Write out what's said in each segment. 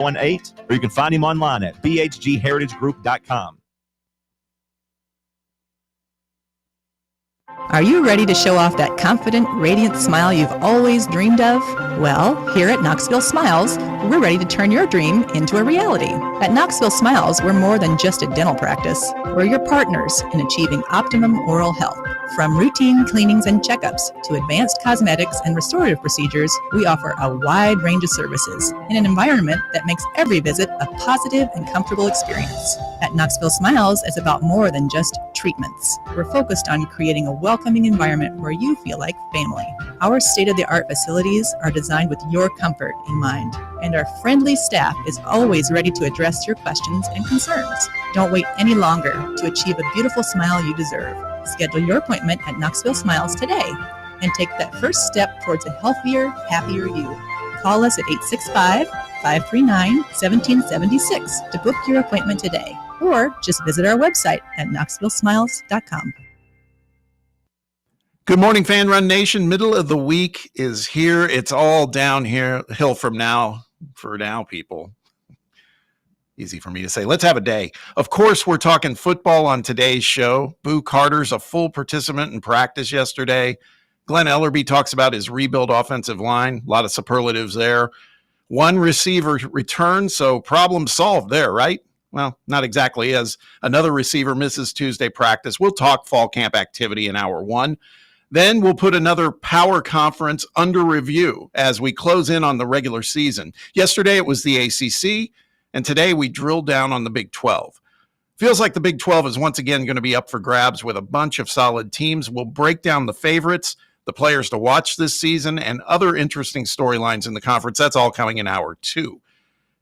18, or you can find him online at bhgheritagegroup.com. Are you ready to show off that confident, radiant smile you've always dreamed of? Well, here at Knoxville Smiles, we're ready to turn your dream into a reality. At Knoxville Smiles, we're more than just a dental practice. We're your partners in achieving optimum oral health. From routine cleanings and checkups to advanced cosmetics and restorative procedures, we offer a wide range of services in an environment that makes every visit a positive and comfortable experience. At Knoxville Smiles, it's about more than just treatments. We're focused on creating a welcoming environment where you feel like family. Our state-of-the-art facilities are designed with your comfort in mind, and our friendly staff is always ready to address your questions and concerns. Don't wait any longer to achieve a beautiful smile you deserve. Schedule your appointment at Knoxville Smiles today and take that first step towards a healthier, happier you. Call us at 865-539-1776 to book your appointment today, or just visit our website at knoxvillesmiles.com. Good morning, FanRun Nation. Middle of the week is here. It's all downhill from now, for now, people. Easy for me to say. Let's have a day. Of course, we're talking football on today's show. Boo Carter's a full participant in practice yesterday. Glenn Ellerby talks about his rebuild offensive line. A lot of superlatives there. One receiver returned, so problem solved there, right? Well, not exactly, as another receiver misses Tuesday practice. We'll talk fall camp activity in hour one. Then we'll put another power conference under review as we close in on the regular season. Yesterday it was the ACC, and today we drilled down on the Big 12. Feels like the Big 12 is once again going to be up for grabs with a bunch of solid teams. We'll break down the favorites, the players to watch this season, and other interesting storylines in the conference. That's all coming in hour two.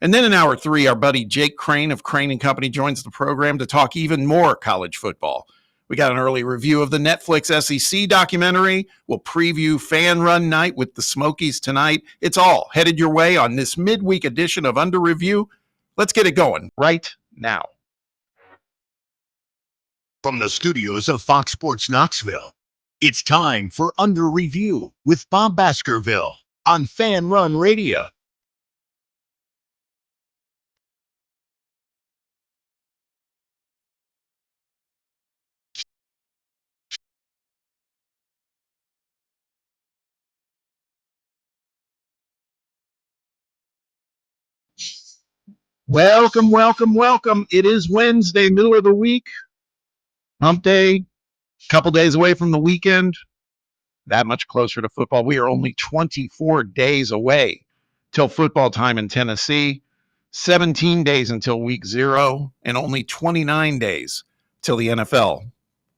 And then in hour three, our buddy Jake Crain of Crain and Company joins the program to talk even more college football. We got an early review of the Netflix SEC documentary. We'll preview FanRun night with the Smokies tonight. It's all headed your way on this midweek edition of Under Review. Let's get it going right now. From the studios of Fox Sports Knoxville, it's time for Under Review with Bob Baskerville on FanRun Radio. Welcome, welcome, welcome. It is Wednesday, middle of the week. Hump day, couple days away from the weekend. That much closer to football. We are only 24 days away till football time in Tennessee, 17 days until week 0, and only 29 days till the NFL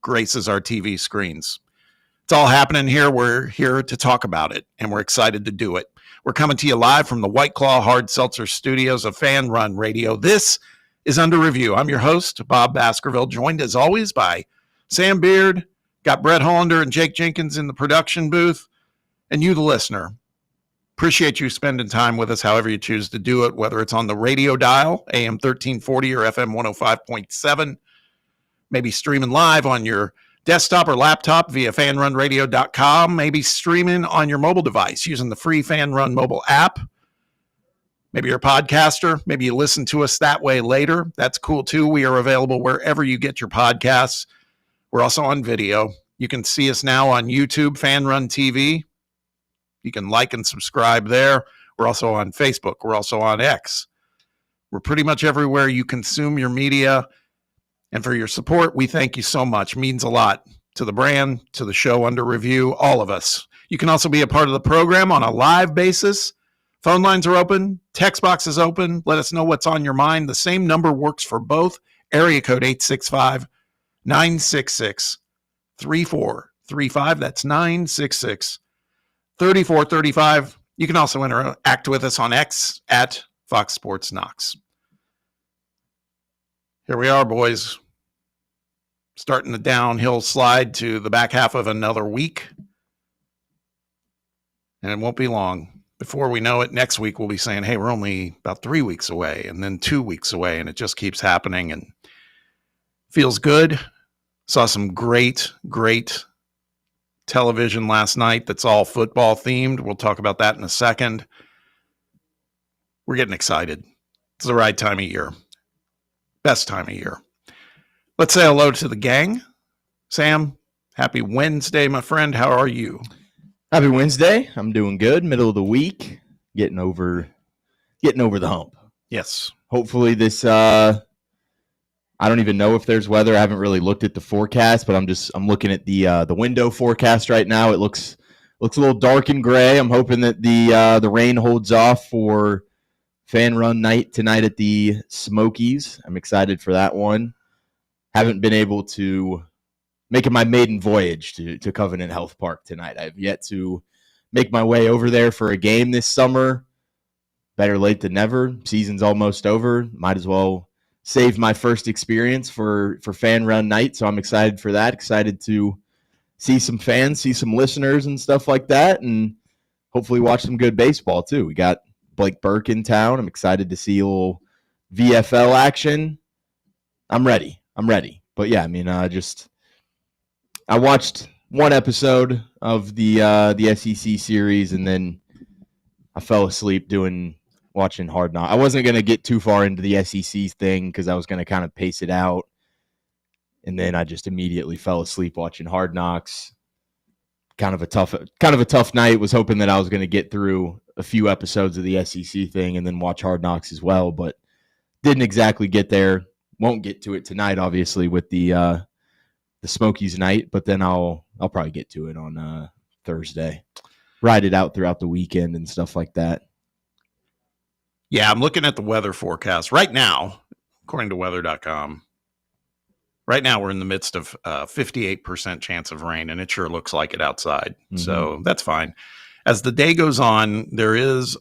graces our TV screens. It's all happening here. We're here to talk about it, and we're excited to do it. We're coming to you live from the White Claw Hard Seltzer studios of FanRun Radio. This is Under Review. I'm your host, Bob Baskerville, joined as always by Sam Beard, got Brett Hollander and Jake Jenkins in the production booth, and you, the listener. Appreciate you spending time with us however you choose to do it, whether it's on the radio dial, AM 1340 or FM 105.7, maybe streaming live on your desktop or laptop via fanrunradio.com, maybe streaming on your mobile device using the free FanRun mobile app. Maybe you're a podcaster. Maybe you listen to us that way later. That's cool too. We are available wherever you get your podcasts. We're also on video. You can see us now on YouTube, FanRun TV. You can like and subscribe there. We're also on Facebook. We're also on X. We're pretty much everywhere you consume your media. And for your support, we thank you so much. It means a lot to the brand, to the show Under Review, all of us. You can also be a part of the program on a live basis. Phone lines are open. Text box is open. Let us know what's on your mind. The same number works for both. Area code 865-966-3435. That's 966-3435. You can also interact with us on X at Fox Sports Knox. Here we are, boys. Starting the downhill slide to the back half of another week. And it won't be long. Before we know it, next week we'll be saying, hey, we're only about 3 weeks away, and then 2 weeks away, and it just keeps happening and feels good. Saw some great television last night that's all football themed. We'll talk about that in a second. We're getting excited. It's the right time of year. Best time of year. Let's say hello to the gang. Sam, happy Wednesday, my friend. How are you? Happy Wednesday. I'm doing good. Middle of the week. Getting over the hump. Yes. Hopefully this I don't even know if there's weather. I haven't really looked at the forecast, but I'm looking at the window forecast right now. It looks a little dark and gray. I'm hoping that the rain holds off for FanRun night tonight at the Smokies. I'm excited for that one. Haven't been able to make it my maiden voyage to Covenant Health Park tonight. I've yet to make my way over there for a game this summer. Better late than never. Season's almost over. Might as well save my first experience for FanRun night. So I'm excited for that. Excited to see some fans, see some listeners and stuff like that, and hopefully watch some good baseball too. We got Blake Burke in town. I'm excited to see a little VFL action. I'm ready. But yeah, I mean, I watched one episode of the SEC series, and then I fell asleep watching Hard Knocks. I wasn't going to get too far into the SEC thing because I was going to kind of pace it out, and then I just immediately fell asleep watching Hard Knocks. Kind of a tough night. Was hoping that I was going to get through a few episodes of the SEC thing and then watch Hard Knocks as well, but didn't exactly get there. Won't get to it tonight, obviously, with the Smokies night, but then I'll probably get to it on Thursday. Ride it out throughout the weekend and stuff like that. Yeah, I'm looking at the weather forecast right now, according to weather.com. Right now, we're in the midst of 58% chance of rain, and it sure looks like it outside. Mm-hmm. So that's fine. As the day goes on, there is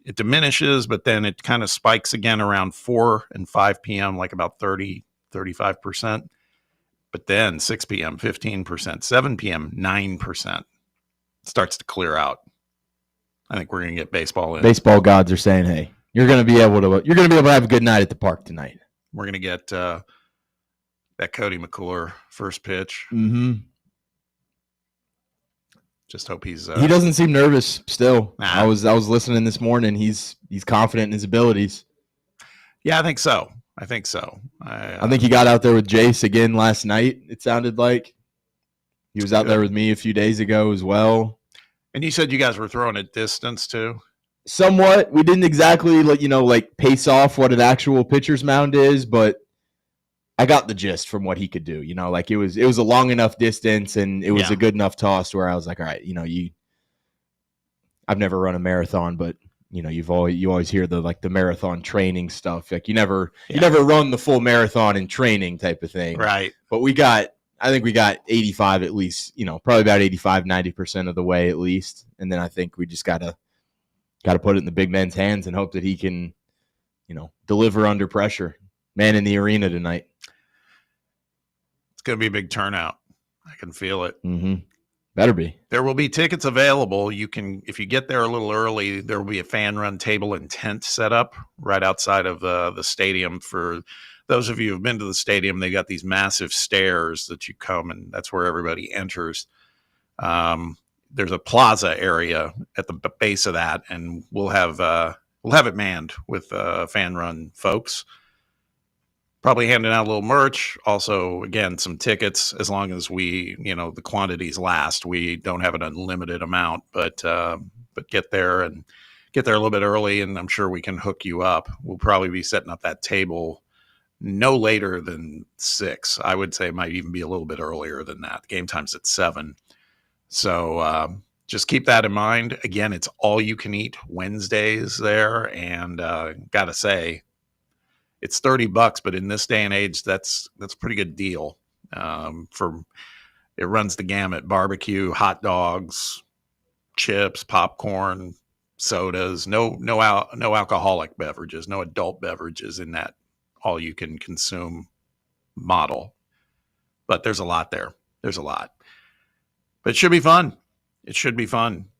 it diminishes, but then it kind of spikes again around 4 and 5 p.m., like about 35%. But then 6 p.m., 15%, 7 p.m., 9%. Starts to clear out. I think we're going to get baseball in. Baseball gods are saying, "Hey, you're going to be able to have a good night at the park tonight." We're going to get that Cody McClure first pitch. Mm-hmm. Just hope he's. He doesn't seem nervous still. Nah. I was listening this morning. He's confident in his abilities. Yeah, I think so. I think he got out there with Jace again last night. It sounded like he was out there with me a few days ago as well. And you said you guys were throwing at distance too. Somewhat. We didn't exactly like pace off what an actual pitcher's mound is, but I got the gist from what he could do. Like it was a long enough distance and it was a good enough toss where I was like, all right, I've never run a marathon, but you always hear the marathon training stuff. Like you never run the full marathon in training type of thing. Right. But I think we got 85 at least, probably about 85, 90% of the way at least. And then I think we just got to put it in the big man's hands and hope that he can, deliver under pressure. Man in the arena tonight. It's going to be a big turnout. I can feel it. Mm-hmm. Better be. There will be tickets available. You can, if you get there a little early, there will be a FanRun table and tent set up right outside of the stadium. For those of you who've been to the stadium, they got these massive stairs that you come, and that's where everybody enters. There's a plaza area at the base of that, and we'll have it manned with FanRun folks. Probably handing out a little merch. Also, again, some tickets, as long as we, the quantities last. We don't have an unlimited amount, but get there a little bit early, and I'm sure we can hook you up. We'll probably be setting up that table no later than 6. I would say it might even be a little bit earlier than that. Game time's at 7. So just keep that in mind. Again, it's all you can eat Wednesdays there, and gotta say, it's $30, but in this day and age, that's a pretty good deal. It runs the gamut: barbecue, hot dogs, chips, popcorn, sodas. No alcoholic beverages, no adult beverages in that all you can consume model. But there's a lot there. There's a lot. But it should be fun. It should be fun.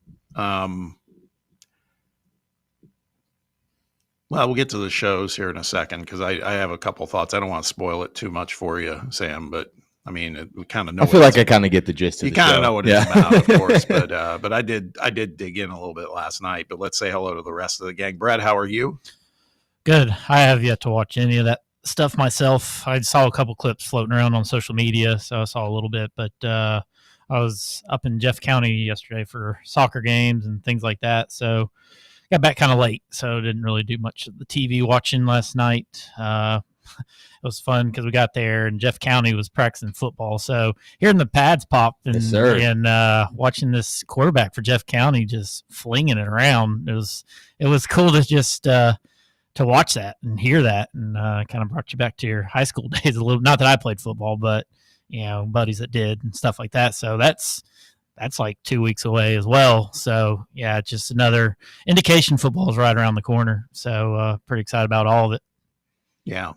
Well, we'll get to the shows here in a second because I have a couple thoughts. I don't want to spoil it too much for you, Sam, but I mean, we kind of know. I feel like I kind of get the gist of the show. You kind of know what it's about, of course, but I did dig in a little bit last night. But let's say hello to the rest of the gang. Brad, how are you? Good. I have yet to watch any of that stuff myself. I saw a couple clips floating around on social media, so I saw a little bit. But I was up in Jeff County yesterday for soccer games and things like that. So got back kind of late, so didn't really do much of the TV watching last night. It was fun because we got there and Jeff County was practicing football. So hearing the pads pop and, Yes, sir. and watching this quarterback for Jeff County just flinging it around, it was cool to just to watch that and hear that, and kind of brought you back to your high school days a little. Not that I played football, but buddies that did and stuff like that. So that's like 2 weeks away as well. So yeah, just another indication football is right around the corner. So pretty excited about all of it. Yeah.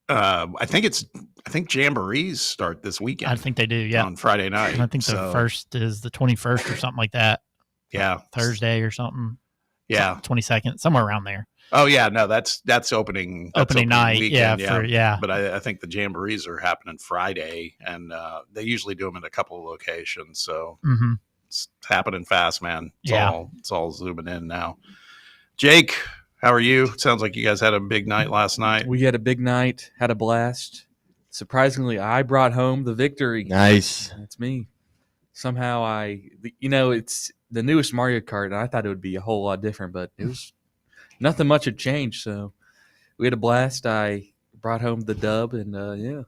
I think jamborees start this weekend. I think they do. Yeah. On Friday night. I think the first is the 21st or something like that. Yeah. Thursday or something. Yeah. 22nd, somewhere around there. Oh yeah. No, that's opening night. Weekend, yeah. But I think the jamborees are happening Friday, and they usually do them in a couple of locations. So it's happening fast, man. It's all zooming in now. Jake, how are you? Sounds like you guys had a big night last night. We had a big night, had a blast. Surprisingly, I brought home the victory. Nice. That's me. Somehow it's the newest Mario Kart, and I thought it would be a whole lot different, but it was nothing much had changed. So we had a blast. I brought home the dub, and yeah.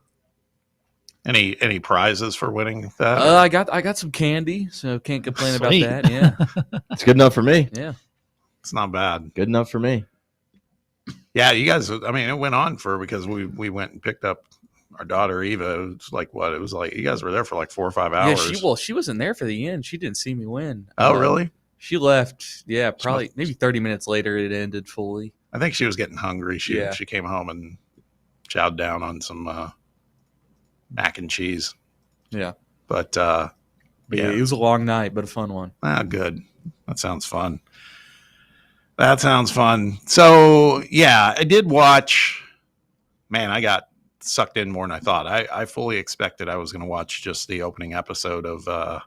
Any prizes for winning that? I got some candy, so can't complain Sweet. about that. Yeah, It's good enough for me. yeah. It's not bad. Good enough for me. Yeah, you guys. I mean, it went on because we went and picked up our daughter Eva. It was like what? It was like you guys were there for like 4 or 5 hours. Yeah, she wasn't there for the end. She didn't see me win. Oh, really? She left. Yeah, probably maybe 30 minutes later it ended fully. I think she was getting hungry. She came home and chowed down on some mac and cheese. Yeah, but yeah, it was a long night, but a fun one. Good. That sounds fun. So yeah, I did watch. Man, I got sucked in more than I thought. I fully expected I was going to watch just the opening episode of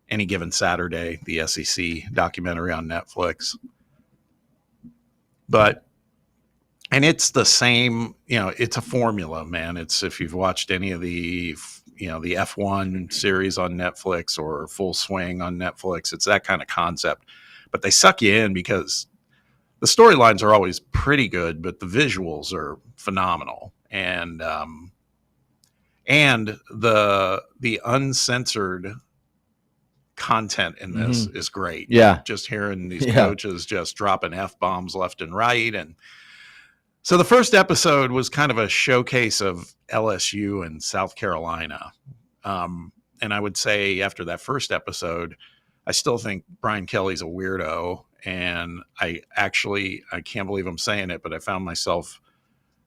Any Given Saturday, the SEC documentary on Netflix. And it's the same, it's a formula, man. It's if you've watched any of the, the F1 series on Netflix or Full Swing on Netflix, it's that kind of concept. But they suck you in because the storylines are always pretty good, but the visuals are phenomenal. And the uncensored content in this is great. Yeah. Just hearing these coaches just dropping F-bombs left and right. And so the first episode was kind of a showcase of LSU and South Carolina. And I would say after that first episode, I still think Brian Kelly's a weirdo. And I can't believe I'm saying it, but I found myself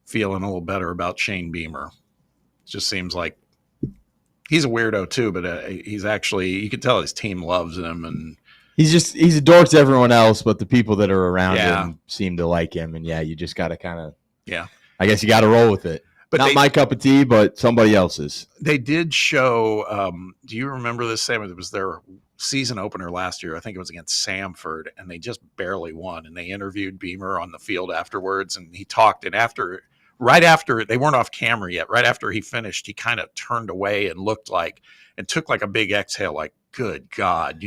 feeling a little better about Shane Beamer. It just seems like he's a weirdo too, but he's actually, you can tell his team loves him, and he's a dork to everyone else, but the people that are around him seem to like him. And you just got to kind of, I guess you got to roll with it. But not my cup of tea, but somebody else's. They did show, do you remember this, Sam? It was their season opener last year. I think it was against Samford, and they just barely won. And they interviewed Beamer on the field afterwards, and he talked. And right after, they weren't off camera yet. Right after he finished, he kind of turned away and took like a big exhale, like, good God,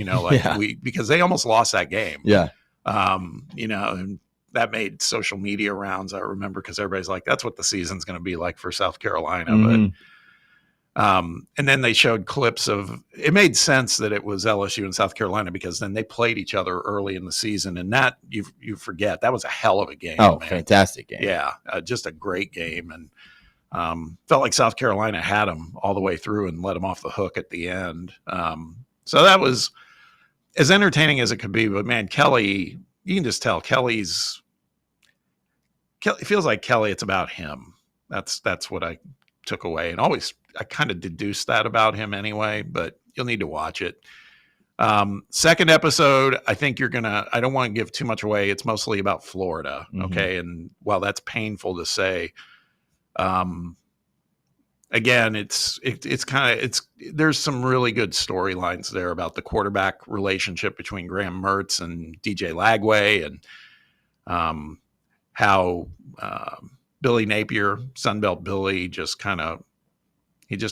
because they almost lost that game. Yeah. And that made social media rounds, I remember, because everybody's like, that's what the season's going to be like for South Carolina. But and then they showed clips of, it made sense that it was LSU and South Carolina because then they played each other early in the season, and that you forget that was a hell of a game. Oh, man. Fantastic game. Yeah, just a great game, and felt like South Carolina had them all the way through and let them off the hook at the end. So that was as entertaining as it could be. But man, Kelly, you can just tell Kelly feels like Kelly. It's about him. That's what I took away, and always I kind of deduced that about him anyway. But you'll need to watch it. Second episode, I think I don't want to give too much away. It's mostly about Florida. Okay. And while that's painful to say, again, there's some really good storylines there about the quarterback relationship between Graham Mertz and DJ Lagway, and how Billy Napier, Sunbelt Billy, he just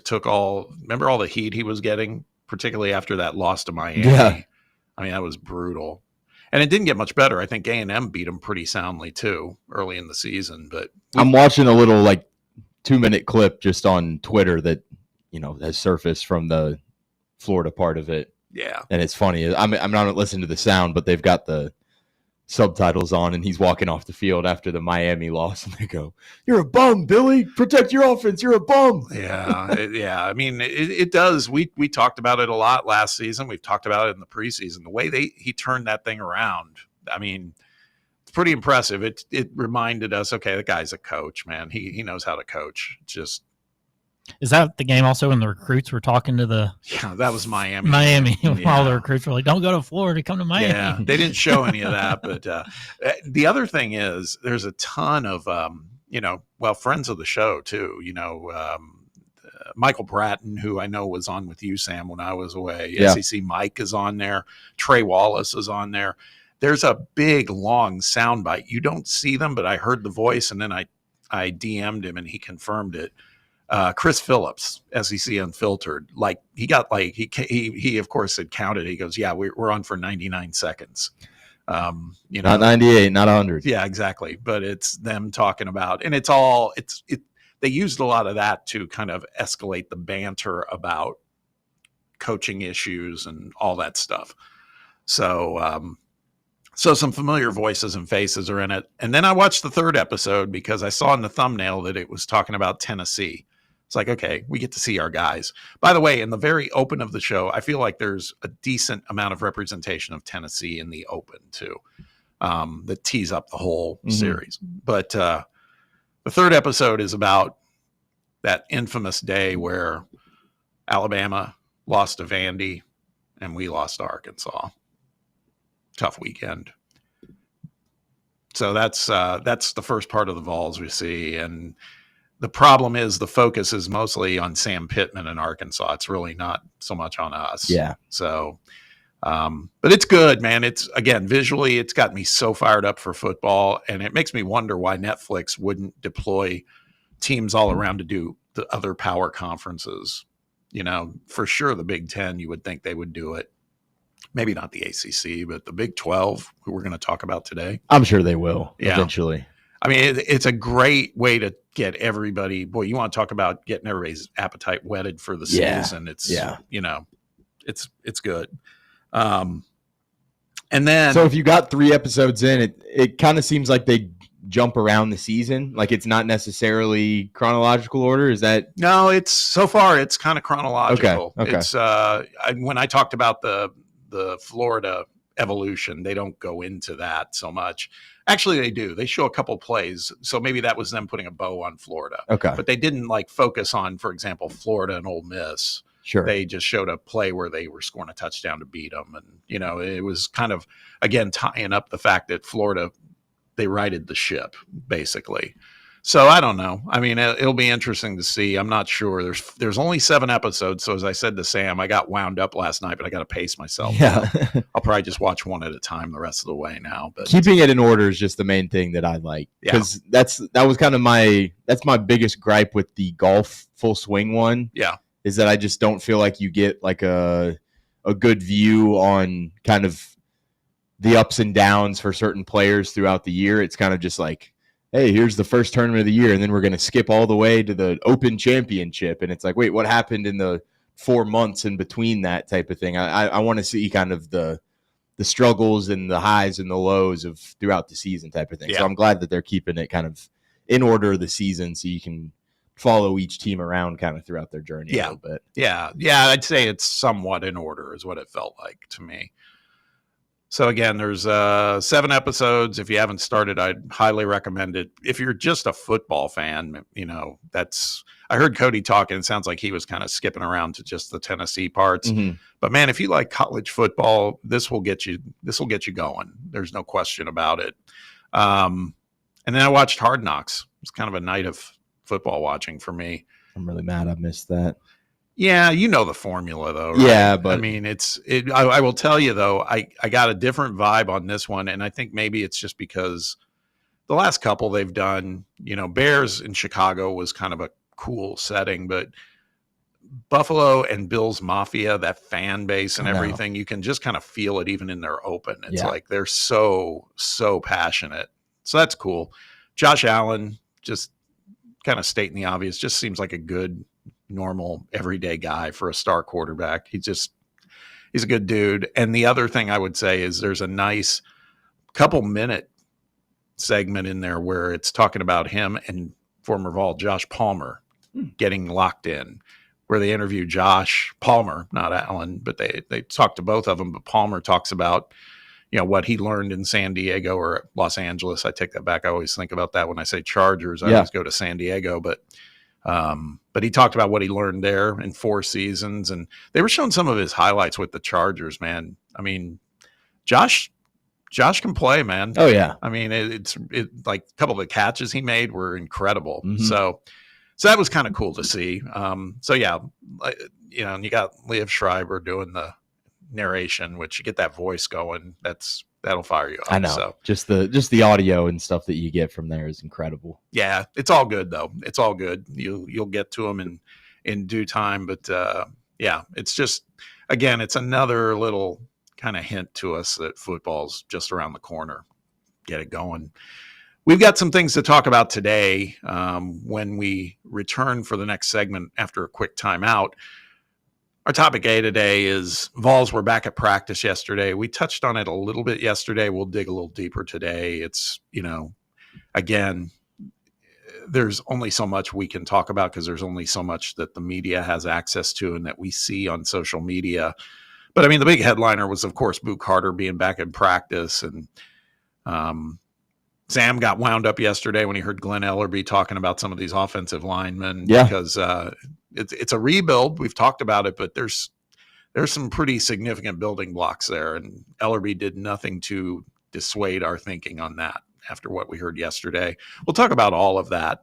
took all the heat he was getting, particularly after that loss to Miami. Yeah. I mean, that was brutal. And it didn't get much better. I think A&M beat them pretty soundly too early in the season. But I'm watching a little 2-minute clip just on Twitter that, has surfaced from the Florida part of it. Yeah. And it's funny. I'm not listening to the sound, but they've got the subtitles on, and he's walking off the field after the Miami loss, and they go, "You're a bum, Billy. Protect your offense. You're a bum." Yeah. I mean, it does. We talked about it a lot last season. We've talked about it in the preseason. The way he turned that thing around. I mean, it's pretty impressive. It reminded us, okay, the guy's a coach, man. He knows how to coach. Just. Is that the game also when the recruits were talking to that was Miami. All the recruits were like, "Don't go to Florida, come to Miami." Yeah, they didn't show any of that. But the other thing is there's a ton of, friends of the show too. Michael Bratton, who I know was on with you, Sam, when I was away. Yeah. SEC Mike is on there. Trey Wallace is on there. There's a big, long soundbite. You don't see them, but I heard the voice, and then I DM'd him, and he confirmed it. Chris Phillips, SEC Unfiltered, he of course had counted. He goes, "Yeah, we're on for 99 seconds." Not 98, not 100. Yeah, exactly. But it's them talking about, and they used a lot of that to kind of escalate the banter about coaching issues and all that stuff. So some familiar voices and faces are in it. And then I watched the third episode because I saw in the thumbnail that it was talking about Tennessee. It's like, okay, we get to see our guys. By the way, in the very open of the show, I feel like there's a decent amount of representation of Tennessee in the open too, that tees up the whole series. But the third episode is about that infamous day where Alabama lost to Vandy and we lost to Arkansas. Tough weekend. So that's the first part of the Vols we see. And the problem is the focus is mostly on Sam Pittman in Arkansas. It's really not so much on us. Yeah. So, but it's good, man. It's, again, visually, it's got me so fired up for football. And it makes me wonder why Netflix wouldn't deploy teams all around to do the other power conferences. For sure the Big Ten, you would think they would do it. Maybe not the ACC, but the Big 12, who we're going to talk about today. I'm sure they will eventually. I mean, it's a great way to get everybody. Boy, you want to talk about getting everybody's appetite whetted for the season. It's it's good. And then, so if you got 3 episodes in, it kind of seems like they jump around the season. Like it's not necessarily chronological order. Is that? No, so far it's kind of chronological. Okay. It's when I talked about the Florida evolution, they don't go into that so much. Actually, they do. They show a couple plays. So maybe that was them putting a bow on Florida. Okay. But they didn't focus on, for example, Florida and Ole Miss. Sure. They just showed a play where they were scoring a touchdown to beat them. And, it was kind of, again, tying up the fact that Florida, they righted the ship, basically. So I don't know. I mean, it'll be interesting to see. I'm not sure. There's only 7 episodes. So as I said to Sam, I got wound up last night, but I got to pace myself. Yeah. I'll probably just watch one at a time the rest of the way now. But keeping it in order is just the main thing that I like, because that was kind of that's my biggest gripe with the golf full swing one. Yeah. Is that I just don't feel like you get a good view on kind of the ups and downs for certain players throughout the year. It's kind of just like, hey, here's the first tournament of the year, and then we're going to skip all the way to the Open Championship. And it's like, wait, what happened in the 4 months in between that type of thing? I want to see kind of the struggles and the highs and the lows of throughout the season type of thing. Yeah. So I'm glad that they're keeping it kind of in order of the season so you can follow each team around kind of throughout their journey a little bit. Yeah. I'd say it's somewhat in order is what it felt like to me. So again, there's 7 episodes. If you haven't started, I'd highly recommend it. If you're just a football fan, I heard Cody talking. It sounds like he was kind of skipping around to just the Tennessee parts. Mm-hmm. But man, if you like college football, this will get you going. There's no question about it. And then I watched Hard Knocks. It was kind of a night of football watching for me. I'm really mad I missed that. Yeah, you know the formula, though, right? Yeah, but I mean, I will tell you, though, I got a different vibe on this one, and I think maybe it's just because the last couple they've done, Bears in Chicago was kind of a cool setting, but Buffalo and Bills Mafia, that fan base and everything, you can just kind of feel it even in their open. It's like they're so passionate. So that's cool. Josh Allen, just kind of stating the obvious, just seems like a good, normal, everyday guy for a star quarterback. He's a good dude. And the other thing I would say is there's a nice couple minute segment in there where it's talking about him and former Vol Josh Palmer getting locked in, where they interview Josh Palmer, not Allen, but they talk to both of them. But Palmer talks about, what he learned in San Diego or Los Angeles. I take that back. I always think about that when I say Chargers. I always go to San Diego, but he talked about what he learned there in 4 seasons, and they were showing some of his highlights with the Chargers, man. I mean, Josh can play, man. Oh yeah. I mean, it's like a couple of the catches he made were incredible. Mm-hmm. So that was kind of cool to see. So yeah, and you got Liev Schreiber doing the narration, which you get that voice going. That'll fire you up. I know. So just the audio and stuff that you get from there is incredible. Yeah, it's all good though. It's all good. You'll get to them in due time. But yeah, it's just, again, it's another little kind of hint to us that football's just around the corner. Get it going. We've got some things to talk about today when we return for the next segment after a quick timeout. Our topic A today is Vols were back at practice yesterday. We touched on it a little bit yesterday. We'll dig a little deeper today. It's, again, there's only so much we can talk about because there's only so much that the media has access to and that we see on social media. But I mean, the big headliner was, of course, Boo Carter being back in practice. And Sam got wound up yesterday when he heard Glenn Ellerbe talking about some of these offensive linemen because it's a rebuild. We've talked about it, but there's some pretty significant building blocks there. And Ellerbe did nothing to dissuade our thinking on that after what we heard yesterday. We'll talk about all of that.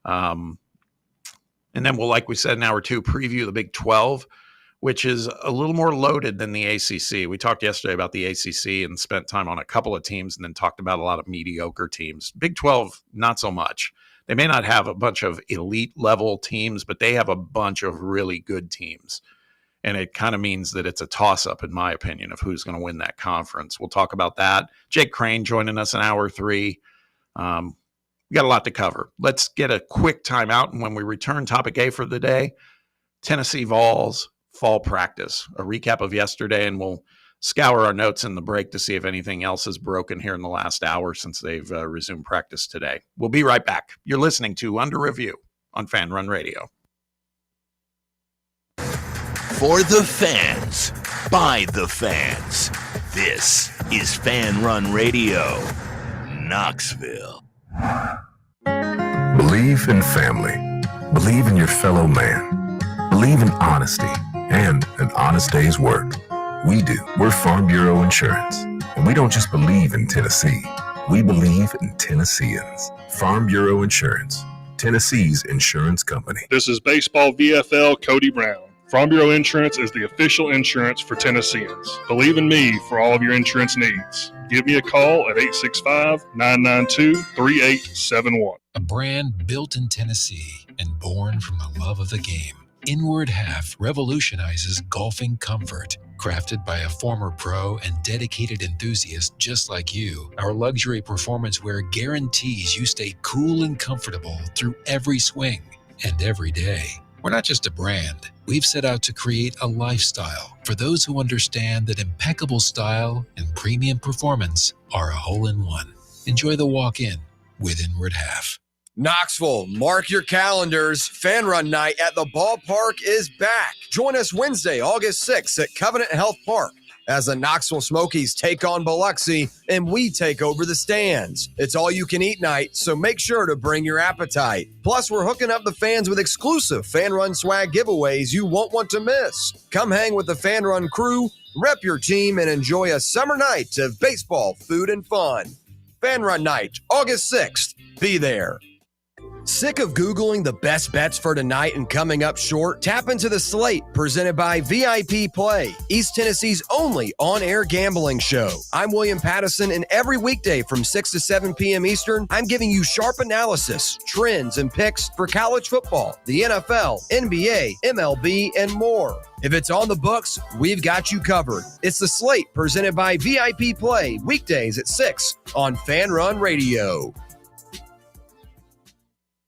And then we'll, like we said, in hour 2, preview the Big 12, which is a little more loaded than the ACC. We talked yesterday about the ACC and spent time on a couple of teams and then talked about a lot of mediocre teams. Big 12, not so much. They may not have a bunch of elite level teams, but they have a bunch of really good teams. And it kind of means that it's a toss-up, in my opinion, of who's going to win that conference. We'll talk about that. Jake Crain joining us in hour 3. We got a lot to cover. Let's get a quick timeout. And when we return, topic A for the day, Tennessee Vols fall practice, a recap of yesterday, and we'll scour our notes in the break to see if anything else is broken here in the last hour since they've resumed practice today. We'll be right back. You're listening to Under Review on FanRun Radio. For the fans, by the fans, this is FanRun Radio, Knoxville. Believe in family. Believe in your fellow man. Believe in honesty and an honest day's work. We do. We're Farm Bureau Insurance. And we don't just believe in Tennessee. We believe in Tennesseans. Farm Bureau Insurance. Tennessee's insurance company. This is Baseball VFL Cody Brown. Farm Bureau Insurance is the official insurance for Tennesseans. Believe in me for all of your insurance needs. Give me a call at 865-992-3871. A brand built in Tennessee and born from the love of the game. Inward Half revolutionizes golfing comfort. Crafted by a former pro and dedicated enthusiast just like you, our luxury performance wear guarantees you stay cool and comfortable through every swing and every day. We're not just a brand. We've set out to create a lifestyle for those who understand that impeccable style and premium performance are a hole-in-one. Enjoy the walk-in with Inward Half. Knoxville, mark your calendars. FanRun Night at the ballpark is back. Join us Wednesday, August 6th at Covenant Health Park as the Knoxville Smokies take on Biloxi and we take over the stands. It's all-you-can-eat night, so make sure to bring your appetite. Plus, we're hooking up the fans with exclusive FanRun swag giveaways you won't want to miss. Come hang with the FanRun crew, rep your team, and enjoy a summer night of baseball, food, and fun. FanRun Night, August 6th. Be there. Sick of Googling the best bets for tonight and coming up short? Tap into the slate presented by VIP Play, East Tennessee's only on-air gambling show. I'm William Pattison, and every weekday from 6 to 7 p.m. Eastern, I'm giving you sharp analysis, trends, and picks for college football, the NFL, NBA, MLB, and more. If it's on the books, we've got you covered. It's the slate presented by VIP Play, weekdays at 6 on FanRun Radio.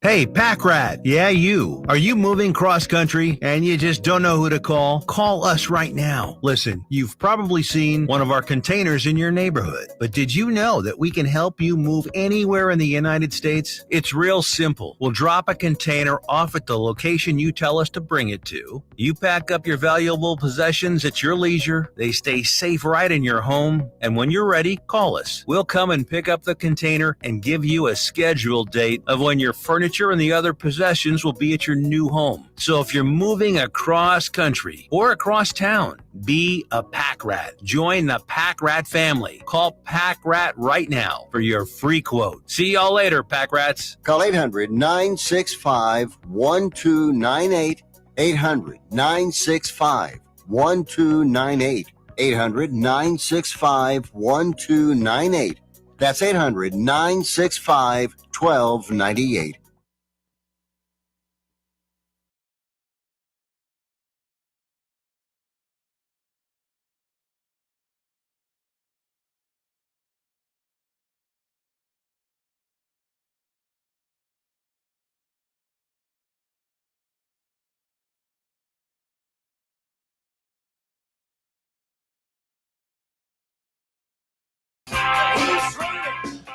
Hey, Pack Rat. Yeah, you. Are you moving cross country and you just don't know who to call? Call us right now. Listen, you've probably seen one of our containers in your neighborhood, but did you know that we can help you move anywhere in the United States? It's real simple. We'll drop a container off at the location you tell us to bring it to. You pack up your valuable possessions at your leisure. They stay safe right in your home. And when you're ready, call us. We'll come and pick up the container and give you a scheduled date of when your furniture and the other possessions will be at your new home. So if you're moving across country or across town, be a Pack Rat. Join the Pack Rat family. Call Pack Rat right now for your free quote. See y'all later, Pack Rats. Call 800-965-1298. 800-965-1298. 800-965-1298. That's 800-965-1298.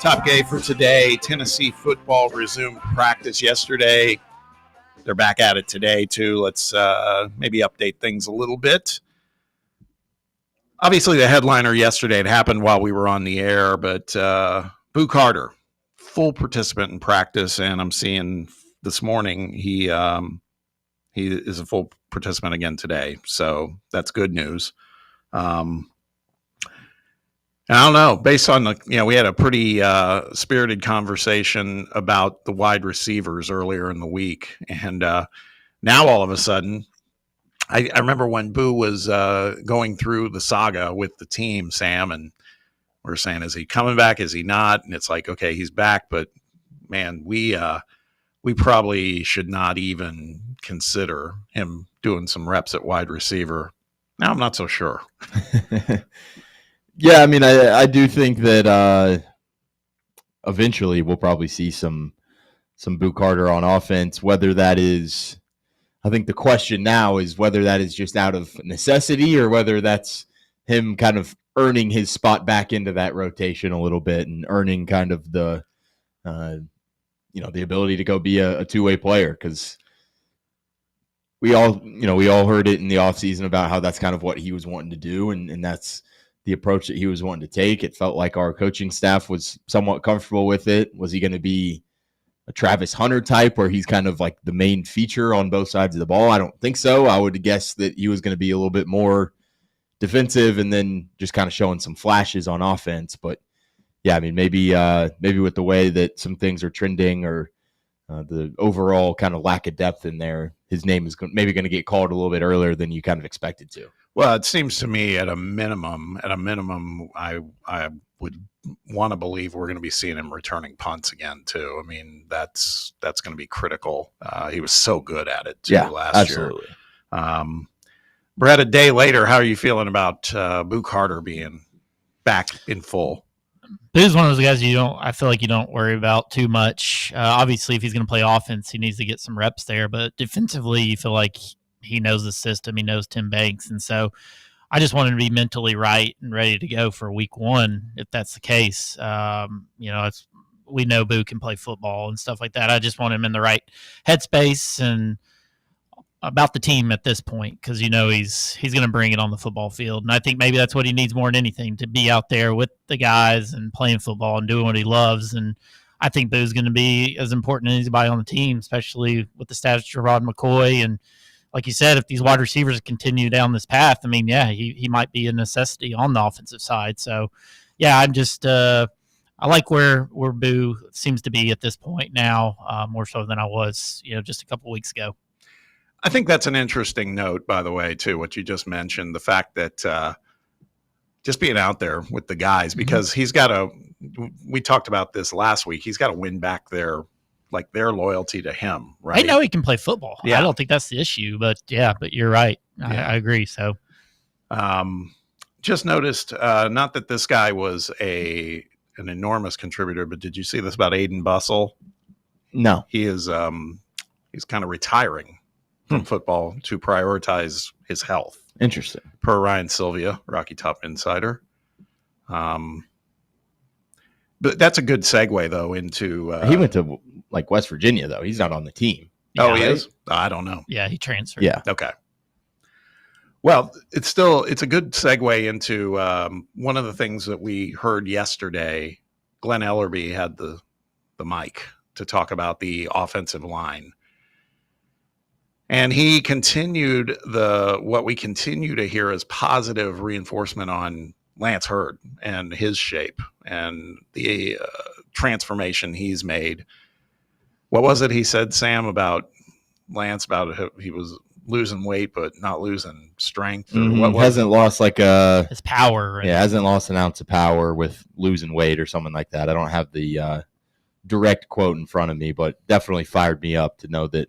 Top game for today. Tennessee football resumed practice yesterday. They're back at it today, too. Let's maybe update things a little bit. Obviously, the headliner yesterday, it happened while we were on the air, but Boo Carter, full participant in practice, and I'm seeing this morning he is a full participant again today, so that's good news. I don't know, based on we had a pretty spirited conversation about the wide receivers earlier in the week. And now all of a sudden, I remember when Boo was going through the saga with the team, Sam, and we were saying, is he coming back? Is he not? And it's like, okay, he's back, but man, we probably should not even consider him doing some reps at wide receiver. Now I'm not so sure. Yeah, I mean, I do think that eventually we'll probably see some Boo Carter on offense. Whether that is, I think the question now is whether that is just out of necessity or whether that's him kind of earning his spot back into that rotation a little bit and earning kind of the, the ability to go be a two-way player, because we all heard it in the offseason about how that's kind of what he was wanting to do, and that's the approach that he was wanting to take. It felt like our coaching staff was somewhat comfortable with it. Was he going to be a Travis Hunter type where he's kind of like the main feature on both sides of the ball? I don't think so. I would guess that he was going to be a little bit more defensive and then just kind of showing some flashes on offense. But yeah, I mean, maybe with the way that some things are trending or the overall kind of lack of depth in there, his name is maybe going to get called a little bit earlier than you kind of expected to. Well, it seems to me at a minimum, I would want to believe we're going to be seeing him returning punts again too. I mean, that's going to be critical. He was so good at it too last year. Brett, a day later, how are you feeling about Boo Carter being back in full? Boo's one of those guys I feel like you don't worry about too much. Obviously, if he's going to play offense, he needs to get some reps there. But defensively, you feel like he knows the system. He knows Tim Banks. And so I just want him to be mentally right and ready to go for week one, if that's the case. We know Boo can play football and stuff like that. I just want him in the right headspace and about the team at this point, because he's going to bring it on the football field. And I think maybe that's what he needs more than anything, to be out there with the guys and playing football and doing what he loves. And I think Boo's going to be as important as anybody on the team, especially with the status of Gerard McCoy. And like you said, if these wide receivers continue down this path, I mean, yeah, he might be a necessity on the offensive side. So, yeah, I'm just I like where Boo seems to be at this point now, more so than I was, just a couple weeks ago. I think that's an interesting note, by the way, too, what you just mentioned, the fact that just being out there with the guys, because he's got we talked about this last week, he's got to win back their loyalty to him, right? I know he can play football. Yeah. I don't think that's the issue, but you're right. Yeah. I agree. So, just noticed, not that this guy was an enormous contributor, but did you see this about Aiden Bussell? No. He is, he's kind of retiring from football to prioritize his health. Interesting. Per Ryan Sylvia, Rocky Top Insider. But that's a good segue, though, into... he went to, West Virginia, though. He's not on the team. Oh, he is? I don't know. Yeah, he transferred. Yeah. Okay. Well, it's a good segue into one of the things that we heard yesterday. Glenn Ellerby had the mic to talk about the offensive line. And he continued what we continue to hear as positive reinforcement on Lance Hurd and his shape and the transformation he's made. What was it he said, Sam, about Lance, about he was losing weight but not losing strength? What hasn't lost his power. Yeah, hasn't lost an ounce of power with losing weight or something like that. I don't have the direct quote in front of me, but definitely fired me up to know that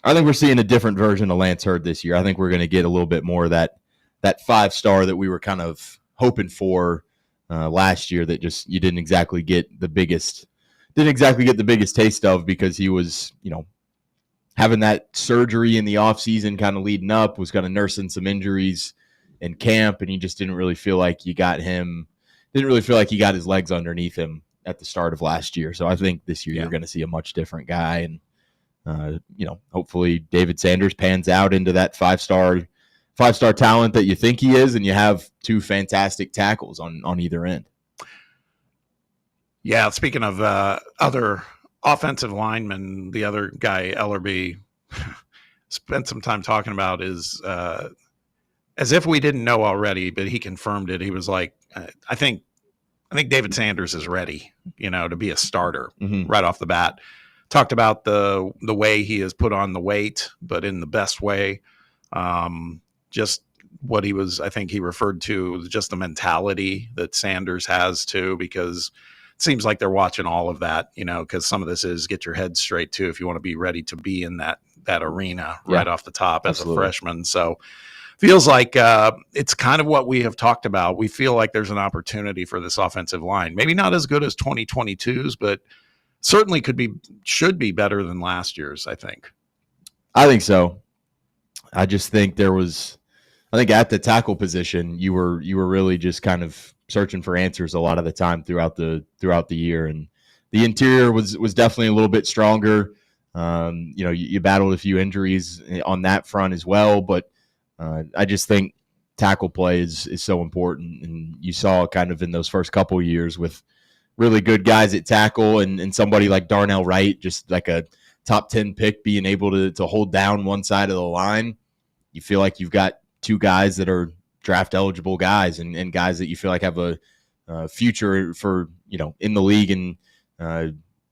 I think we're seeing a different version of Lance Hurd this year. I think we're going to get a little bit more of that 5-star that we were kind of hoping for last year, that just you didn't exactly get the biggest taste of, because he was, having that surgery in the offseason kind of leading up, was kind of nursing some injuries in camp, and he just didn't really feel like he got his legs underneath him at the start of last year. So I think this year you're going to see a much different guy, and hopefully David Sanders pans out into that five-star talent that you think he is, and you have two fantastic tackles on either end. Yeah, speaking of other offensive linemen, the other guy, Ellerby, spent some time talking about is, as if we didn't know already, but he confirmed it. He was like, I think David Sanders is ready, to be a starter right off the bat. Talked about the way he has put on the weight, but in the best way. Just what I think he referred to was just the mentality that Sanders has too, because it seems like they're watching all of that, because some of this is get your head straight too if you want to be ready to be in that arena right off the top as a freshman. So feels like it's kind of what we have talked about. We feel like there's an opportunity for this offensive line. Maybe not as good as 2022's, but certainly should be better than last year's, I think. I think so. I just think at the tackle position, you were really just kind of searching for answers a lot of the time throughout the year, and the interior was definitely a little bit stronger. You battled a few injuries on that front as well, but I just think tackle play is so important, and you saw kind of in those first couple of years with really good guys at tackle and somebody like Darnell Wright, just like a top 10 pick, being able to hold down one side of the line. You feel like you've got two guys that are draft eligible guys and guys that you feel like have a future for, in the league and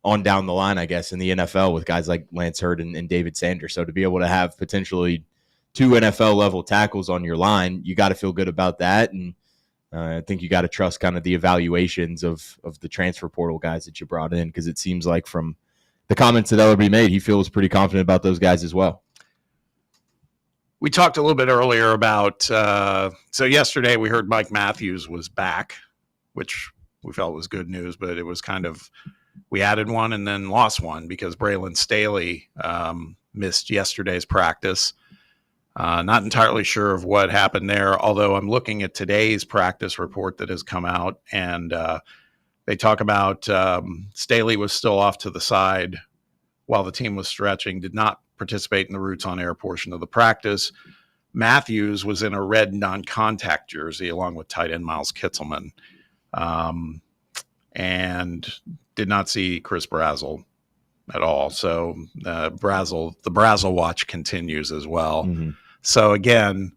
on down the line, I guess, in the NFL, with guys like Lance Hurd and David Sanders. So to be able to have potentially two NFL level tackles on your line, you got to feel good about that. And I think you got to trust kind of the evaluations of the transfer portal guys that you brought in, because it seems like from the comments that Ellerby made, he feels pretty confident about those guys as well. We talked a little bit earlier about, so yesterday we heard Mike Matthews was back, which we felt was good news, but it was kind of, we added one and then lost one because Braylon Staley missed yesterday's practice. Not entirely sure of what happened there, although I'm looking at today's practice report that has come out, and they talk about Staley was still off to the side while the team was stretching, did not participate in the routes on air portion of the practice. Matthews was in a red non-contact jersey along with tight end Miles Kitzelman, and did not see Chris Brazel at all. So the Brazel watch continues as well. Mm-hmm. So again,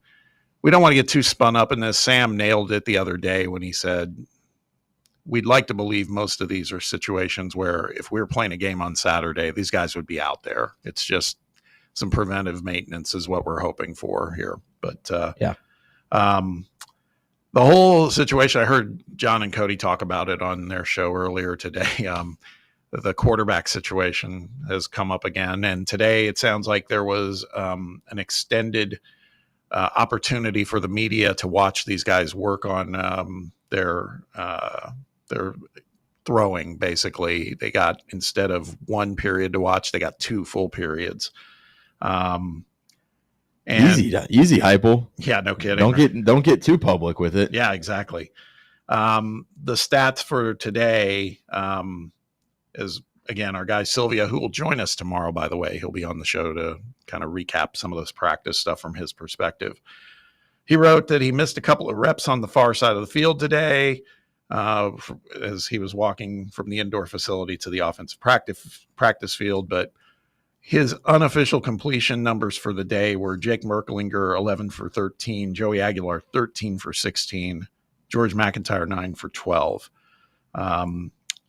we don't want to get too spun up in this. Sam nailed it the other day when he said, we'd like to believe most of these are situations where if we were playing a game on Saturday, these guys would be out there. It's just some preventive maintenance is what we're hoping for here. But the whole situation, I heard John and Cody talk about it on their show earlier today. The quarterback situation has come up again. And today it sounds like there was an extended opportunity for the media to watch these guys work on their throwing. Basically, they got, instead of one period to watch, they got 2 full periods. And easy, Heupel. Yeah, no kidding. Don't get too public with it. Yeah, exactly. The stats for today is, again, our guy Sylvia, who will join us tomorrow, by the way. He'll be on the show to kind of recap some of this practice stuff from his perspective. He wrote that he missed a couple of reps on the far side of the field today as he was walking from the indoor facility to the offensive practice field. But his unofficial completion numbers for the day were Jake Merklinger, 11 for 13, Joey Aguilar, 13 for 16, George McIntyre, 9 for 12.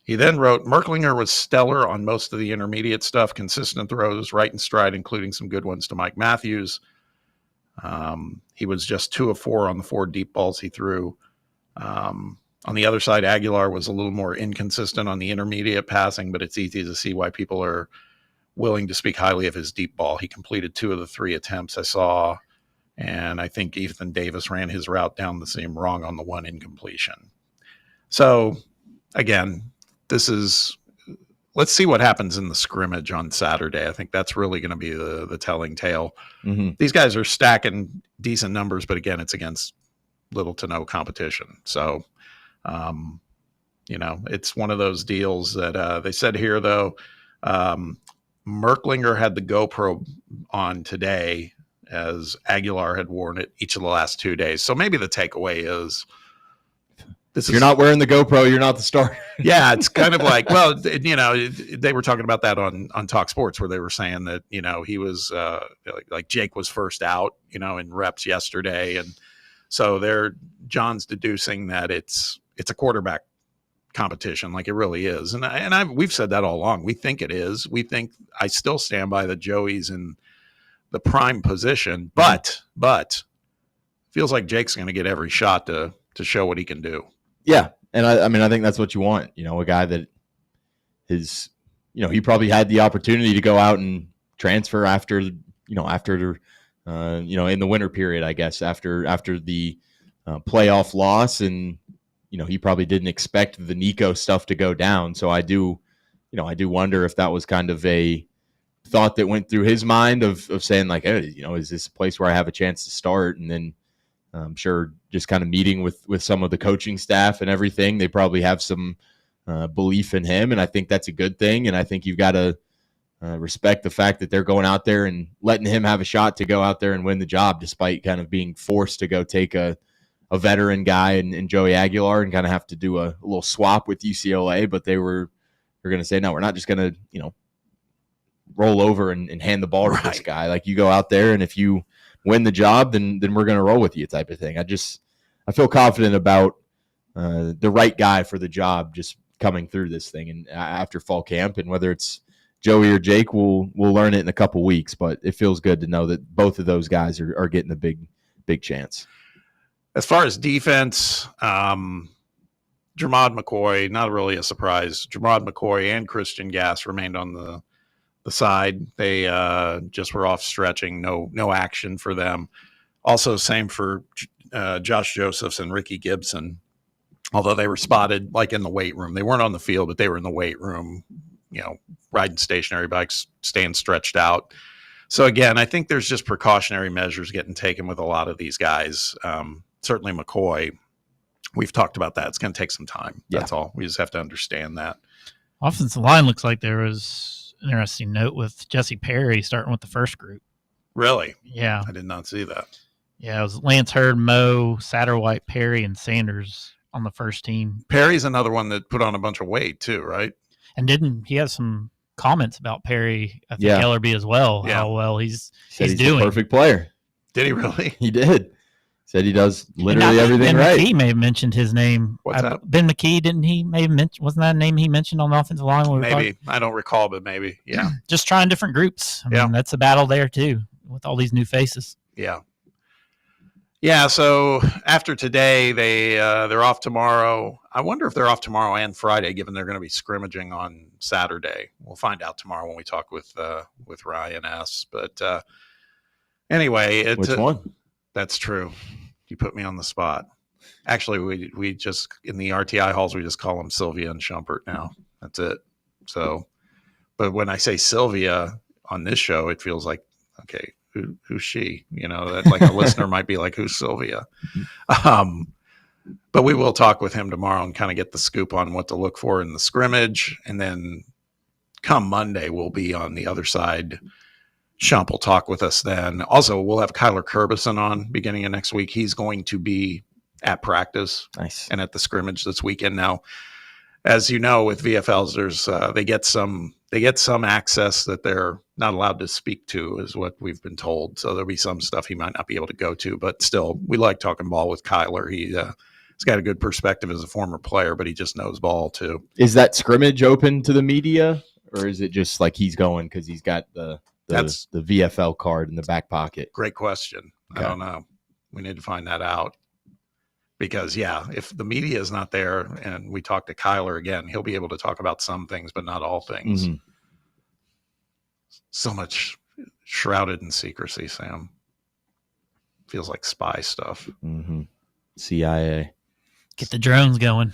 He then wrote, Merklinger was stellar on most of the intermediate stuff, consistent throws, right and stride, including some good ones to Mike Matthews. He was just 2 of 4 on the 4 deep balls he threw. On the other side, Aguilar was a little more inconsistent on the intermediate passing, but it's easy to see why people are willing to speak highly of his deep ball. He completed 2 of the 3 attempts I saw, and I think Ethan Davis ran his route down the seam wrong on the 1 incompletion. So, again, let's see what happens in the scrimmage on Saturday. I think that's really going to be the telling tale. Mm-hmm. These guys are stacking decent numbers, but again, it's against little to no competition. So, it's one of those deals that they said here, though, Merklinger had the GoPro on today as Aguilar had worn it each of the last 2 days. So maybe the takeaway is, you're not wearing the GoPro, you're not the starter. Yeah, it's kind of like, well, they were talking about that on Talk Sports, where they were saying that, he was like Jake was first out, in reps yesterday. And so John's deducing that it's a quarterback competition, like it really is. And we've said that all along. We think it is. I still stand by that Joey's in the prime position, but feels like Jake's going to get every shot to show what he can do. Yeah. And I think that's what you want, a guy that is, he probably had the opportunity to go out and transfer after in the winter period, I guess, after the playoff loss. And, he probably didn't expect the Nico stuff to go down. So I do wonder if that was kind of a thought that went through his mind of saying like, hey, is this a place where I have a chance to start? And then I'm sure just kind of meeting with some of the coaching staff and everything, they probably have some belief in him. And I think that's a good thing. And I think you've got to respect the fact that they're going out there and letting him have a shot to go out there and win the job, despite kind of being forced to go take a veteran guy and Joey Aguilar and kind of have to do a little swap with UCLA. But they're going to say, no, we're not just going to, roll over and hand the ball to this guy. Like, you go out there, and if you win the job, then we're going to roll with you, type of thing. I feel confident about the right guy for the job just coming through this thing and after fall camp. And whether it's Joey or Jake, we'll learn it in a couple weeks. But it feels good to know that both of those guys are getting a big chance. As far as defense, Jermod McCoy, not really a surprise. Jermod McCoy and Christian Gass remained on the side. They just were off stretching, no action for them. Also, same for Josh Josephs and Ricky Gibson, although they were spotted like in the weight room. They weren't on the field, but they were in the weight room, riding stationary bikes, staying stretched out. So again, I think there's just precautionary measures getting taken with a lot of these guys. Certainly McCoy, we've talked about that. It's going to take some time. That's all. We just have to understand that. Offensive line looks like there was an interesting note with Jesse Perry starting with the first group. Really? Yeah. I did not see that. Yeah, it was Lance Hurd, Moe, Satterwhite, Perry, and Sanders on the first team. Perry's another one that put on a bunch of weight too, right? And he has some comments about Perry, I think Ellerby as well, how well he's doing. A perfect player. Did he really? He did. Said he does literally everything Ben right. McKee may have mentioned his name. What's that? Ben McKee, didn't he? May have mentioned, wasn't that a name he mentioned on the offensive line? When we were Maybe. I don't recall, but maybe. Yeah. just trying different groups. I mean, that's a battle there too with all these new faces. Yeah. Yeah. So after today, they're off tomorrow. I wonder if they're off tomorrow and Friday, given they're going to be scrimmaging on Saturday. We'll find out tomorrow when we talk with Ryan S. But anyway, Which one? That's true. You put me on the spot. Actually, we just in the RTI halls we just call them Sylvia and Shumpert now. That's it. So, but when I say Sylvia on this show, it feels like okay, who's she? You know, that like a listener might be like, who's Sylvia? But we will talk with him tomorrow and kind of get the scoop on what to look for in the scrimmage, and then come Monday we'll be on the other side. Shump will talk with us then. Also, we'll have Kyler Kurbison on beginning of next week. He's going to be at practice and at the scrimmage this weekend. Now, as you know, with VFLs, there's they get some access that they're not allowed to speak to, is what we've been told. So there'll be some stuff he might not be able to go to, but still, we like talking ball with Kyler. He's got a good perspective as a former player, but he just knows ball too. Is that scrimmage open to the media, or is it just like he's going because he's got the VFL card in the back pocket? Great question. Okay. I don't know. We need to find that out. Because, yeah, if the media is not there and we talk to Kyler again, he'll be able to talk about some things, but not all things. Mm-hmm. So much shrouded in secrecy, Sam. Feels like spy stuff. Mm-hmm. CIA. Get the drones going.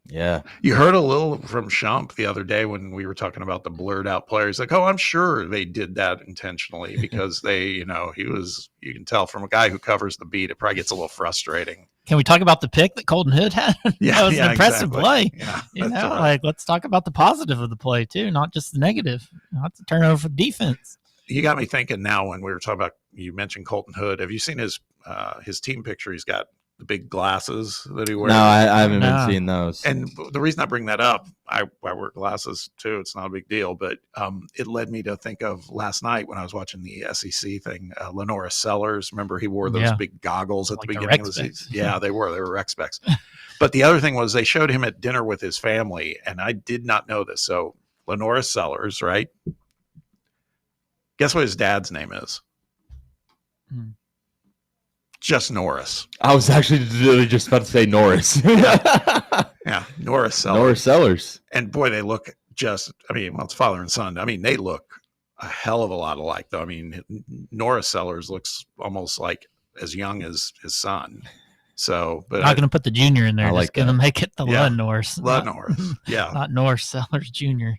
Yeah. You heard a little from Shump the other day when we were talking about the blurred out players. Like, oh, I'm sure they did that intentionally because you can tell from a guy who covers the beat, it probably gets a little frustrating. Can we talk about the pick that Colton Hood had? Yeah, that was an impressive play. Yeah, like let's talk about the positive of the play too, not just the negative. Not the turnover for defense. You got me thinking now when we were talking about, you mentioned Colton Hood. Have you seen his team picture? He's got the big glasses that he wears. No, I haven't been seeing those. And the reason I bring that up, I wear glasses too. It's not a big deal, but it led me to think of last night when I was watching the SEC thing. Lenora Sellers, remember he wore those big goggles at the beginning of the season? Yeah, they were rec specs. But the other thing was they showed him at dinner with his family, and I did not know this. So Lenora Sellers, right? Guess what his dad's name is? Just Norris. I was actually literally just about to say Norris. Yeah, Norris Sellers. Norris Sellers. And boy, they look it's father and son. I mean, they look a hell of a lot alike, though. I mean, Norris Sellers looks almost like as young as his son. So, but I'm not going to put the junior in there. Like going to make it the Lud Norris. Lud Norris. Yeah. Not Norris Sellers Jr.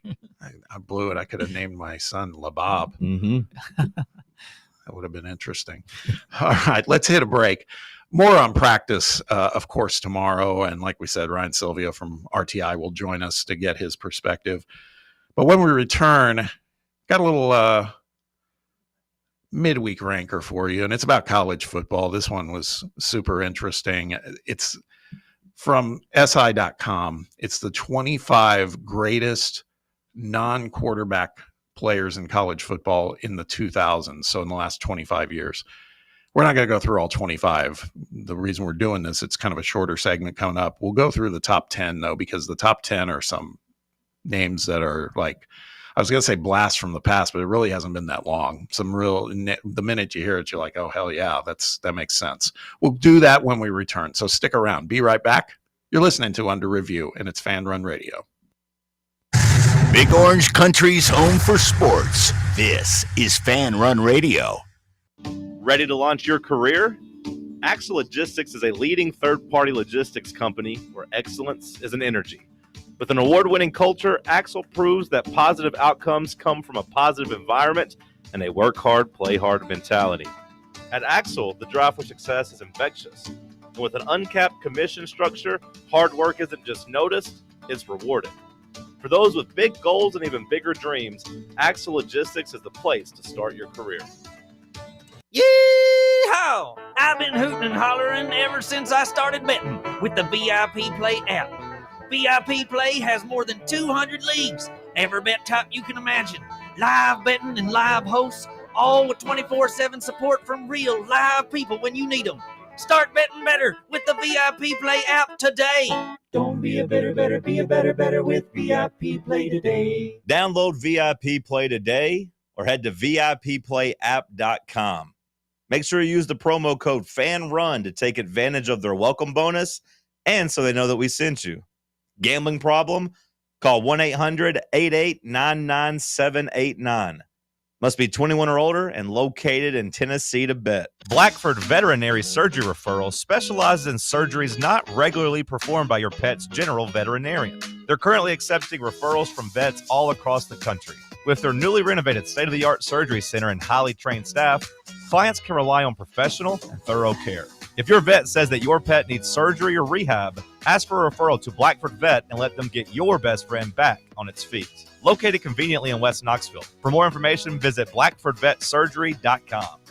I blew it. I could have named my son LaBob. Mm-hmm. That would have been interesting. All right, let's hit a break. More on practice, of course, tomorrow. And like we said, Ryan Sylvia from RTI will join us to get his perspective. But when we return, got a little midweek ranker for you, and it's about college football. This one was super interesting. It's from SI.com. It's the 25 greatest non-quarterback players in college football in the 2000s, so in the last 25 years. We're not going to go through all 25. The reason we're doing this, it's kind of a shorter segment coming up. We'll go through the top 10, though, because the top 10 are some names that are like, I was going to say blast from the past, but it really hasn't been that long. The minute you hear it, you're like, oh, hell yeah, that makes sense. We'll do that when we return, so stick around. Be right back. You're listening to Under Review, and it's FanRun Radio. Big Orange Country's home for sports. This is FanRun Radio. Ready to launch your career? Axle Logistics is a leading third-party logistics company where excellence is an energy. With an award-winning culture, Axle proves that positive outcomes come from a positive environment and a work hard, play hard mentality. At Axle, the drive for success is infectious. And with an uncapped commission structure, hard work isn't just noticed, it's rewarded. For those with big goals and even bigger dreams, Axle Logistics is the place to start your career. Yee-haw! I've been hooting and hollering ever since I started betting with the VIP Play app. VIP Play has more than 200 leagues, every bet type you can imagine, live betting and live hosts, all with 24/7 support from real live people when you need them. Start betting better with the VIP Play app today. Don't be a better, be a better with VIP Play today. Download VIP Play today or head to VIPPlayApp.com. Make sure you use the promo code FanRun to take advantage of their welcome bonus and so they know that we sent you. Gambling problem? Call 1-800-8899-9789. Must be 21 or older and located in Tennessee to bet. Blackford Veterinary Surgery Referral specializes in surgeries not regularly performed by your pet's general veterinarian. They're currently accepting referrals from vets all across the country. With their newly renovated state-of-the-art surgery center and highly trained staff, clients can rely on professional and thorough care. If your vet says that your pet needs surgery or rehab, ask for a referral to Blackford Vet and let them get your best friend back on its feet. Located conveniently in West Knoxville. For more information, visit blackfordvetsurgery.com.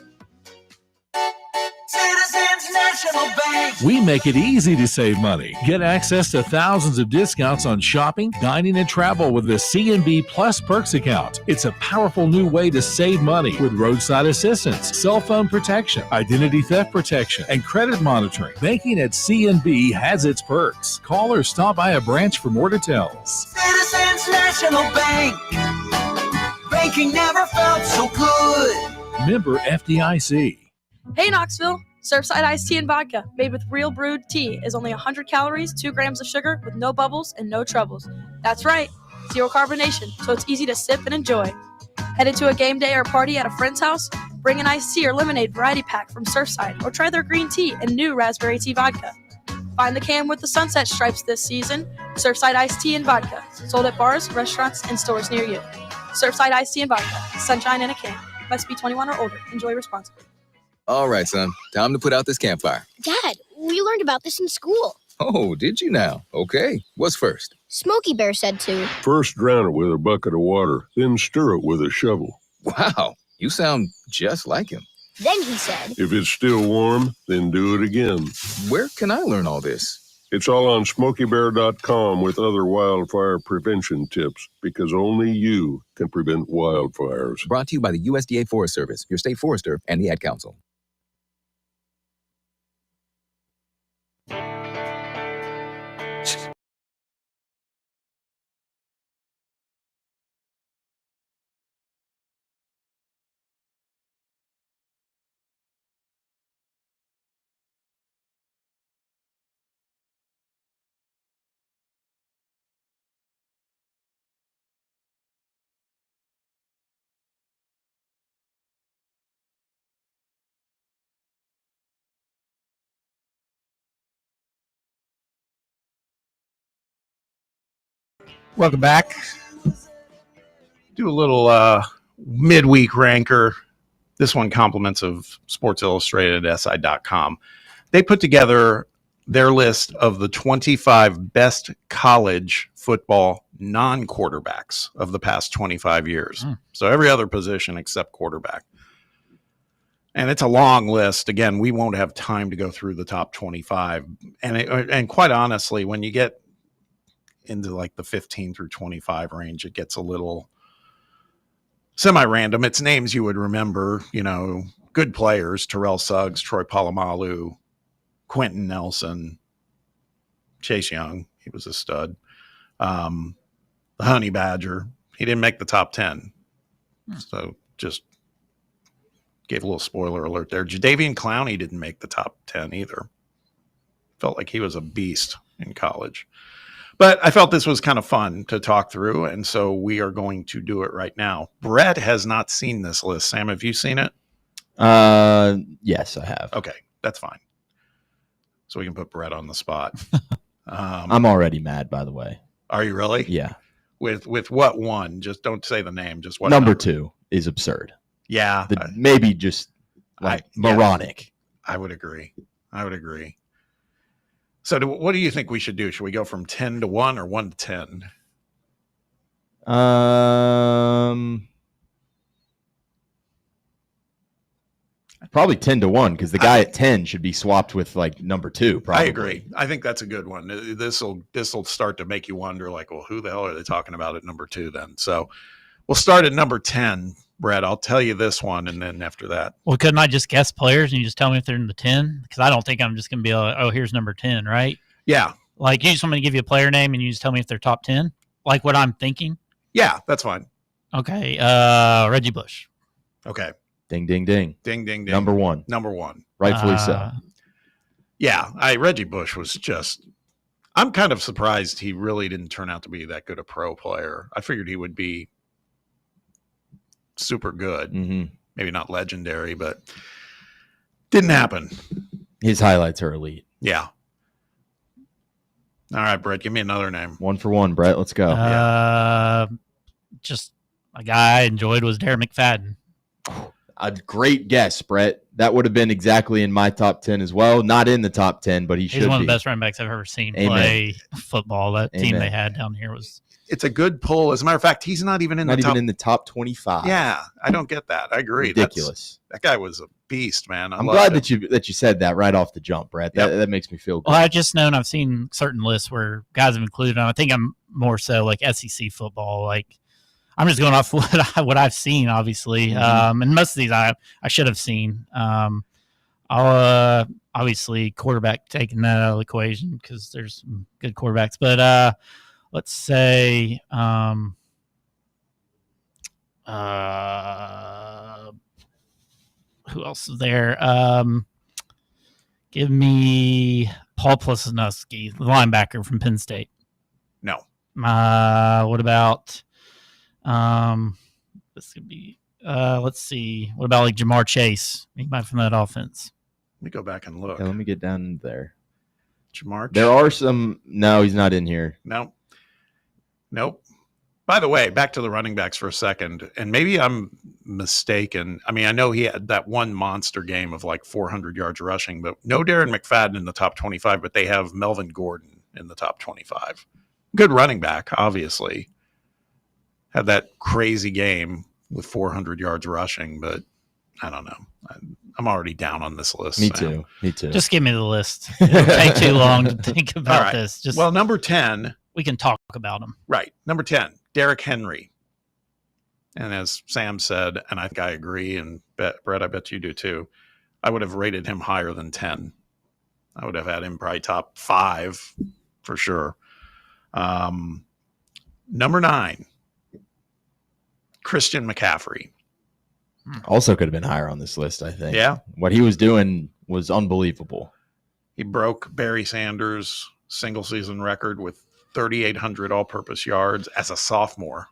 Citizens National Bank. We make it easy to save money. Get access to thousands of discounts on shopping, dining, and travel with the CNB Plus Perks account. It's a powerful new way to save money with roadside assistance, cell phone protection, identity theft protection, and credit monitoring. Banking at CNB has its perks. Call or stop by a branch for more details. Citizens National Bank. Banking never felt so good. Member FDIC. Hey Knoxville, Surfside iced tea and vodka made with real brewed tea is only 100 calories, 2 grams of sugar with no bubbles and no troubles. That's right, zero carbonation, so it's easy to sip and enjoy. Headed to a game day or party at a friend's house? Bring an iced tea or lemonade variety pack from Surfside or try their green tea and new raspberry tea vodka. Find the can with the sunset stripes this season. Surfside iced tea and vodka, sold at bars, restaurants, and stores near you. Surfside iced tea and vodka, sunshine in a can. Must be 21 or older. Enjoy responsibly. All right, son. Time to put out this campfire. Dad, we learned about this in school. Oh, did you now? Okay. What's first? Smokey Bear said to. First drown it with a bucket of water, then stir it with a shovel. Wow, you sound just like him. Then he said. If it's still warm, then do it again. Where can I learn all this? It's all on SmokeyBear.com with other wildfire prevention tips, because only you can prevent wildfires. Brought to you by the USDA Forest Service, your state forester, and the Ad Council. Welcome back. Do a little midweek ranker. This one compliments of Sports Illustrated at SI.com. They put together their list of the 25 best college football non-quarterbacks of the past 25 years. So every other position except quarterback. And it's a long list. Again, we won't have time to go through the top 25. And quite honestly, when you get into like the 15 through 25 range, it gets a little semi-random. It's names you would remember, you know, good players: Terrell Suggs, Troy Polamalu, Quentin Nelson, Chase Young. He was a stud. The Honey Badger. He didn't make the top 10. So just gave a little spoiler alert there. Jadeveon Clowney didn't make the top 10 either. Felt like he was a beast in college. But I felt this was kind of fun to talk through, and so we are going to do it right now. Brett has not seen this list. Sam, have you seen it? Yes, I have. Okay, that's fine. So we can put Brett on the spot. I'm already mad, by the way. Are you really? Yeah. With what one? Just don't say the name. Just what number 2 is absurd. Yeah. Maybe just moronic. Yeah, I would agree. So what do you think we should do? Should we go from 10 to 1 or 1 to 10? Probably 10 to 1, because the guy at 10 should be swapped with like number 2. Probably. I agree. I think that's a good one. This will start to make you wonder, like, well, who the hell are they talking about at number 2 then? So we'll start at number 10. Brett, I'll tell you this one, and then after that. Well, couldn't I just guess players and you just tell me if they're in the 10? Because I don't think I'm just going to be like, oh, here's number 10, right? Yeah. Like, you just want me to give you a player name and you just tell me if they're top 10? Like what I'm thinking? Yeah, that's fine. Okay. Reggie Bush. Okay. Ding, ding, ding. Ding, ding, ding. Number one. Number one. Rightfully so. Yeah, Reggie Bush was just – I'm kind of surprised he really didn't turn out to be that good a pro player. I figured he would be super good. Mm-hmm. Maybe not legendary, but didn't happen. His highlights are elite. Yeah. All right, Brett, give me another name. 1 for 1, Brett. Let's go. Just a guy I enjoyed was Darren McFadden. A great guess, Brett. That would have been exactly in my top 10 as well. Not in the top 10, but he's one of the best running backs I've ever seen play football. That team they had down here was. It's a good pull. As a matter of fact, he's not even in the top 25. Yeah, I don't get that. I agree. Ridiculous. That guy was a beast, man. I'm glad that you said that right off the jump, Brett. That makes me feel good. Well, I've just known I've seen certain lists where guys have included him. I think I'm more so like SEC football. Like I'm just going off what I've seen, obviously. Mm-hmm. And most of these I should have seen. I'll obviously quarterback taking that out of the equation because there's some good quarterbacks. But let's say who else is there? Give me Paul Plesnowski, the linebacker from Penn State. No. What about this could be let's see. What about like Jamar Chase? Anybody from that offense? Let me go back and look. Yeah, let me get down there. Jamar. There are some. No, he's not in here. No. Nope. By the way, back to the running backs for a second, and maybe I'm mistaken. I mean, I know he had that one monster game of like 400 yards rushing, but no Darren McFadden in the top 25, but they have Melvin Gordon in the top 25. Good running back, obviously. Had that crazy game with 400 yards rushing, but I don't know. I'm already down on this list. Me too. Just give me the list. It'll take too long to think about this. Just number 10. We can talk about them. Right. Number 10, Derrick Henry. And as Sam said, and I think I agree, and Brett, I bet you do too, I would have rated him higher than 10. I would have had him probably top 5 for sure. Number 9, Christian McCaffrey. Also could have been higher on this list, I think. Yeah. What he was doing was unbelievable. He broke Barry Sanders' single season record with 3,800 all-purpose yards as a sophomore.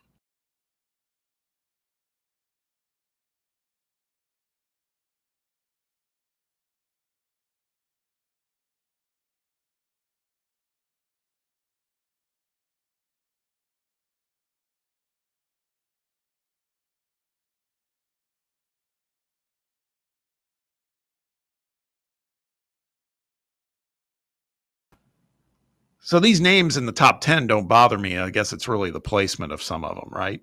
So these names in the top 10 don't bother me. I guess it's really the placement of some of them, right?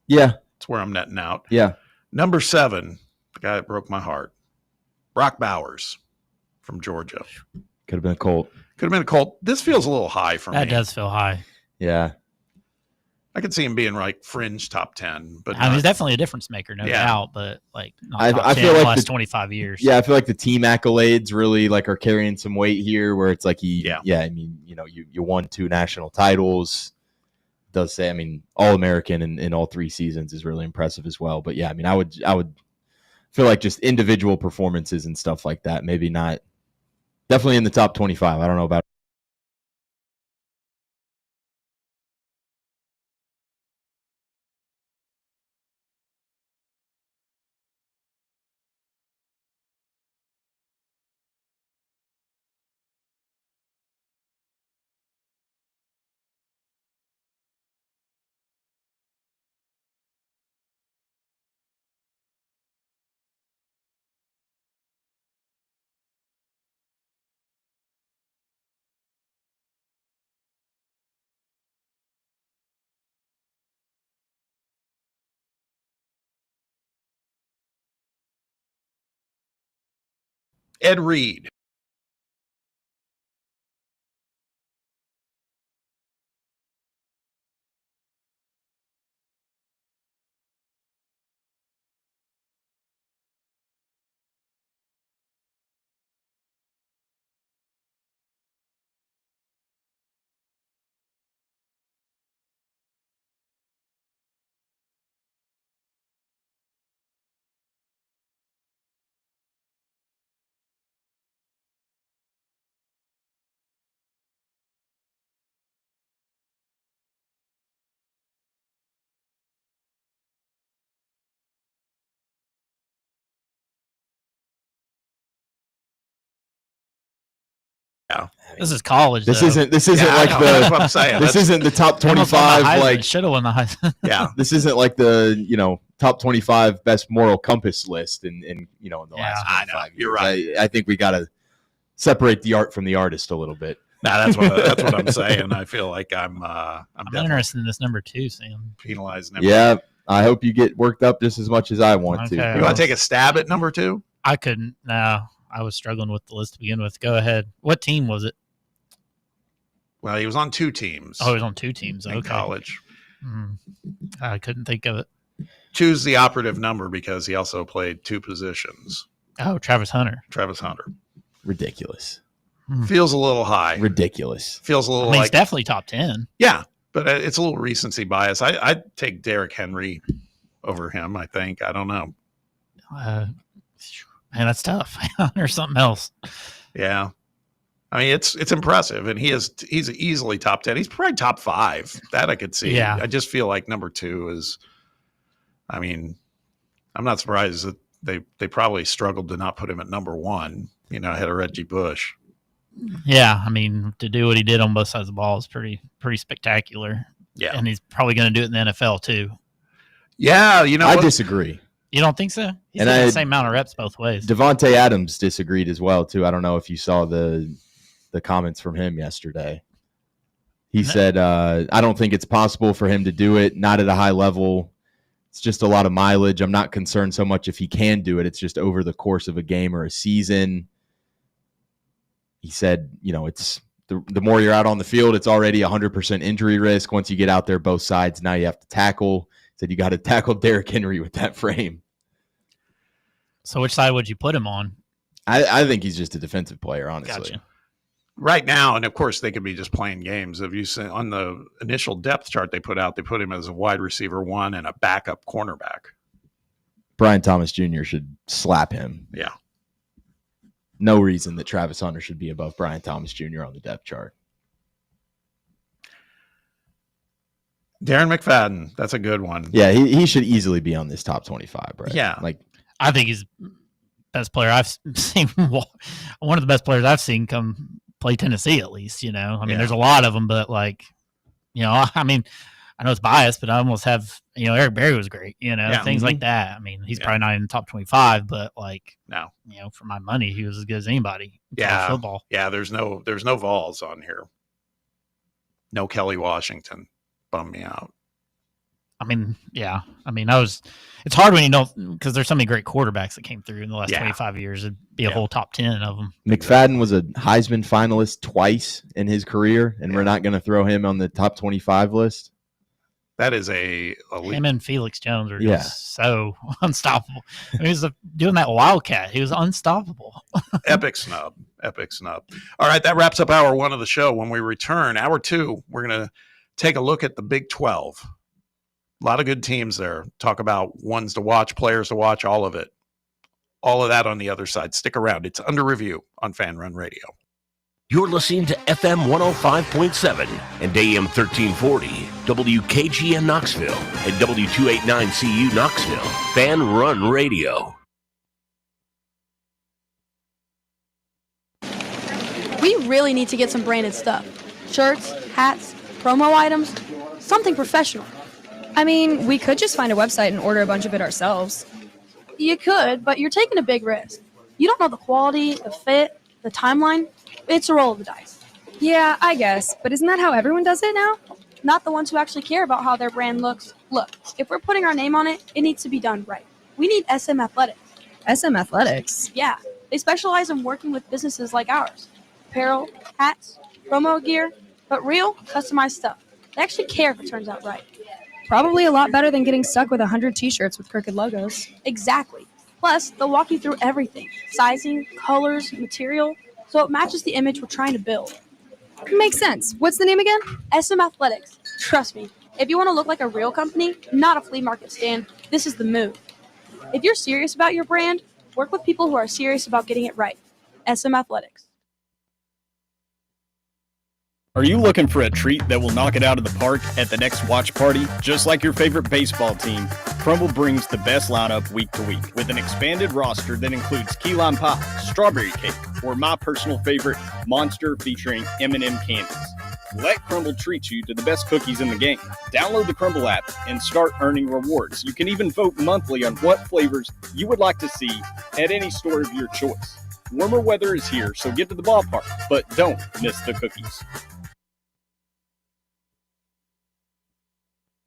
Yeah. That's where I'm netting out. Yeah. Number 7, the guy that broke my heart, Brock Bowers from Georgia. Could have been a Colt. This feels a little high for me. That does feel high. Yeah. I could see him being like fringe top 10, but I mean, he's definitely a difference maker, no doubt. But like, not I feel like like the last the 25 years. Yeah, I feel like the team accolades really like are carrying some weight here. Where it's like I mean, you won 2 national titles. Does say, I mean, All-American in all 3 seasons is really impressive as well. But yeah, I mean, I would feel like just individual performances and stuff like that. Maybe not. Definitely in the top 25. I don't know about. Ed Reed. This is college. This though. isn't Yeah, like I know, the. that's what I'm saying. This isn't the top 25. Like should have won the Heisman. Yeah. This isn't like the top 25 best moral compass list in the last 5 years. You're right. I think we got to separate the art from the artist a little bit. Nah, that's what I'm saying. I feel like I'm interested in this number 2, Sam. penalized. Yeah, I hope you get worked up just as much as I want to. Okay. You want to take a stab at number 2? I couldn't. No, I was struggling with the list to begin with. Go ahead. What team was it? Well, he was on 2 teams. Oh, he was on 2 teams. in Okay. college. I couldn't think of it. Choose the operative number because he also played 2 positions. Oh, Travis Hunter. Ridiculous. Feels a little high. Ridiculous. Feels a little He's like definitely top 10. Yeah, but it's a little recency bias. I'd take Derrick Henry over him, I think. I don't know. Man, that's tough. Or something else. Yeah. I mean, it's impressive, and he's easily top 10. He's probably top 5. That I could see. Yeah. I just feel like number 2 is. I mean, I'm not surprised that they probably struggled to not put him at number 1. Ahead of Reggie Bush. Yeah, I mean, to do what he did on both sides of the ball is pretty spectacular. Yeah, and he's probably going to do it in the NFL too. Yeah, I disagree. You don't think so? He's And getting the same amount of reps both ways. Devontae Adams disagreed as well too. I don't know if you saw the comments from him yesterday. He said, "I don't think it's possible for him to do it. Not at a high level. It's just a lot of mileage. I'm not concerned so much if he can do it. It's just over the course of a game or a season." He said, it's the more you're out on the field, it's already 100% injury risk. Once you get out there, both sides, now you have to tackle. He said you got to tackle Derrick Henry with that frame. So which side would you put him on? I think he's just a defensive player, honestly. Gotcha. Right now, and of course they could be just playing games. Have you seen on the initial depth chart they put out, they put him as a wide receiver 1 and a backup cornerback. Brian Thomas Jr. should slap him. Yeah. No reason that Travis Hunter should be above Brian Thomas Jr. on the depth chart. Darren McFadden, that's a good one. Yeah, he should easily be on this top 25, right? Yeah. I think he's best player I've seen. One of the best players I've seen come play Tennessee, at least. I mean, there's a lot of them, but I mean, I know it's biased, but I almost have, Eric Berry was great, things like that. I mean, he's probably not in the top 25, but no, for my money, he was as good as anybody. Yeah. Football. Yeah. There's no Vols on here. No Kelly Washington. Bummed me out. I mean, yeah. I mean, it's hard when because there's so many great quarterbacks that came through in the last 25 years. It'd be a whole top 10 of them. McFadden was a Heisman finalist twice in his career, and we're not going to throw him on the top 25 list. That is a elite. Him and Felix Jones are just so unstoppable. I mean, he was doing that Wildcat. He was unstoppable. Epic snub. All right, that wraps up hour 1 of the show. When we return, hour 2, we're going to take a look at the Big 12. A lot of good teams there. Talk about ones to watch, players to watch, all of it. All of that on the other side. Stick around. It's Under Review on FanRun Radio. You're listening to FM 105.7 and AM 1340, WKGN Knoxville, and W289CU Knoxville, FanRun Radio. We really need to get some branded stuff. Shirts, hats, promo items, something professional. I mean, we could just find a website and order a bunch of it ourselves. You could, but you're taking a big risk. You don't know the quality, the fit, the timeline. It's a roll of the dice. Yeah, I guess. But isn't that how everyone does it now? Not the ones who actually care about how their brand looks. Look, if we're putting our name on it, it needs to be done right. We need SM Athletics. SM Athletics? Yeah, they specialize in working with businesses like ours. Apparel, hats, promo gear, but real, customized stuff. They actually care if it turns out right. Probably a lot better than getting stuck with 100 t-shirts with crooked logos. Exactly. Plus, they'll walk you through everything. Sizing, colors, material, so it matches the image we're trying to build. Makes sense. What's the name again? SM Athletics. Trust me, if you want to look like a real company, not a flea market stand, this is the move. If you're serious about your brand, work with people who are serious about getting it right. SM Athletics. Are you looking for a treat that will knock it out of the park at the next watch party? Just like your favorite baseball team, Crumble brings the best lineup week to week with an expanded roster that includes key lime pie, strawberry cake, or my personal favorite, Monster featuring M&M candies. Let Crumble treat you to the best cookies in the game. Download the Crumble app and start earning rewards. You can even vote monthly on what flavors you would like to see at any store of your choice. Warmer weather is here, so get to the ballpark, but don't miss the cookies.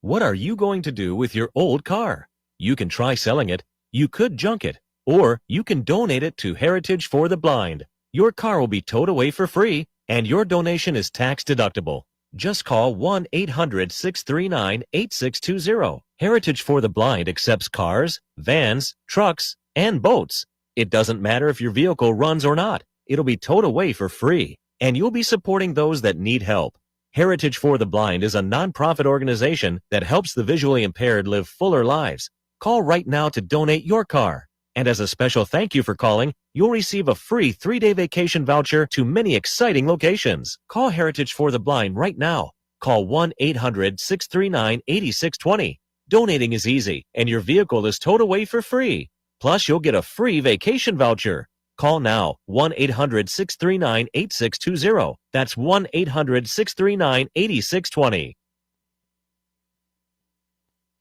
What are you going to do with your old car? You can try selling it, you could junk it, or you can donate it to Heritage for the Blind. Your car will be towed away for free, and your donation is tax deductible. Just call 1-800-639-8620. Heritage for the Blind accepts cars, vans, trucks, and boats. It doesn't matter if your vehicle runs or not. It'll be towed away for free, and you'll be supporting those that need help. Heritage for the Blind is a nonprofit organization that helps the visually impaired live fuller lives. Call right now to donate your car. And as a special thank you for calling, you'll receive a free 3-day vacation voucher to many exciting locations. Call Heritage for the Blind right now. Call 1-800-639-8620. Donating is easy, and your vehicle is towed away for free. Plus, you'll get a free vacation voucher. Call now, 1-800-639-8620. That's 1-800-639-8620.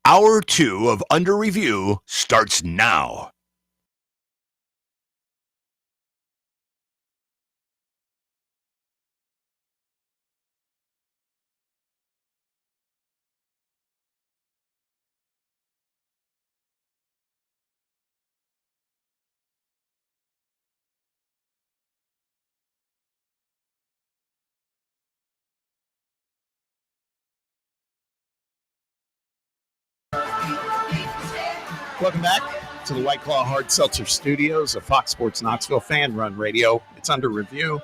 Hour 2 of Under Review starts now. Welcome back to the White Claw Hard Seltzer Studios of Fox Sports Knoxville FanRun Radio. It's Under Review.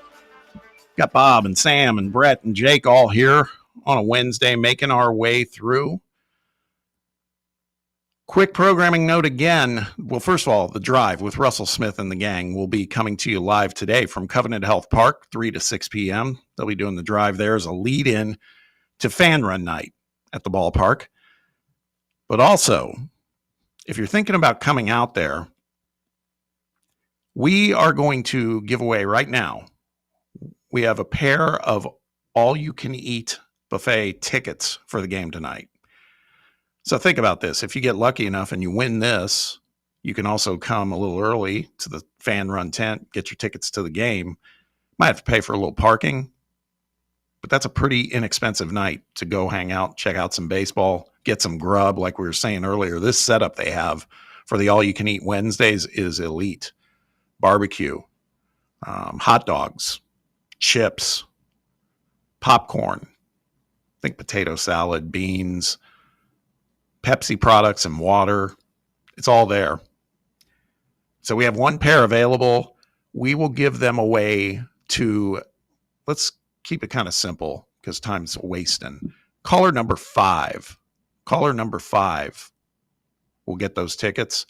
Got Bob and Sam and Brett and Jake all here on a Wednesday making our way through. Quick programming note again. Well, first of all, The Drive with Russell Smith and the gang will be coming to you live today from Covenant Health Park, 3 to 6 p.m. They'll be doing The Drive there as a lead-in to FanRun night at the ballpark. But also, if you're thinking about coming out there, we are going to give away right now. We have a pair of all-you-can-eat buffet tickets for the game tonight. So think about this. If you get lucky enough and you win this, you can also come a little early to the FanRun tent, get your tickets to the game. Might have to pay for a little parking, but that's a pretty inexpensive night to go hang out, check out some baseball, get some grub. Like we were saying earlier, this setup they have for the all-you-can-eat Wednesdays is elite. Barbecue, hot dogs, chips, popcorn, I think potato salad, beans, Pepsi products and water. It's all there. So we have one pair available. We will give them away to, let's keep it kind of simple because time's wasting. Caller number 5. Caller number 5 will get those tickets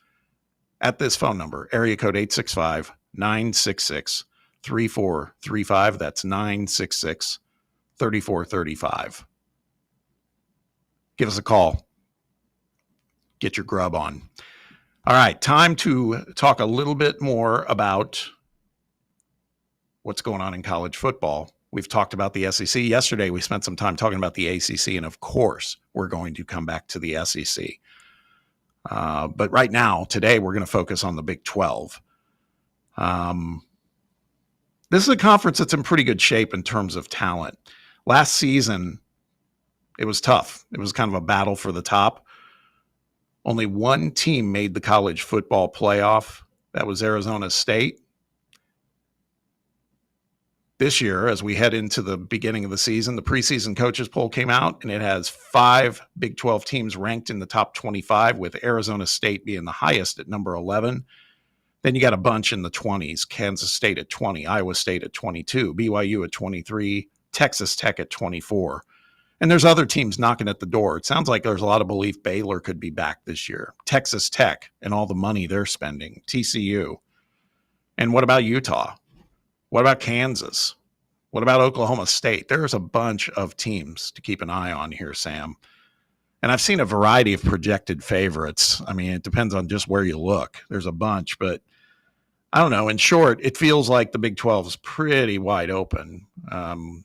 at this phone number, area code 865-966-3435. That's 966-3435. Give us a call. Get your grub on. All right, time to talk a little bit more about what's going on in college football. We've talked about the SEC. Yesterday, we spent some time talking about the ACC, and of course, we're going to come back to the SEC. But right now, today, we're going to focus on the Big 12. This is a conference that's in pretty good shape in terms of talent. Last season, it was tough. It was kind of a battle for the top. Only one team made the college football playoff. That was Arizona State. This year, as we head into the beginning of the season, the preseason coaches poll came out, and it has 5 Big 12 teams ranked in the top 25, with Arizona State being the highest at number 11. Then you got a bunch in the 20s, Kansas State at 20, Iowa State at 22, BYU at 23, Texas Tech at 24. And there's other teams knocking at the door. It sounds like there's a lot of belief Baylor could be back this year. Texas Tech and all the money they're spending. TCU. And what about Utah? What about Kansas? What about Oklahoma State? There's a bunch of teams to keep an eye on here, Sam. And I've seen a variety of projected favorites. I mean, it depends on just where you look. There's a bunch, but I don't know. In short, it feels like the Big 12 is pretty wide open.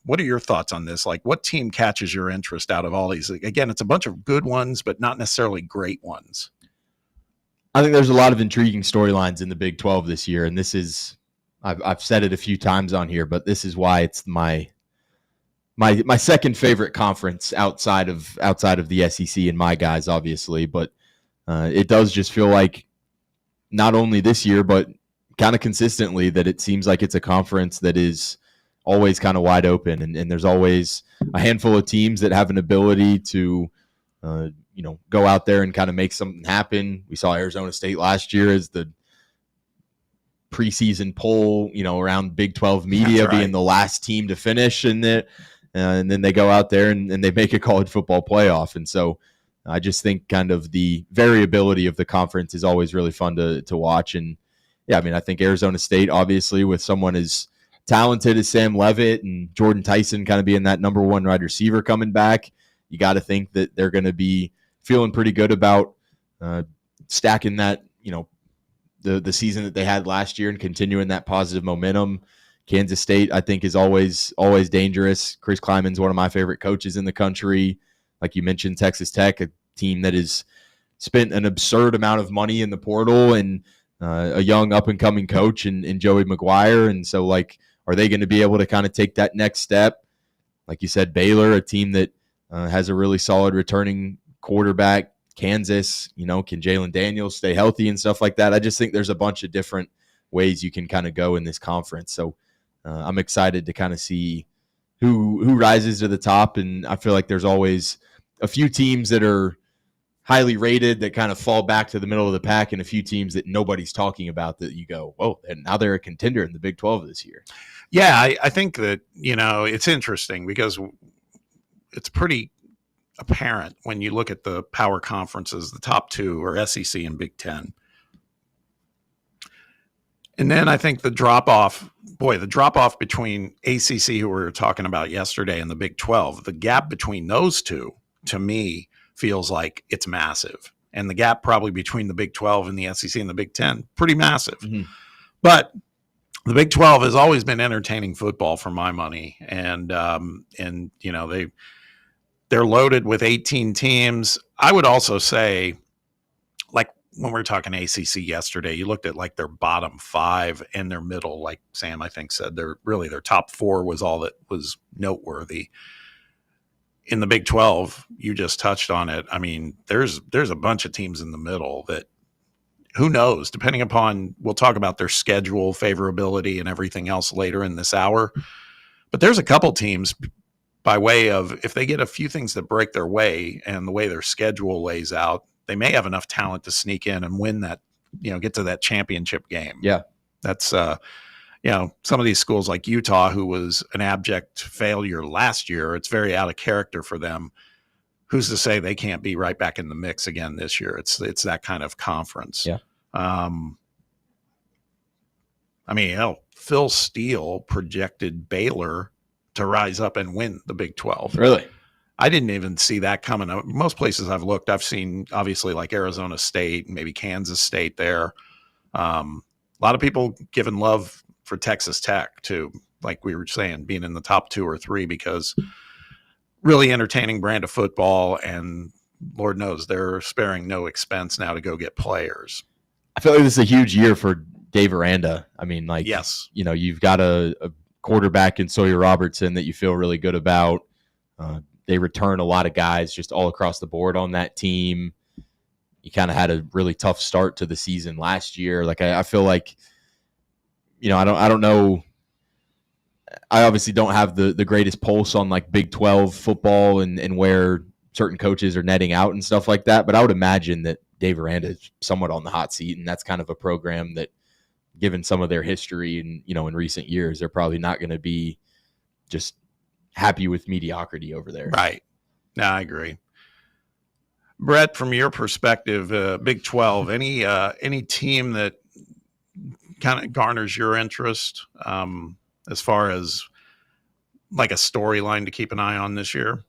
What are your thoughts on this? Like, what team catches your interest out of all these? Again, it's a bunch of good ones, but not necessarily great ones. I think there's a lot of intriguing storylines in the Big 12 this year, and this is I've said it a few times on here, but this is why it's my second favorite conference outside of the SEC and my guys, obviously. But it does just feel like not only this year, but kind of consistently that it seems like it's a conference that is always kind of wide open, and there's always a handful of teams that have an ability to go out there and kind of make something happen. We saw Arizona State last year as the preseason poll, around Big 12 media being the last team to finish, and then they go out there and they make a college football playoff. And so I just think kind of the variability of the conference is always really fun to watch. And yeah, I mean, I think Arizona State, obviously, with someone as talented as Sam Leavitt and Jordan Tyson kind of being that number one wide receiver coming back, you got to think that they're going to be feeling pretty good about stacking that, the season that they had last year and continuing that positive momentum. Kansas State, I think, is always dangerous. Chris Kleiman's one of my favorite coaches in the country. Like you mentioned, Texas Tech, a team that has spent an absurd amount of money in the portal, and a young up-and-coming coach in Joey McGuire. And so, are they going to be able to kind of take that next step? Like you said, Baylor, a team that has a really solid returning quarterback. Kansas, can Jalen Daniels stay healthy and stuff like that? I just think there's a bunch of different ways you can kind of go in this conference. So I'm excited to kind of see who rises to the top. And I feel like there's always a few teams that are highly rated that kind of fall back to the middle of the pack, and a few teams that nobody's talking about that you go, whoa, and now they're a contender in the Big 12 this year. Yeah, I think that, it's interesting because it's pretty apparent when you look at the power conferences. The top two are SEC and Big Ten. And then I think the drop-off between ACC, who we were talking about yesterday, and the Big 12, the gap between those two, to me, feels like it's massive. And the gap probably between the Big 12 and the SEC and the Big 10, pretty massive. Mm-hmm. But the Big 12 has always been entertaining football for my money. And they're loaded with 18 teams. I would also say, like when we were talking ACC yesterday, you looked at like their bottom five and their middle, like Sam, I think, said their top four was all that was noteworthy. In the Big 12, you just touched on it. I mean, there's a bunch of teams in the middle that, who knows, depending upon, we'll talk about their schedule, favorability, and everything else later in this hour. But there's a couple teams, by way of, if they get a few things that break their way and the way their schedule lays out, they may have enough talent to sneak in and win that, get to that championship game. Yeah. That's, some of these schools like Utah, who was an abject failure last year, it's very out of character for them. Who's to say they can't be right back in the mix again this year? It's that kind of conference. Yeah. Phil Steele projected Baylor to rise up and win the Big 12. Really? I didn't even see that coming. Most places I've looked, I've seen obviously like Arizona State, maybe Kansas State there. A lot of people giving love for Texas Tech too, like we were saying, being in the top 2 or 3, because really entertaining brand of football, and Lord knows they're sparing no expense now to go get players. I feel like this is a huge year for Dave Aranda. I mean, yes, you've got a quarterback in Sawyer Robertson that you feel really good about. They return a lot of guys just all across the board on that team. You kind of had a really tough start to the season last year. I feel like, I don't know. I obviously don't have the greatest pulse on Big 12 football and where certain coaches are netting out and stuff like that. But I would imagine that Dave Aranda is somewhat on the hot seat, and that's kind of a program that, given some of their history and, in recent years, they're probably not going to be just happy with mediocrity over there. Right. No, I agree. Brett, from your perspective, Big 12, any team that kind of garners your interest as far as like a storyline to keep an eye on this year?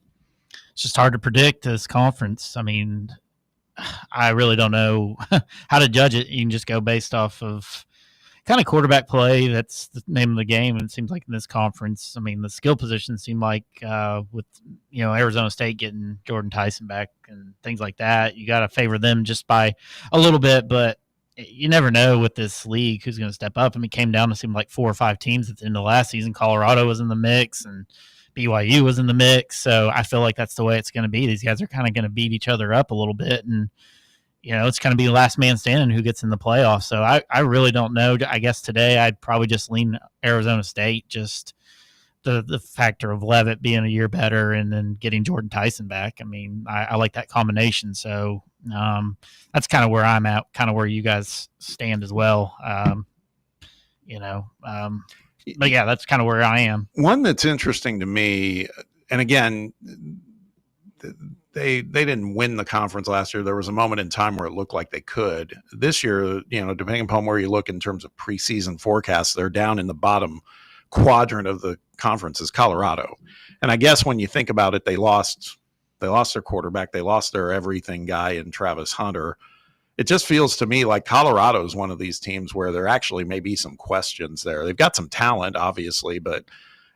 It's just hard to predict this conference. I mean, I really don't know how to judge it. You can just go based off of kind of quarterback play. That's the name of the game. And it seems like in this conference, I mean, the skill positions seem like with, Arizona State getting Jordan Tyson back and things like that, you got to favor them just by a little bit. But you never know with this league who's going to step up. I mean, it came down to seem like 4 or 5 teams at the end of last season. Colorado was in the mix and BYU was in the mix. So I feel like that's the way it's going to be. These guys are kind of going to beat each other up a little bit. And, it's going to be the last man standing who gets in the playoffs. So I really don't know. I guess today I'd probably just lean Arizona State, just the factor of Leavitt being a year better and then getting Jordan Tyson back. I mean, I like that combination. So that's kind of where I'm at, kind of where you guys stand as well. But yeah, that's kind of where I am. One that's interesting to me, and again, they didn't win the conference last year. There was a moment in time where it looked like they could. This year, depending upon where you look in terms of preseason forecasts, they're down in the bottom quadrant of the conference is Colorado. And I guess when you think about it, they lost their quarterback. They lost their everything guy in Travis Hunter. It just feels to me like Colorado is one of these teams where there actually may be some questions there. They've got some talent, obviously,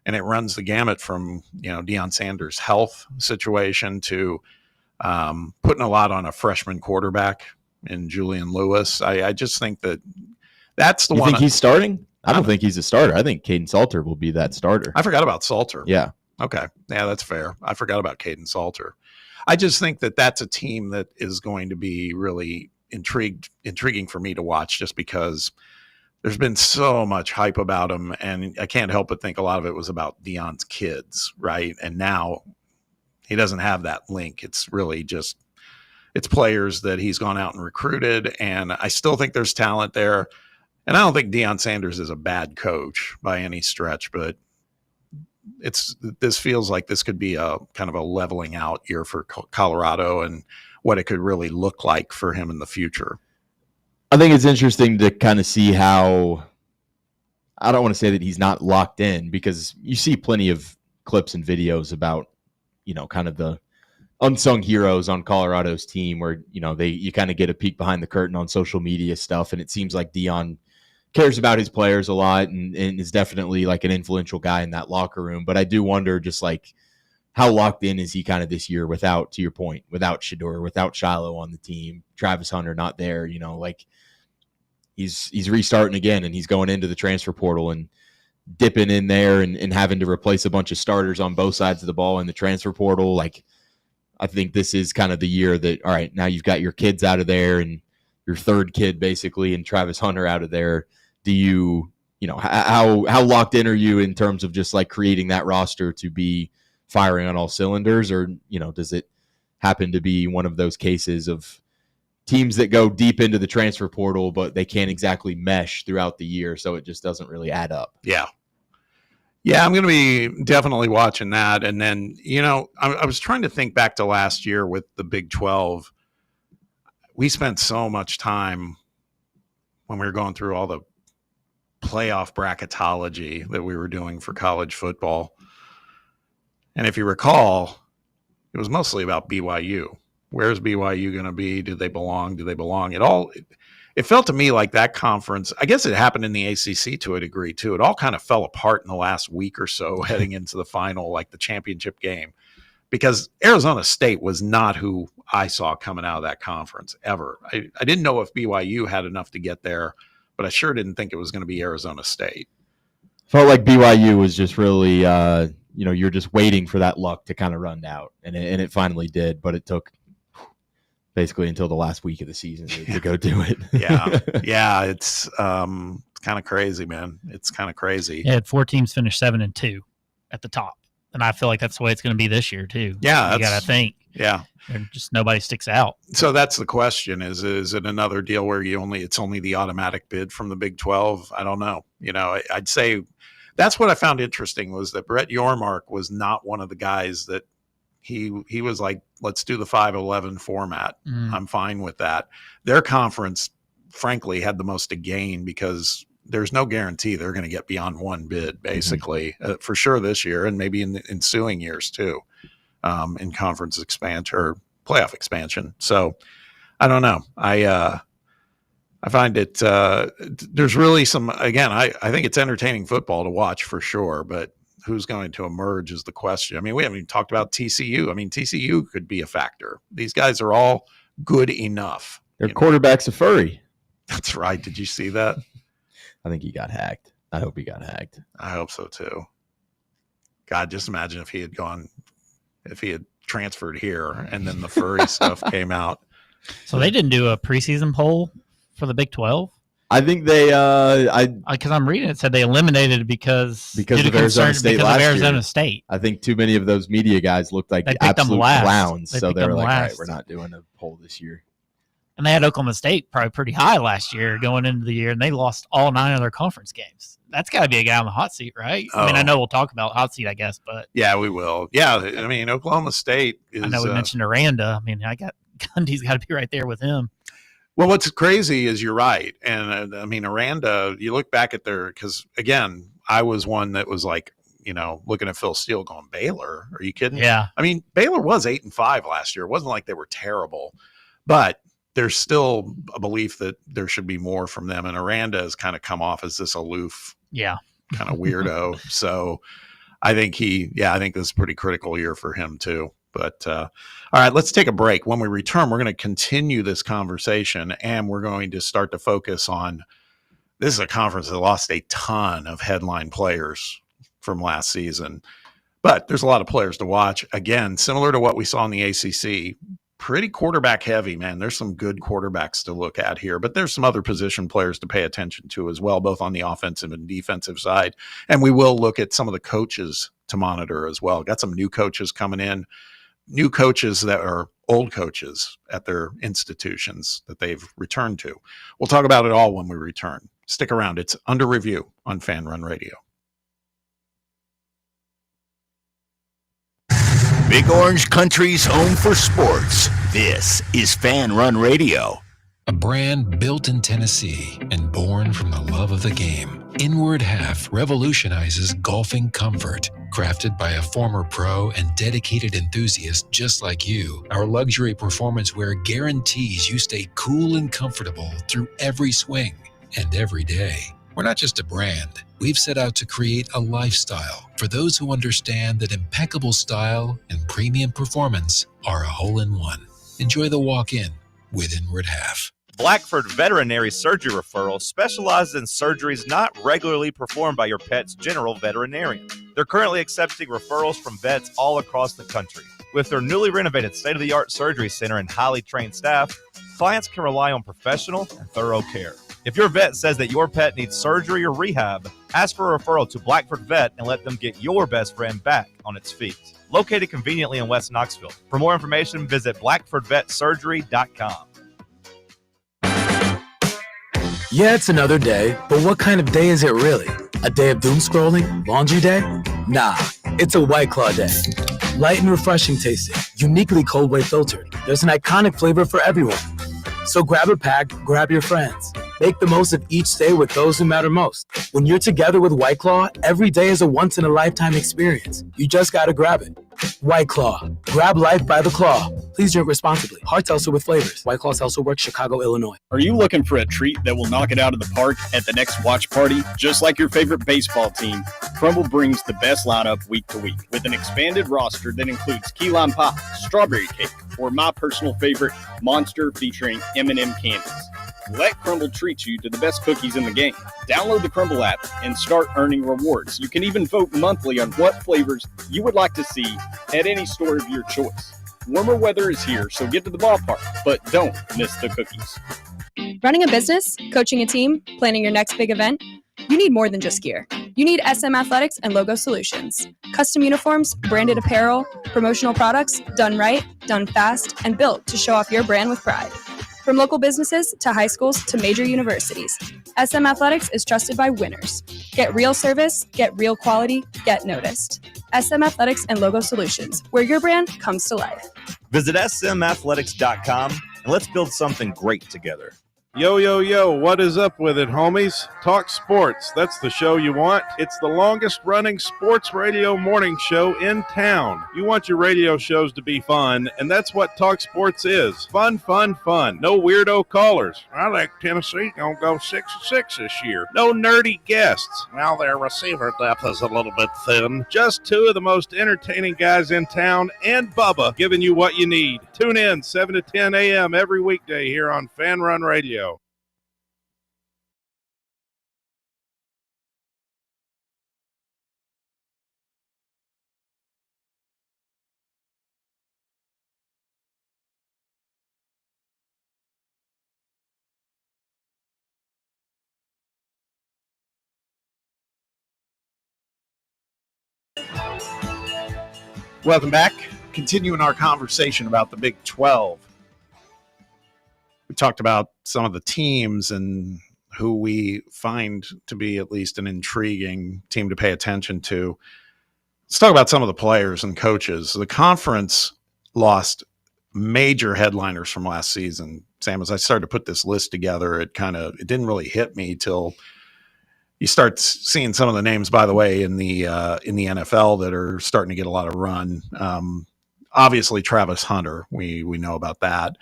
and it runs the gamut from, Deion Sanders' health situation to putting a lot on a freshman quarterback in Julian Lewis. I just think that's the you one. You think he's starting? I don't think he's a starter. I think Caden Salter will be that starter. I forgot about Salter. Yeah. Okay. Yeah, that's fair. I forgot about Caden Salter. I just think that's a team that is going to be really intriguing for me to watch, just because there's been so much hype about him, and I can't help but think a lot of it was about Deion's kids, right? And now he doesn't have that link. It's really just it's players that he's gone out and recruited, and I still think there's talent there. And I don't think Deion Sanders is a bad coach by any stretch, but this feels like this could be a kind of a leveling out year for Colorado and what it could really look like for him in the future. I think it's interesting to kind of see how, I don't want to say that he's not locked in, because you see plenty of clips and videos about, kind of the unsung heroes on Colorado's team where, you kind of get a peek behind the curtain on social media stuff. And it seems like Deion cares about his players a lot and is definitely like an influential guy in that locker room. But I do wonder just like how locked in is he kind of this year without, to your point, without Shedeur, without Shiloh on the team, Travis Hunter not there, like he's restarting again and he's going into the transfer portal and dipping in there and having to replace a bunch of starters on both sides of the ball in the transfer portal. Like, I think this is kind of the year that, all right, now you've got your kids out of there and your third kid basically and Travis Hunter out of there. Do you, how locked in are you in terms of just like creating that roster to be firing on all cylinders? Or, does it happen to be one of those cases of teams that go deep into the transfer portal, but they can't exactly mesh throughout the year, so it just doesn't really add up? Yeah. Yeah, I'm going to be definitely watching that. And then, I was trying to think back to last year with the Big 12. We spent so much time when we were going through all the playoff bracketology that we were doing for college football. And if you recall, it was mostly about BYU. Where's BYU going to be? Do they belong? Do they belong? It felt to me like that conference, I guess it happened in the ACC to a degree too. It all kind of fell apart in the last week or so heading into the final, like the championship game, because Arizona State was not who I saw coming out of that conference ever. I didn't know if BYU had enough to get there, but I sure didn't think it was going to be Arizona State. Felt like BYU was just really, you're just waiting for that luck to kind of run out, and it finally did, but it took basically until the last week of the season to go do it. Yeah. It's kind of crazy, man. It's kind of crazy. Yeah, 4 teams finished 7-2 at the top. And I feel like that's the way it's going to be this year too. Yeah. You got to think. Yeah. And just nobody sticks out. So that's the question is it another deal where it's only the automatic bid from the Big 12? I don't know. I'd say that's what I found interesting was that Brett Yormark was not one of the guys that he was like, let's do the 5-11 format. I'm fine with that. Their conference, frankly, had the most to gain because there's no guarantee they're going to get beyond one bid, basically, for sure this year and maybe in the ensuing years too, in conference expansion or playoff expansion. So I don't know. I find it, there's really some, again, I think it's entertaining football to watch for sure, but who's going to emerge is the question. I mean, we haven't even talked about TCU. I mean, TCU could be a factor. These guys are all good enough. Their quarterback's a furry. That's right. Did you see that? I think he got hacked. I hope he got hacked. I hope so too. God, just imagine if he had transferred here and then the furry stuff came out. So they didn't do a preseason poll for the Big 12? I think they because I'm reading it said they eliminated it because of Arizona State last year. Arizona State. I think too many of those media guys looked like the absolute clowns, so they were like, all right, we're not doing a poll this year. And they had Oklahoma State probably pretty high last year going into the year, and they lost all 9 of their conference games. That's got to be a guy on the hot seat, right? I mean, I know we'll talk about hot seat, I guess, but yeah, we will. Yeah, I mean, Oklahoma State is. I know we mentioned Aranda. I mean, Gundy's got to be right there with him. Well, what's crazy is you're right, and I mean, Aranda. You look back at because again, I was one that was like, looking at Phil Steele going, Baylor. Are you kidding? Yeah. I mean, Baylor was 8-5 last year. It wasn't like they were terrible, but there's still a belief that there should be more from them. And Aranda has kind of come off as this aloof, kind of weirdo. So I think I think this is a pretty critical year for him too. But all right, let's take a break. When we return, we're going to continue this conversation, and we're going to start to focus on, this is a conference that lost a ton of headline players from last season, but there's a lot of players to watch. Again, similar to what we saw in the ACC, pretty quarterback heavy, man. There's some good quarterbacks to look at here, but there's some other position players to pay attention to as well, both on the offensive and defensive side. And we will look at some of the coaches to monitor as well. Got some new coaches coming in, new coaches that are old coaches at their institutions that they've returned to. We'll talk about it all when we return. Stick around. It's Under Review on FanRun Radio. Big Orange Country's home for sports. This is FanRun Radio. A brand built in Tennessee and born from the love of the game. Inward Half revolutionizes golfing comfort. Crafted by a former pro and dedicated enthusiast just like you, our luxury performance wear guarantees you stay cool and comfortable through every swing and every day. We're not just a brand. We've set out to create a lifestyle for those who understand that impeccable style and premium performance are a hole-in-one. Enjoy the walk-in with Inward Half. Blackford Veterinary Surgery Referral specializes in surgeries not regularly performed by your pet's general veterinarian. They're currently accepting referrals from vets all across the country. With their newly renovated state-of-the-art surgery center and highly trained staff, clients can rely on professional and thorough care. If your vet says that your pet needs surgery or rehab, ask for a referral to Blackford Vet and let them get your best friend back on its feet. Located conveniently in West Knoxville. For more information, visit blackfordvetsurgery.com. Yeah, it's another day, but what kind of day is it really? A day of doom scrolling? Laundry day? Nah, it's a White Claw day. Light and refreshing tasting, uniquely cold way filtered. There's an iconic flavor for everyone. So grab a pack, grab your friends. Make the most of each day with those who matter most. When you're together with White Claw, every day is a once-in-a-lifetime experience. You just gotta grab it. White Claw. Grab life by the claw. Please drink responsibly. Hard seltzer with flavors. White Claw Seltzer Works, Chicago, Illinois. Are you looking for a treat that will knock it out of the park at the next watch party? Just like your favorite baseball team, Crumble brings the best lineup week to week with an expanded roster that includes key lime pie, strawberry cake, or my personal favorite, Monster featuring M&M candies. Let Crumble treat you to the best cookies in the game. Download the Crumble app and start earning rewards. You can even vote monthly on what flavors you would like to see at any store of your choice. Warmer weather is here, so get to the ballpark, but don't miss the cookies. Running a business, coaching a team, planning your next big event, you need more than just gear. You need SM Athletics and Logo Solutions. Custom uniforms, branded apparel, promotional products, done right, done fast, and built to show off your brand with pride. From local businesses to high schools to major universities, SM Athletics is trusted by winners. Get real service, get real quality, get noticed. SM Athletics and Logo Solutions, where your brand comes to life. Visit smathletics.com and let's build something great together. Yo, yo, yo, what is up with it, homies? Talk Sports, that's the show you want. It's the longest running sports radio morning show in town. You want your radio shows to be fun, and that's what Talk Sports is. Fun, fun, fun. No weirdo callers. I like Tennessee, gonna go 6-6 this year. No nerdy guests. Well, their receiver depth is a little bit thin. Just two of the most entertaining guys in town, and Bubba giving you what you need. Tune in 7 to 10 a.m. every weekday here on FanRun Radio. Welcome back. Continuing our conversation about the Big 12. We talked about some of the teams and who we find to be at least an intriguing team to pay attention to. Let's talk about some of the players and coaches. The conference lost major headliners from last season. Sam, as I started to put this list together, it didn't really hit me till you start seeing some of the names, by the way, in the NFL that are starting to get a lot of run. Obviously, Travis Hunter, we know about that.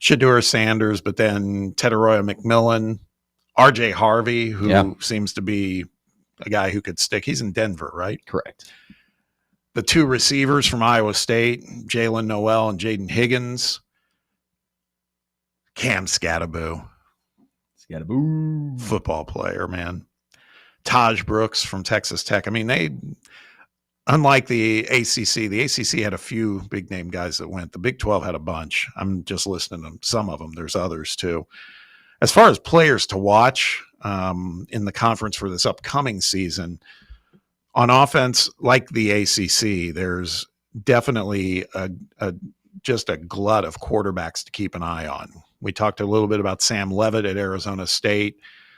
Shedeur Sanders, but then Tedoroya McMillan, R.J. Harvey, who seems to be a guy who could stick. He's in Denver, right? Correct. The two receivers from Iowa State, Jalen Noel and Jaden Higgins. Cam Scatterbo. Football player, man. Taj Brooks from Texas Tech. I mean, unlike the ACC had a few big name guys that went. The Big 12 had a bunch. I'm just listening to some of them. There's others too. As far as players to watch in the conference for this upcoming season, on offense, like the ACC, there's definitely just a glut of quarterbacks to keep an eye on. We talked a little bit about Sam Leavitt at Arizona State.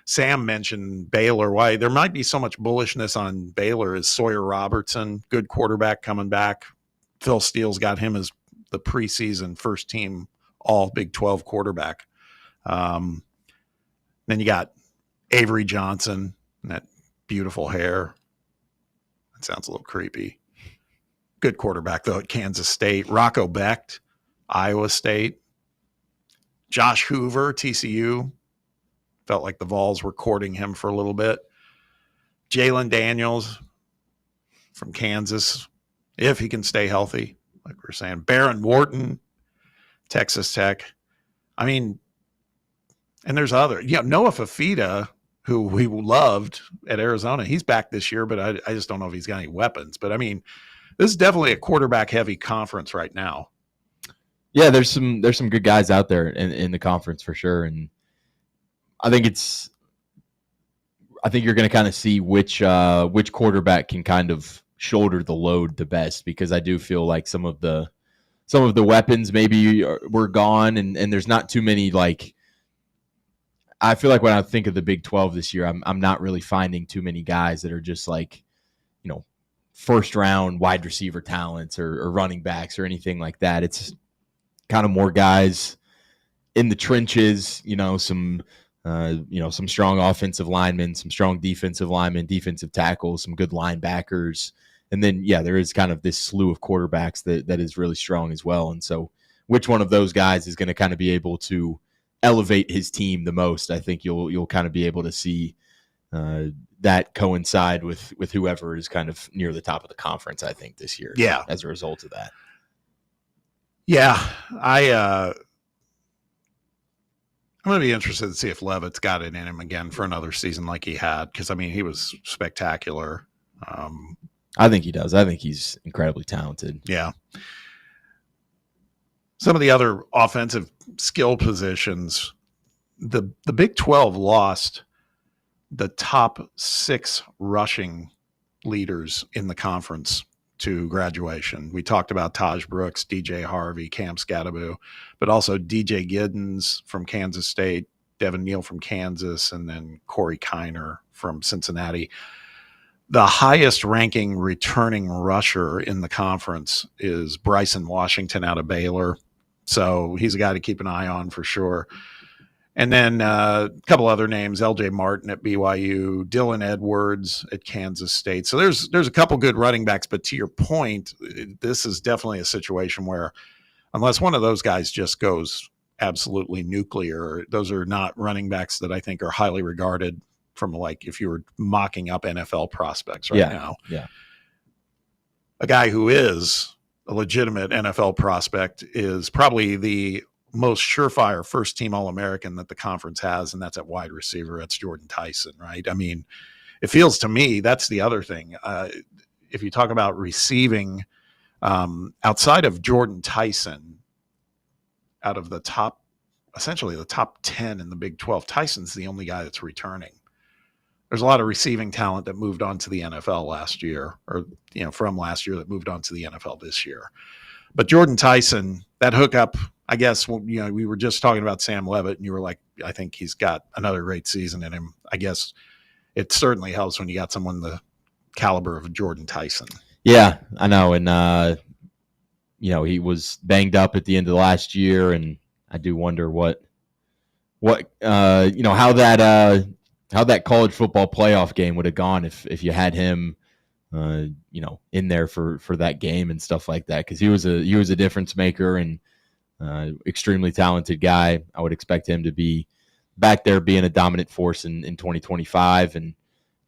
Sam mentioned Baylor. Why there might be so much bullishness on Baylor is Sawyer Robertson, good quarterback coming back. Phil Steele's got him as the preseason first team all Big 12 quarterback. Then you got Avery Johnson and that beautiful hair. That sounds a little creepy. Good quarterback, though, at Kansas State. Rocco Becht, Iowa State. Josh Hoover, TCU. Felt like the Vols were courting him for a little bit. Jalen Daniels from Kansas, if he can stay healthy, like we were saying. Baron Wharton, Texas Tech. I mean, and there's other. Noah Fafita, who we loved at Arizona. He's back this year, but I just don't know if he's got any weapons. But, I mean, this is definitely a quarterback-heavy conference right now. Yeah, there's some good guys out there in the conference for sure, and I think you're going to kind of see which quarterback can kind of shoulder the load the best, because I do feel like some of the weapons maybe were gone, and there's not too many. Like, I feel like when I think of the Big 12 this year, I'm not really finding too many guys that are just like, first round wide receiver talents or running backs or anything like that. It's kind of more guys in the trenches, some strong offensive linemen, some strong defensive linemen, defensive tackles, some good linebackers. And then, there is kind of this slew of quarterbacks that is really strong as well. And so which one of those guys is going to kind of be able to elevate his team the most? I think you'll kind of be able to see that coincide with whoever is kind of near the top of the conference, I think, this year. Yeah. As a result of that. Yeah. I'm going to be interested to see if Leavitt's got it in him again for another season like he had, because, I mean, he was spectacular. I think he does. I think he's incredibly talented. Yeah. Some of the other offensive skill positions, the Big 12 lost the top 6 rushing leaders in the conference to graduation. We talked about Taj Brooks, DJ Harvey, Cam Scatterbo, but also DJ Giddens from Kansas State, Devin Neal from Kansas, and then Corey Kiner from Cincinnati. The highest ranking returning rusher in the conference is Bryson Washington out of Baylor. So he's a guy to keep an eye on for sure. And then a couple other names, L.J. Martin at BYU, Dylan Edwards at Kansas State. So there's a couple good running backs. But to your point, this is definitely a situation where unless one of those guys just goes absolutely nuclear, those are not running backs that I think are highly regarded from, like, if you were mocking up NFL prospects right now. Yeah. A guy who is a legitimate NFL prospect is probably the most surefire first-team All-American that the conference has, and that's at wide receiver. That's Jordan Tyson, right? I mean, it feels to me that's the other thing. If you talk about receiving, outside of Jordan Tyson, out of the top, essentially the top 10 in the Big 12, Tyson's the only guy that's returning. There's a lot of receiving talent that moved on to the NFL last year, or from last year that moved on to the NFL this year. But Jordan Tyson, that hookup, I guess, we were just talking about Sam Levitt, and you were like, I think he's got another great season in him. I guess it certainly helps when you got someone the caliber of Jordan Tyson. Yeah, I know. And, he was banged up at the end of last year, and I do wonder how that college football playoff game would have gone if you had him, in there for that game and stuff like that. Cause he was a difference maker and, extremely talented guy. I would expect him to be back there being a dominant force in 2025, and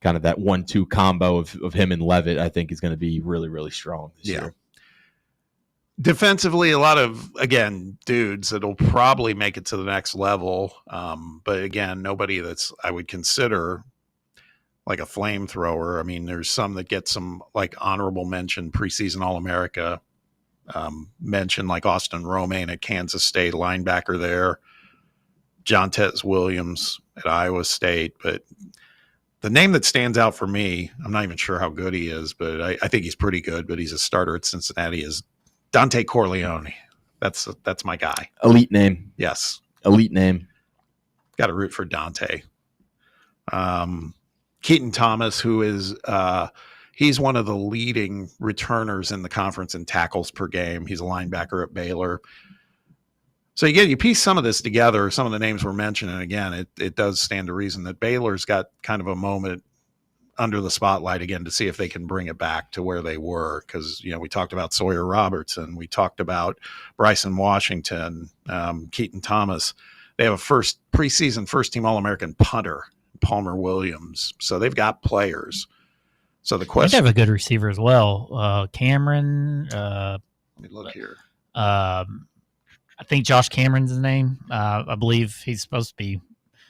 kind of that 1-2 combo of him and Levitt, I think, is going to be really, really strong this year. Defensively, a lot of, again, dudes that'll probably make it to the next level. But again, nobody that's I would consider like a flamethrower. I mean, there's some that get some like honorable mention, preseason All-America mention, like Austin Romaine at Kansas State, linebacker there. Jontez Williams at Iowa State. But the name that stands out for me, I'm not even sure how good he is, but I think he's pretty good, but he's a starter at Cincinnati, is Dante Corleone. That's my guy. Elite name. Yes. Elite name. Got to root for Dante. Keaton Thomas, who is he's one of the leading returners in the conference in tackles per game. He's a linebacker at Baylor. So you piece some of this together, some of the names were mentioned, and again, it does stand to reason that Baylor's got kind of a moment under the spotlight again to see if they can bring it back to where they were. Because, we talked about Sawyer Robertson. We talked about Bryson Washington, Keaton Thomas. They have a preseason first-team All-American punter, Palmer Williams. So they've got players. So the question... They have a good receiver as well. Cameron. Let me look here. I think Josh Cameron's his name. I believe he's supposed to be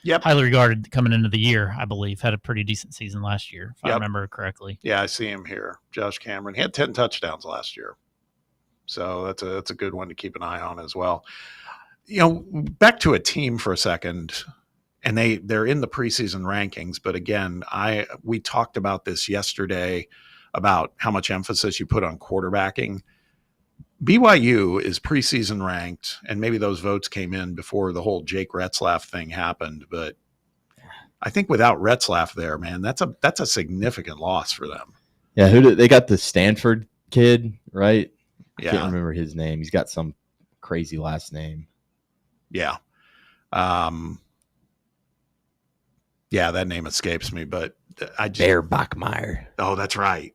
highly regarded coming into the year, I believe. Had a pretty decent season last year, if I remember correctly. Yeah, I see him here. Josh Cameron. He had 10 touchdowns last year. So that's a good one to keep an eye on as well. Back to a team for a second, and they're in the preseason rankings. But again, we talked about this yesterday about how much emphasis you put on quarterbacking. BYU is preseason ranked, and maybe those votes came in before the whole Jake Retzlaff thing happened. But I think without Retzlaff there, man, that's a significant loss for them. Yeah, they got the Stanford kid, right? I Yeah. can't remember his name. He's got some crazy last name. Yeah. Yeah, that name escapes me, but Bear Bachmeier. Oh, that's right.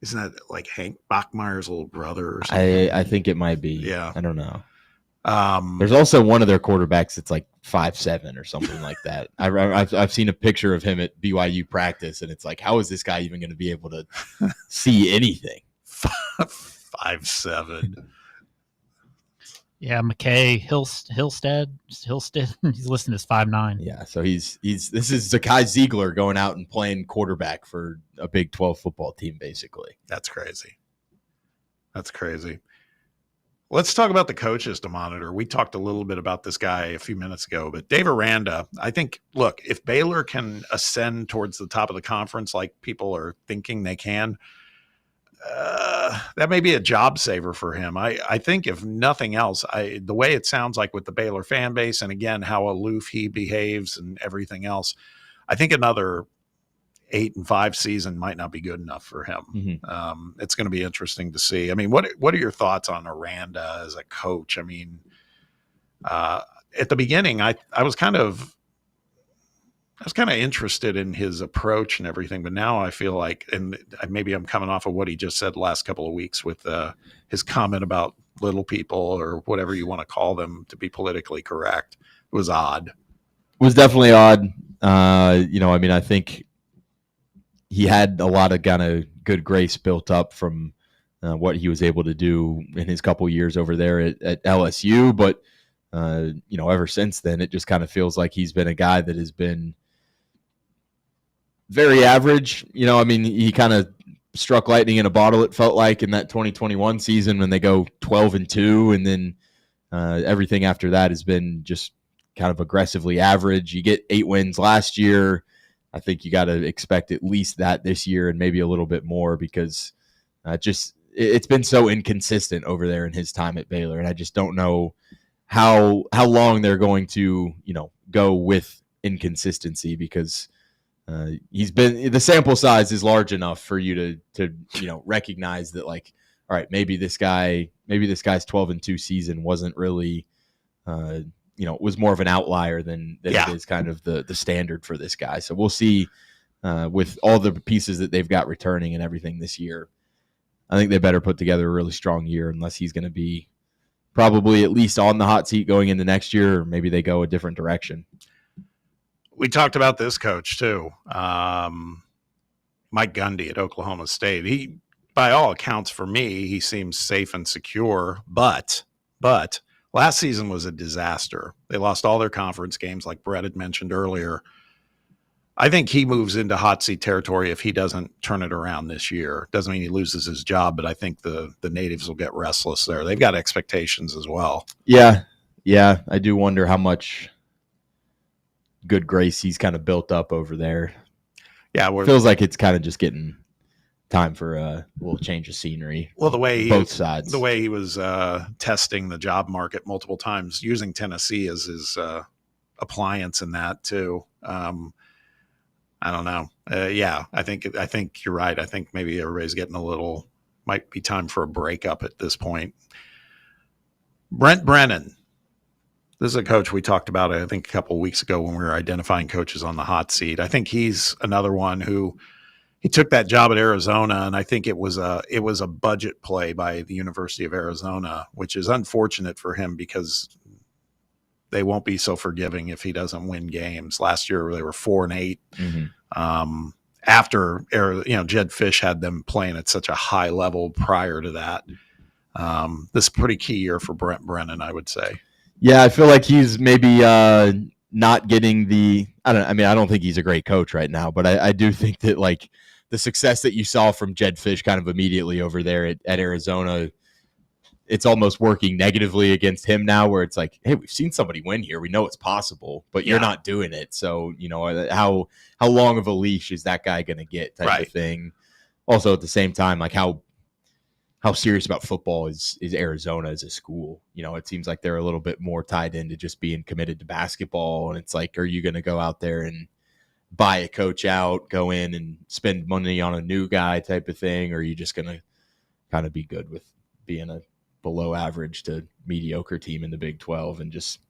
Isn't that like Hank Bachmeier's little brother or something? I think it might be. Yeah. I don't know. There's also one of their quarterbacks that's like 5'7" or something like that. I've seen a picture of him at BYU practice, and it's like, how is this guy even going to be able to see anything? 5'7". Yeah, McKay Hillstead. He's listed as 5'9". Yeah, so this is Zakai Ziegler going out and playing quarterback for a Big 12 football team, basically. That's crazy. Let's talk about the coaches to monitor. We talked a little bit about this guy a few minutes ago, but Dave Aranda, I think, look, if Baylor can ascend towards the top of the conference like people are thinking they can, that may be a job saver for him. I think if nothing else, the way it sounds like with the Baylor fan base, and again, how aloof he behaves and everything else, I think another 8-5 season might not be good enough for him. Mm-hmm. It's going to be interesting to see. I mean, what are your thoughts on Aranda as a coach? I mean, at the beginning, I was kind of interested in his approach and everything, but now I feel like, and maybe I'm coming off of what he just said the last couple of weeks with his comment about little people or whatever you want to call them to be politically correct. It was odd. It was definitely odd. I think he had a lot of kind of good grace built up from what he was able to do in his couple years over there at LSU. But, ever since then, it just kind of feels like he's been a guy that has been very average. He kind of struck lightning in a bottle, it felt like, in that 2021 season when they go 12-2. And then everything after that has been just kind of aggressively average. You get 8 wins last year. I think you got to expect at least that this year and maybe a little bit more because it's been so inconsistent over there in his time at Baylor. And I just don't know how long they're going to, go with inconsistency because the sample size is large enough for you to recognize that, like, all right, maybe this guy's 12-2 season wasn't really, it was more of an outlier than it is kind of the standard for this guy. So we'll see with all the pieces that they've got returning and everything this year. I think they better put together a really strong year unless he's going to be probably at least on the hot seat going into next year, or maybe they go a different direction. We talked about this coach too. Mike Gundy at Oklahoma State. He, by all accounts for me, he seems safe and secure, but last season was a disaster. They lost all their conference games, like Brett had mentioned earlier. I think he moves into hot seat territory if he doesn't turn it around this year. Doesn't mean he loses his job, but I think the natives will get restless there. They've got expectations as well. Yeah. I do wonder how much good grace he's kind of built up over there. Yeah, feels like it's kind of just getting time for a little change of scenery. Well, the way sides, the way he was testing the job market multiple times, using Tennessee as his appliance in that too. I don't know. I think you're right. I think maybe everybody's getting might be time for a breakup at this point. Brent Brennan. This is a coach we talked about, I think, a couple of weeks ago when we were identifying coaches on the hot seat. I think he's another one who he took that job at Arizona, and I think it was a budget play by the University of Arizona, which is unfortunate for him because they won't be so forgiving if he doesn't win games. Last year they were 4-8. Mm-hmm. After Jed Fish had them playing at such a high level prior to that. This is a pretty key year for Brent Brennan, I would say. Yeah, I feel like he's maybe not getting I don't think he's a great coach right now, but I do think that, like, the success that you saw from Jed Fish kind of immediately over there at Arizona, it's almost working negatively against him now, where it's like, hey, we've seen somebody win here. We know it's possible, but you're not doing it. So, how long of a leash is that guy going to get type of thing. Also, at the same time, like, how serious about football is Arizona as a school? It seems like they're a little bit more tied into just being committed to basketball. And it's like, are you going to go out there and buy a coach out, go in and spend money on a new guy type of thing? Or are you just going to kind of be good with being a below average to mediocre team in the Big 12 and just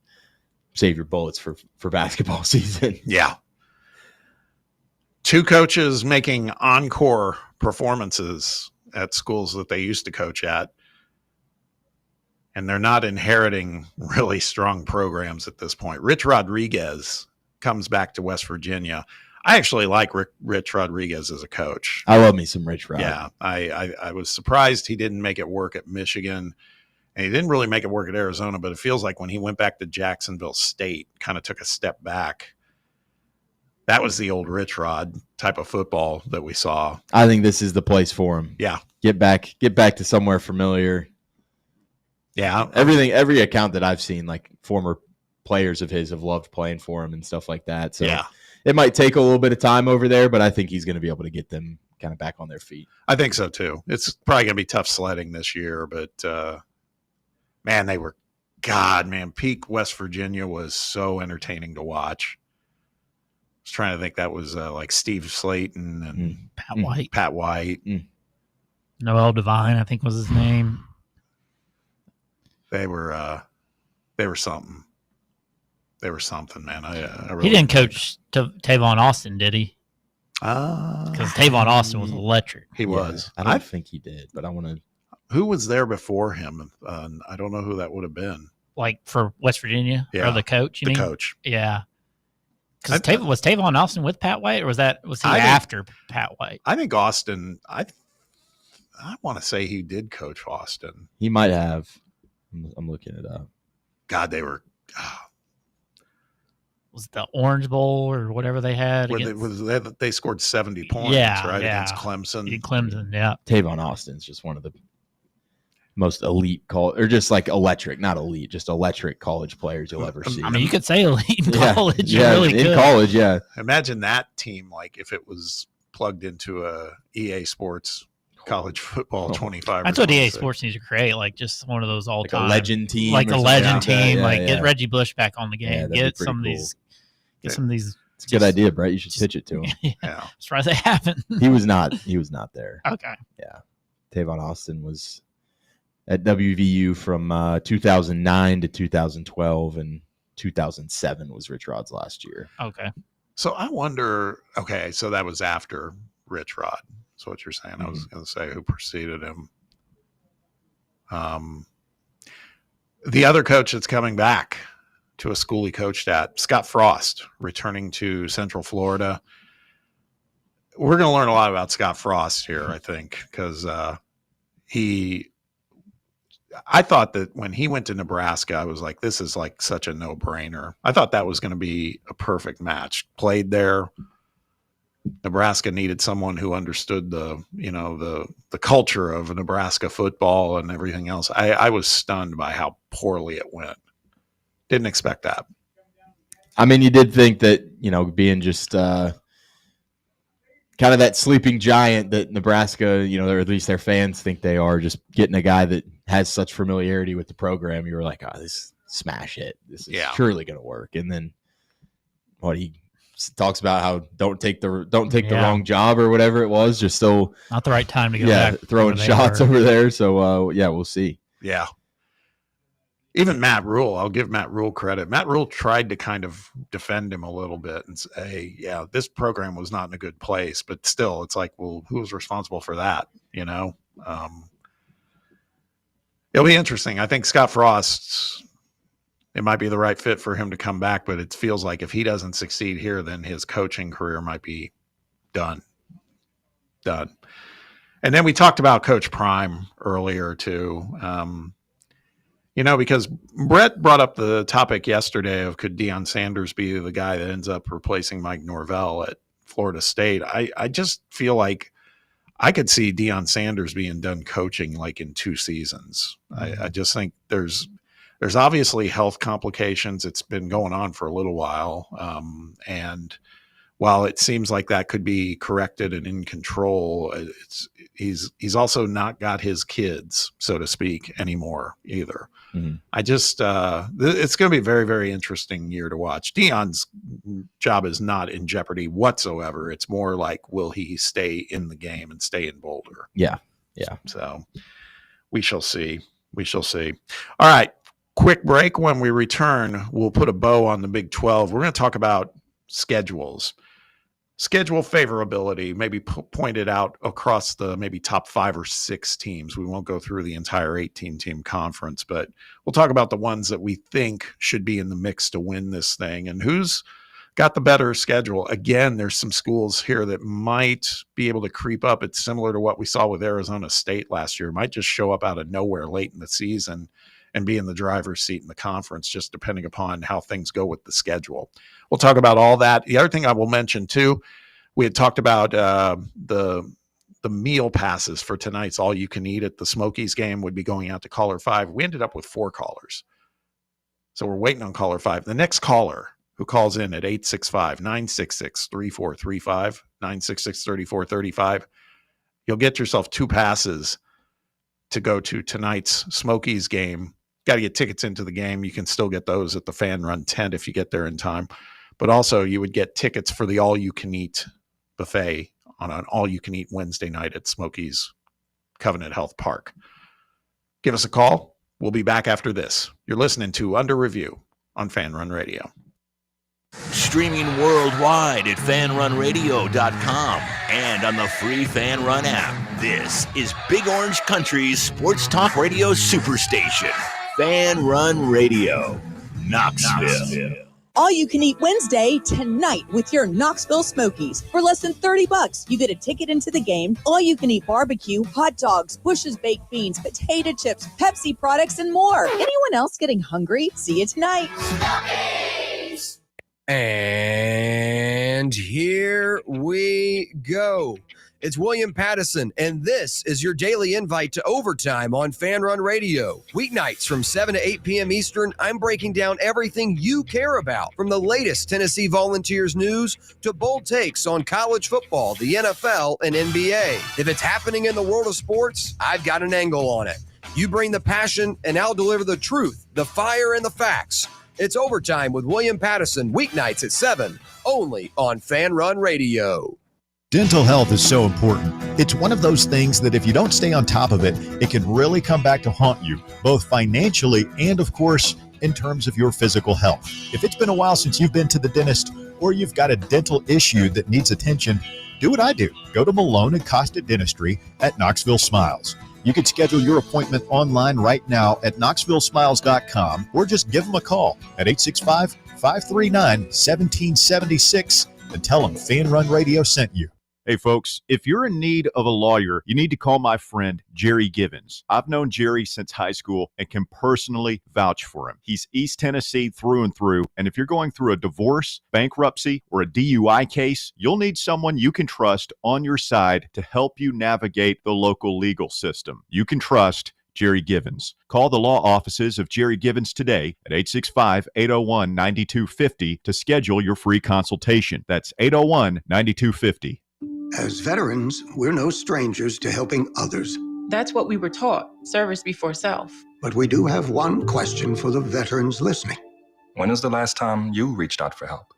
save your bullets for basketball season? Yeah. 2 coaches making encore performances at schools that they used to coach at, and they're not inheriting really strong programs at this point. Rich Rodriguez comes back to West Virginia. I actually like Rich Rodriguez as a coach. I love me some Rich Rod. Yeah, I was surprised he didn't make it work at Michigan, and he didn't really make it work at Arizona, but it feels like when he went back to Jacksonville State, kind of took a step back. That was the old Rich Rod type of football that we saw. I think this is the place for him. Yeah. Get back to somewhere familiar. Yeah. Every account that I've seen, like, former players of his have loved playing for him and stuff like that. So yeah, it might take a little bit of time over there, but I think he's going to be able to get them kind of back on their feet. I think so too. It's probably going to be tough sledding this year, but man, peak West Virginia was so entertaining to watch. I was trying to think, that was like Steve Slayton and Pat White. Noel Devine, I think, was his name. They were something. They were something, man. I really He didn't coach Tavon Austin, did he? Because Tavon Austin was electric. He was. I don't think he did, but I want to. Who was there before him? I don't know who that would have been. Like for West Virginia? Yeah. Or the coach, you The mean? coach. Yeah. Because was Tavon Austin with Pat White, or was he after Pat White? I think Austin. I want to say he did coach Austin. He might have. I'm looking it up. God, they were. Was it the Orange Bowl or whatever they had? They scored 70 points, right? Against Clemson. Clemson, yeah. Tavon Austin's just one of the most elite or just like electric, not elite, just electric college players you'll ever see. I mean, you could say elite in college. Yeah, really in could. college, yeah. Imagine that team, like if it was plugged into a EA Sports college football 25. That's what EA Sports needs to create, like just one of those all-time. Like a legend team. Like a legend team. Yeah, get Reggie Bush back on the game. Yeah, Get some of these. It's a good idea, Brett. You should pitch it to him. Yeah. Surprised they haven't. He was not there. Okay. Yeah. Tavon Austin was at WVU from 2009 to 2012, and 2007 was Rich Rod's last year. Okay. So I wonder, so that was after Rich Rod. That's what you're saying. I was going to say who preceded him. The other coach that's coming back to a school he coached at, Scott Frost, returning to Central Florida. We're going to learn a lot about Scott Frost here, I think, because I thought that when he went to Nebraska, I was like, this is like such a no-brainer. I thought that was going to be a perfect match. Played there. Nebraska needed someone who understood the culture of Nebraska football and everything else. I was stunned by how poorly it went. Didn't expect that. I mean, you did think that, being just kind of that sleeping giant that Nebraska, or at least their fans think they are, just getting a guy that has such familiarity with the program. You were like, this smash it. This is surely going to work. And then he talks about how don't take the wrong job or whatever it was, just so not the right time to go back. Throwing shots over there. So we'll see. Yeah. Even Matt Rule, I'll give Matt Rule credit. Matt Rule tried to kind of defend him a little bit and say, this program was not in a good place, but still it's like, well, who was responsible for that? It'll be interesting. I think Scott Frost, it might be the right fit for him to come back, but it feels like if he doesn't succeed here, then his coaching career might be done. And then we talked about Coach Prime earlier too. Because Brett brought up the topic yesterday of could Deion Sanders be the guy that ends up replacing Mike Norvell at Florida State. I just feel like I could see Deion Sanders being done coaching like in 2 seasons. I just think there's obviously health complications. It's been going on for a little while. And while it seems like that could be corrected and in control, he's also not got his kids, so to speak, anymore either. Mm-hmm. I just it's going to be a very, very interesting year to watch. Deion's job is not in jeopardy whatsoever. It's more like, will he stay in the game and stay in Boulder? Yeah. So we shall see. All right. Quick break. When we return, we'll put a bow on the Big 12. We're going to talk about schedules. Schedule favorability, maybe pointed out across the maybe top 5 or 6 teams. We won't go through the entire 18-team conference, but we'll talk about the ones that we think should be in the mix to win this thing and who's got the better schedule. Again, there's some schools here that might be able to creep up. It's similar to what we saw with Arizona State last year. It might just show up out of nowhere late in the season and be in the driver's seat in the conference, just depending upon how things go with the schedule. We'll talk about all that. The other thing I will mention too, we had talked about the meal passes for tonight's all you can eat at the Smokies game would be going out to caller 5. We ended up with 4 callers. So we're waiting on caller 5. The next caller who calls in at 865-966-3435, 966-3435, you'll get yourself 2 passes to go to tonight's Smokies game. Got to get tickets into the game. You can still get those at the FanRun tent if you get there in time. But also you would get tickets for the all-you-can-eat buffet on an all-you-can-eat Wednesday night at Smokies Covenant Health Park. Give us a call. We'll be back after this. You're listening to Under Review on FanRun Radio. Streaming worldwide at FanRunRadio.com and on the free FanRun app. This is Big Orange Country's Sports Talk Radio Superstation. FanRun Radio, Knoxville. All you can eat Wednesday tonight with your Knoxville Smokies. For less than $30, you get a ticket into the game, all you can eat barbecue, hot dogs, Bush's baked beans, potato chips, Pepsi products, and more. Anyone else getting hungry? See you tonight. Smokies! And here we go. It's William Pattison, and this is your daily invite to Overtime on FanRun Radio. Weeknights from 7 to 8 p.m. Eastern, I'm breaking down everything you care about, from the latest Tennessee Volunteers news to bold takes on college football, the NFL, and NBA. If it's happening in the world of sports, I've got an angle on it. You bring the passion, and I'll deliver the truth, the fire, and the facts. It's Overtime with William Pattison, weeknights at 7, only on FanRun Radio. Dental health is so important. It's one of those things that if you don't stay on top of it, it can really come back to haunt you, both financially and, of course, in terms of your physical health. If it's been a while since you've been to the dentist or you've got a dental issue that needs attention, do what I do. Go to Malone and Costa Dentistry at Knoxville Smiles. You can schedule your appointment online right now at knoxvillesmiles.com or just give them a call at 865-539-1776 and tell them FanRun Radio sent you. Hey folks, if you're in need of a lawyer, you need to call my friend Jerry Givens. I've known Jerry since high school and can personally vouch for him. He's East Tennessee through and through, and if you're going through a divorce, bankruptcy, or a DUI case, you'll need someone you can trust on your side to help you navigate the local legal system. You can trust Jerry Givens. Call the law offices of Jerry Givens today at 865-801-9250 to schedule your free consultation. That's 801-9250. As veterans, we're no strangers to helping others. That's what we were taught, service before self. But we do have one question for the veterans listening. When was the last time you reached out for help?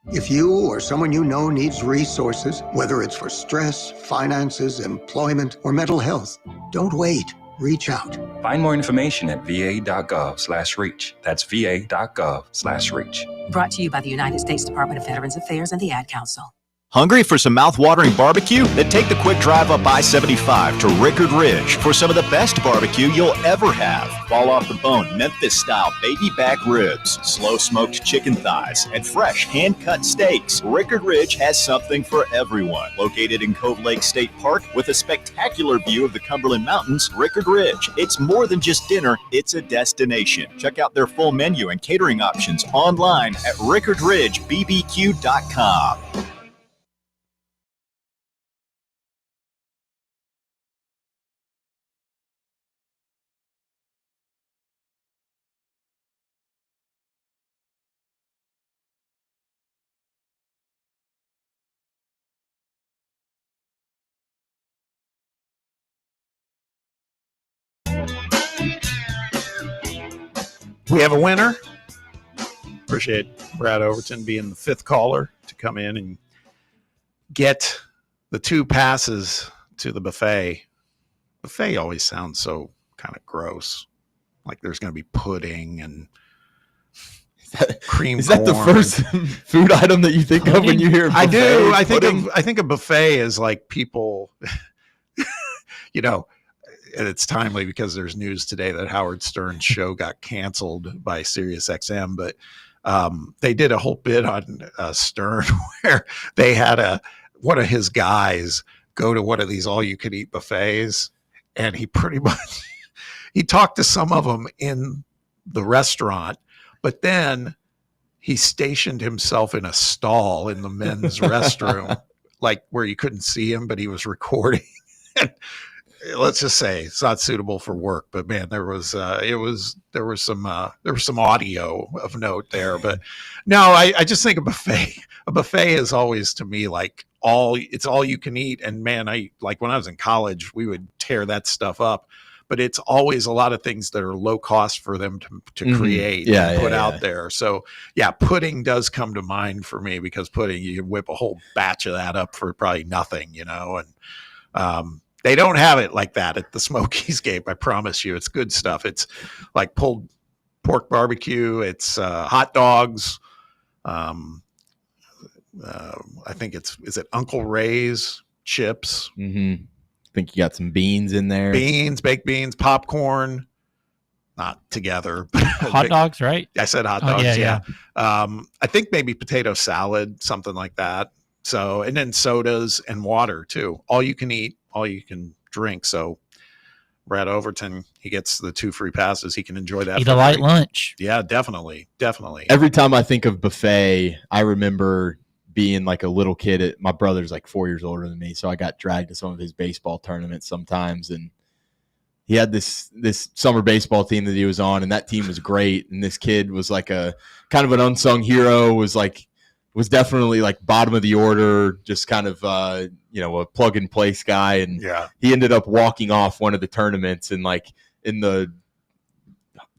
If you or someone you know needs resources, whether it's for stress, finances, employment, or mental health, don't wait. Reach out. Find more information at va.gov/reach. That's va.gov/reach. Brought to you by the United States Department of Veterans Affairs and the Ad Council. Hungry for some mouth-watering barbecue? Then take the quick drive up I-75 to Rickard Ridge for some of the best barbecue you'll ever have. Fall off the bone, Memphis-style baby back ribs, slow-smoked chicken thighs, and fresh hand-cut steaks. Rickard Ridge has something for everyone. Located in Cove Lake State Park with a spectacular view of the Cumberland Mountains, Rickard Ridge. It's more than just dinner, it's a destination. Check out their full menu and catering options online at rickardridgebbq.com. We have a winner. Appreciate Brad Overton being the fifth caller to come in and get the 2 passes to the buffet. Buffet always sounds so kind of gross. Like there's going to be pudding and cream. Is that the first food item that you think of when you hear buffet? I do. Pudding? I think a buffet is like people, you know, and it's timely because there's news today that Howard Stern's show got canceled by SiriusXM, but they did a whole bit on Stern where they had one of his guys go to one of these all-you-can-eat buffets, and he pretty much he talked to some of them in the restaurant, but then he stationed himself in a stall in the men's restroom, like where you couldn't see him, but he was recording. Let's just say it's not suitable for work, but man, there was some audio of note there. But no, I just think a buffet is always to me like it's all you can eat. And man, I like when I was in college, we would tear that stuff up, but it's always a lot of things that are low cost for them to create and put out there. So yeah, pudding does come to mind for me because pudding, you can whip a whole batch of that up for probably nothing, you know, and, they don't have it like that at the Smokies game. I promise you, it's good stuff. It's like pulled pork barbecue. It's hot dogs. I think is it Uncle Ray's chips? Mm-hmm. I think you got some beans in there. Baked beans, popcorn. Not together. Hot dogs, right? I said hot dogs. Yeah. I think maybe potato salad, something like that. So, and then sodas and water too. All you can eat, all you can drink. So, Brad Overton, he gets the 2 free passes. He can enjoy that. Eat a light lunch. Yeah, definitely. Every time I think of buffet, I remember being like a little kid. My brother's like 4 years older than me, so I got dragged to some of his baseball tournaments sometimes, and he had this summer baseball team that he was on, and that team was great. And this kid was like a kind of an unsung hero, was definitely like bottom of the order, just kind of a plug and place guy. And he ended up walking off one of the tournaments, and like in the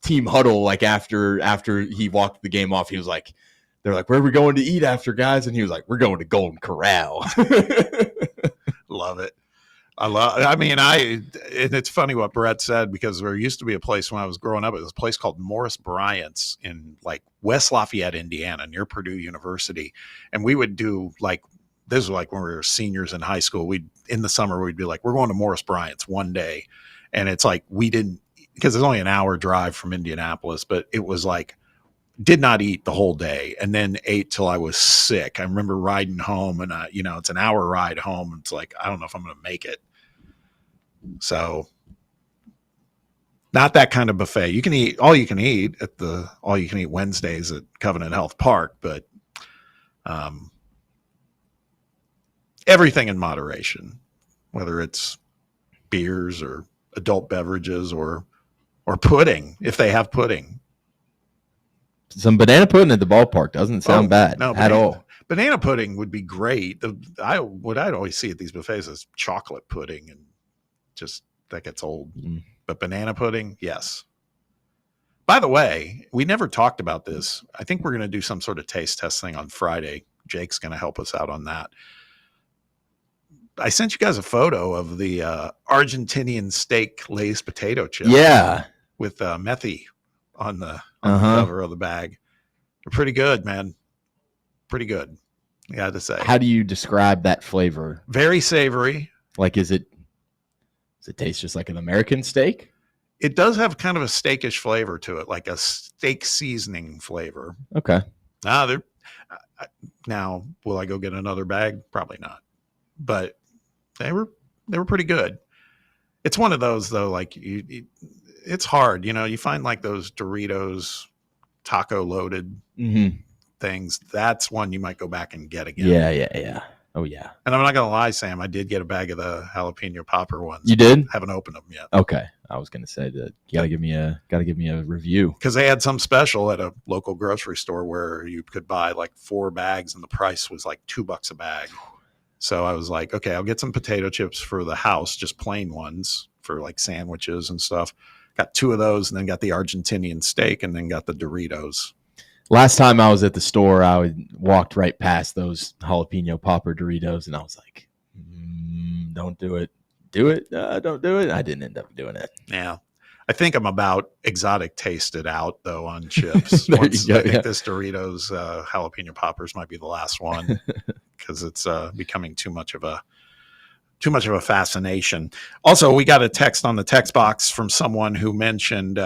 team huddle, like after he walked the game off, he was like, they're like, "Where are we going to eat after, guys?" And he was like, "We're going to Golden Corral." Love it. And it's funny what Brett said, because there used to be a place when I was growing up. It was a place called Morris Bryant's in like West Lafayette, Indiana, near Purdue University. And we would do like, this was like when we were seniors in high school. In the summer, we'd be like, we're going to Morris Bryant's one day. And it's like, because it's only an hour drive from Indianapolis, but it was like, did not eat the whole day, and then ate till I was sick. I remember riding home, and it's an hour ride home. It's like, I don't know if I'm going to make it. So not that kind of buffet. You can eat all you can eat at the all you can eat Wednesdays at Covenant Health Park, but everything in moderation, whether it's beers or adult beverages or pudding, if they have pudding. Some banana pudding at the ballpark doesn't sound bad at all. Banana pudding would be great. What I'd always see at these buffets is chocolate pudding, and just that gets old. But banana pudding, yes. By the way, we never talked about this. I think we're going to do some sort of taste test thing on Friday. Jake's going to help us out on that. I sent you guys a photo of the Argentinian steak Lay's potato chips. Yeah. With methy on the cover of the bag. They're pretty good, man. Pretty good, I got to say. How do you describe that flavor? Very savory. Like, does it taste just like an American steak? It does have kind of a steakish flavor to it, like a steak seasoning flavor. Okay. Now, will I go get another bag? Probably not. But they were pretty good. It's one of those though, like it's hard, you find like those Doritos taco loaded things. That's one you might go back and get again. Yeah. Oh yeah. And I'm not gonna lie, Sam, I did get a bag of the jalapeno popper ones. You did? Haven't opened them yet. Okay. I was gonna say that you gotta give me a review. Because they had some special at a local grocery store where you could buy like 4 bags and the price was like $2 a bag. So I was like, okay, I'll get some potato chips for the house, just plain ones for like sandwiches and stuff. Got 2 of those, and then got the Argentinian steak, and then got the Doritos. Last time I was at the store, I walked right past those jalapeno popper Doritos, and I was like, don't do it. Do it. Don't do it. I didn't end up doing it. Yeah. I think I'm about exotic tasted out, though, on chips. I think this Doritos jalapeno poppers might be the last one, because it's becoming too much of a fascination. Also, we got a text on the text box from someone who mentioned,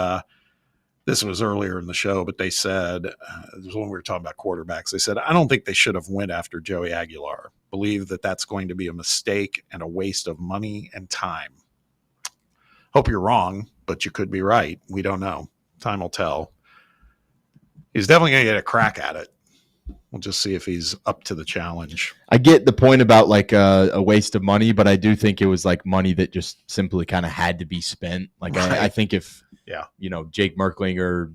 this was earlier in the show, but they said, this was when we were talking about quarterbacks. They said, I don't think they should have went after Joey Aguilar. Believe that that's going to be a mistake and a waste of money and time. Hope you're wrong, but you could be right. We don't know. Time will tell. He's definitely going to get a crack at it. We'll just see if he's up to the challenge. I get the point about like a waste of money, but I do think it was like money that just simply kind of had to be spent. Like right. I think if, Jake Merklinger,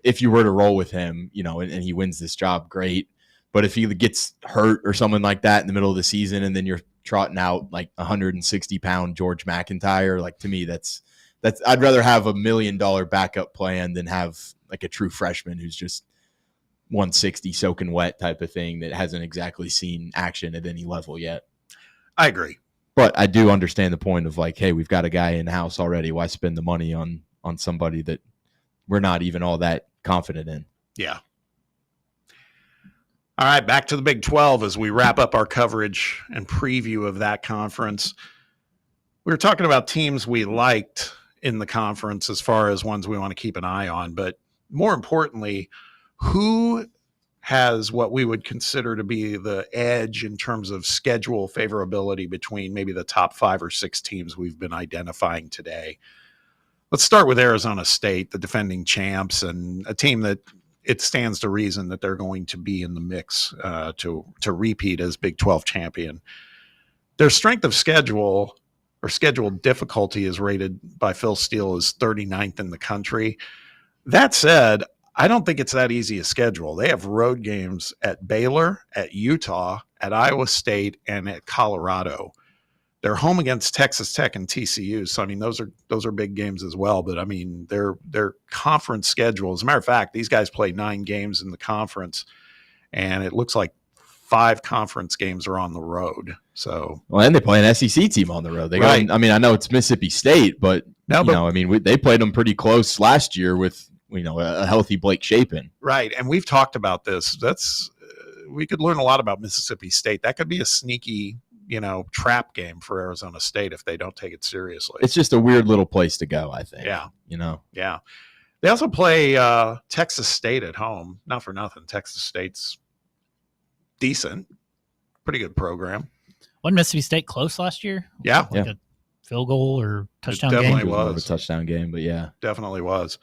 if you were to roll with him, and he wins this job, great. But if he gets hurt or someone like that in the middle of the season, and then you're trotting out like 160-pound George McIntyre, like to me, that's I'd rather have $1 million backup plan than have like a true freshman who's just 160 soaking wet type of thing that hasn't exactly seen action at any level yet. I agree. But I do understand the point of like, hey, we've got a guy in the house already. Why spend the money on somebody that we're not even all that confident in. Yeah. All right, back to the Big 12 as we wrap up our coverage and preview of that conference. We were talking about teams we liked in the conference as far as ones we want to keep an eye on, but more importantly, who has what we would consider to be the edge in terms of schedule favorability between maybe the top 5 or 6 teams we've been identifying today. Let's start with Arizona State, the defending champs, and a team that it stands to reason that they're going to be in the mix to repeat as Big 12 champion. Their strength of schedule or schedule difficulty is rated by Phil Steele as 39th in the country. That said, I don't think it's that easy a schedule. They have road games at Baylor, at Utah, at Iowa State, and at Colorado. They're home against Texas Tech and TCU. So, I mean, those are big games as well. But, I mean, their conference schedule, as a matter of fact, these guys play 9 games in the conference, and it looks like 5 conference games are on the road. So, well, and they play an SEC team on the road. They got, I mean, I know it's Mississippi State, but, I mean, they played them pretty close last year with, a healthy Blake Shapen. Right. And we've talked about this. We could learn a lot about Mississippi State. That could be a sneaky, trap game for Arizona State if they don't take it seriously. It's just a weird little place to go, I think. Yeah. Yeah. They also play Texas State at home. Not for nothing. Texas State's decent. Pretty good program. Wasn't Mississippi State close last year? Yeah. Like a field goal or touchdown It game? definitely was. A touchdown game, but yeah. Definitely was.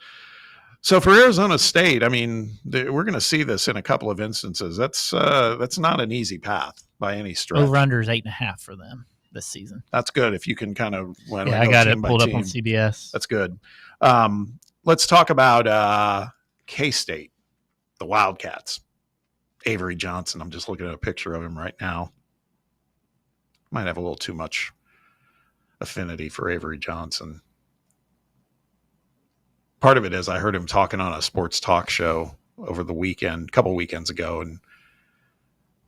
So for Arizona State, I mean, we're going to see this in a couple of instances. That's not an easy path by any stretch. Over-under is 8.5 for them this season. That's good if you can kind of – I got it pulled up on CBS. That's good. Let's talk about K-State, the Wildcats. Avery Johnson. I'm just looking at a picture of him right now. Might have a little too much affinity for Avery Johnson. Part of it is I heard him talking on a sports talk show over the weekend, a couple weekends ago, and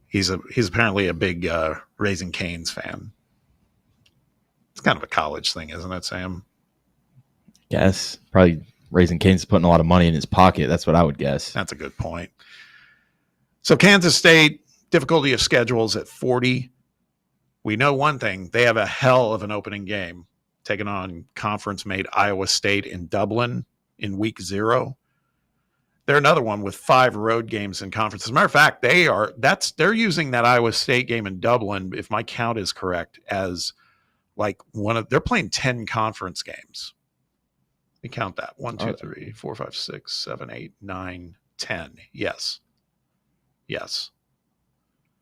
he's apparently a big Raising Cane's fan. It's kind of a college thing, isn't it, Sam? Yes. Probably Raising Cane's putting a lot of money in his pocket. That's what I would guess. That's a good point. So Kansas State, difficulty of schedules at 40. We know one thing. They have a hell of an opening game, taking on conference-mate Iowa State in Dublin in week 0. They're another one with 5 road games in conference. As a matter of fact, they're using that Iowa State game in Dublin, if my count is correct, as like they're playing 10 conference games. Let me count that. 1, 2, 3, 4, 5, 6, 7, 8, 9, 10. Yes.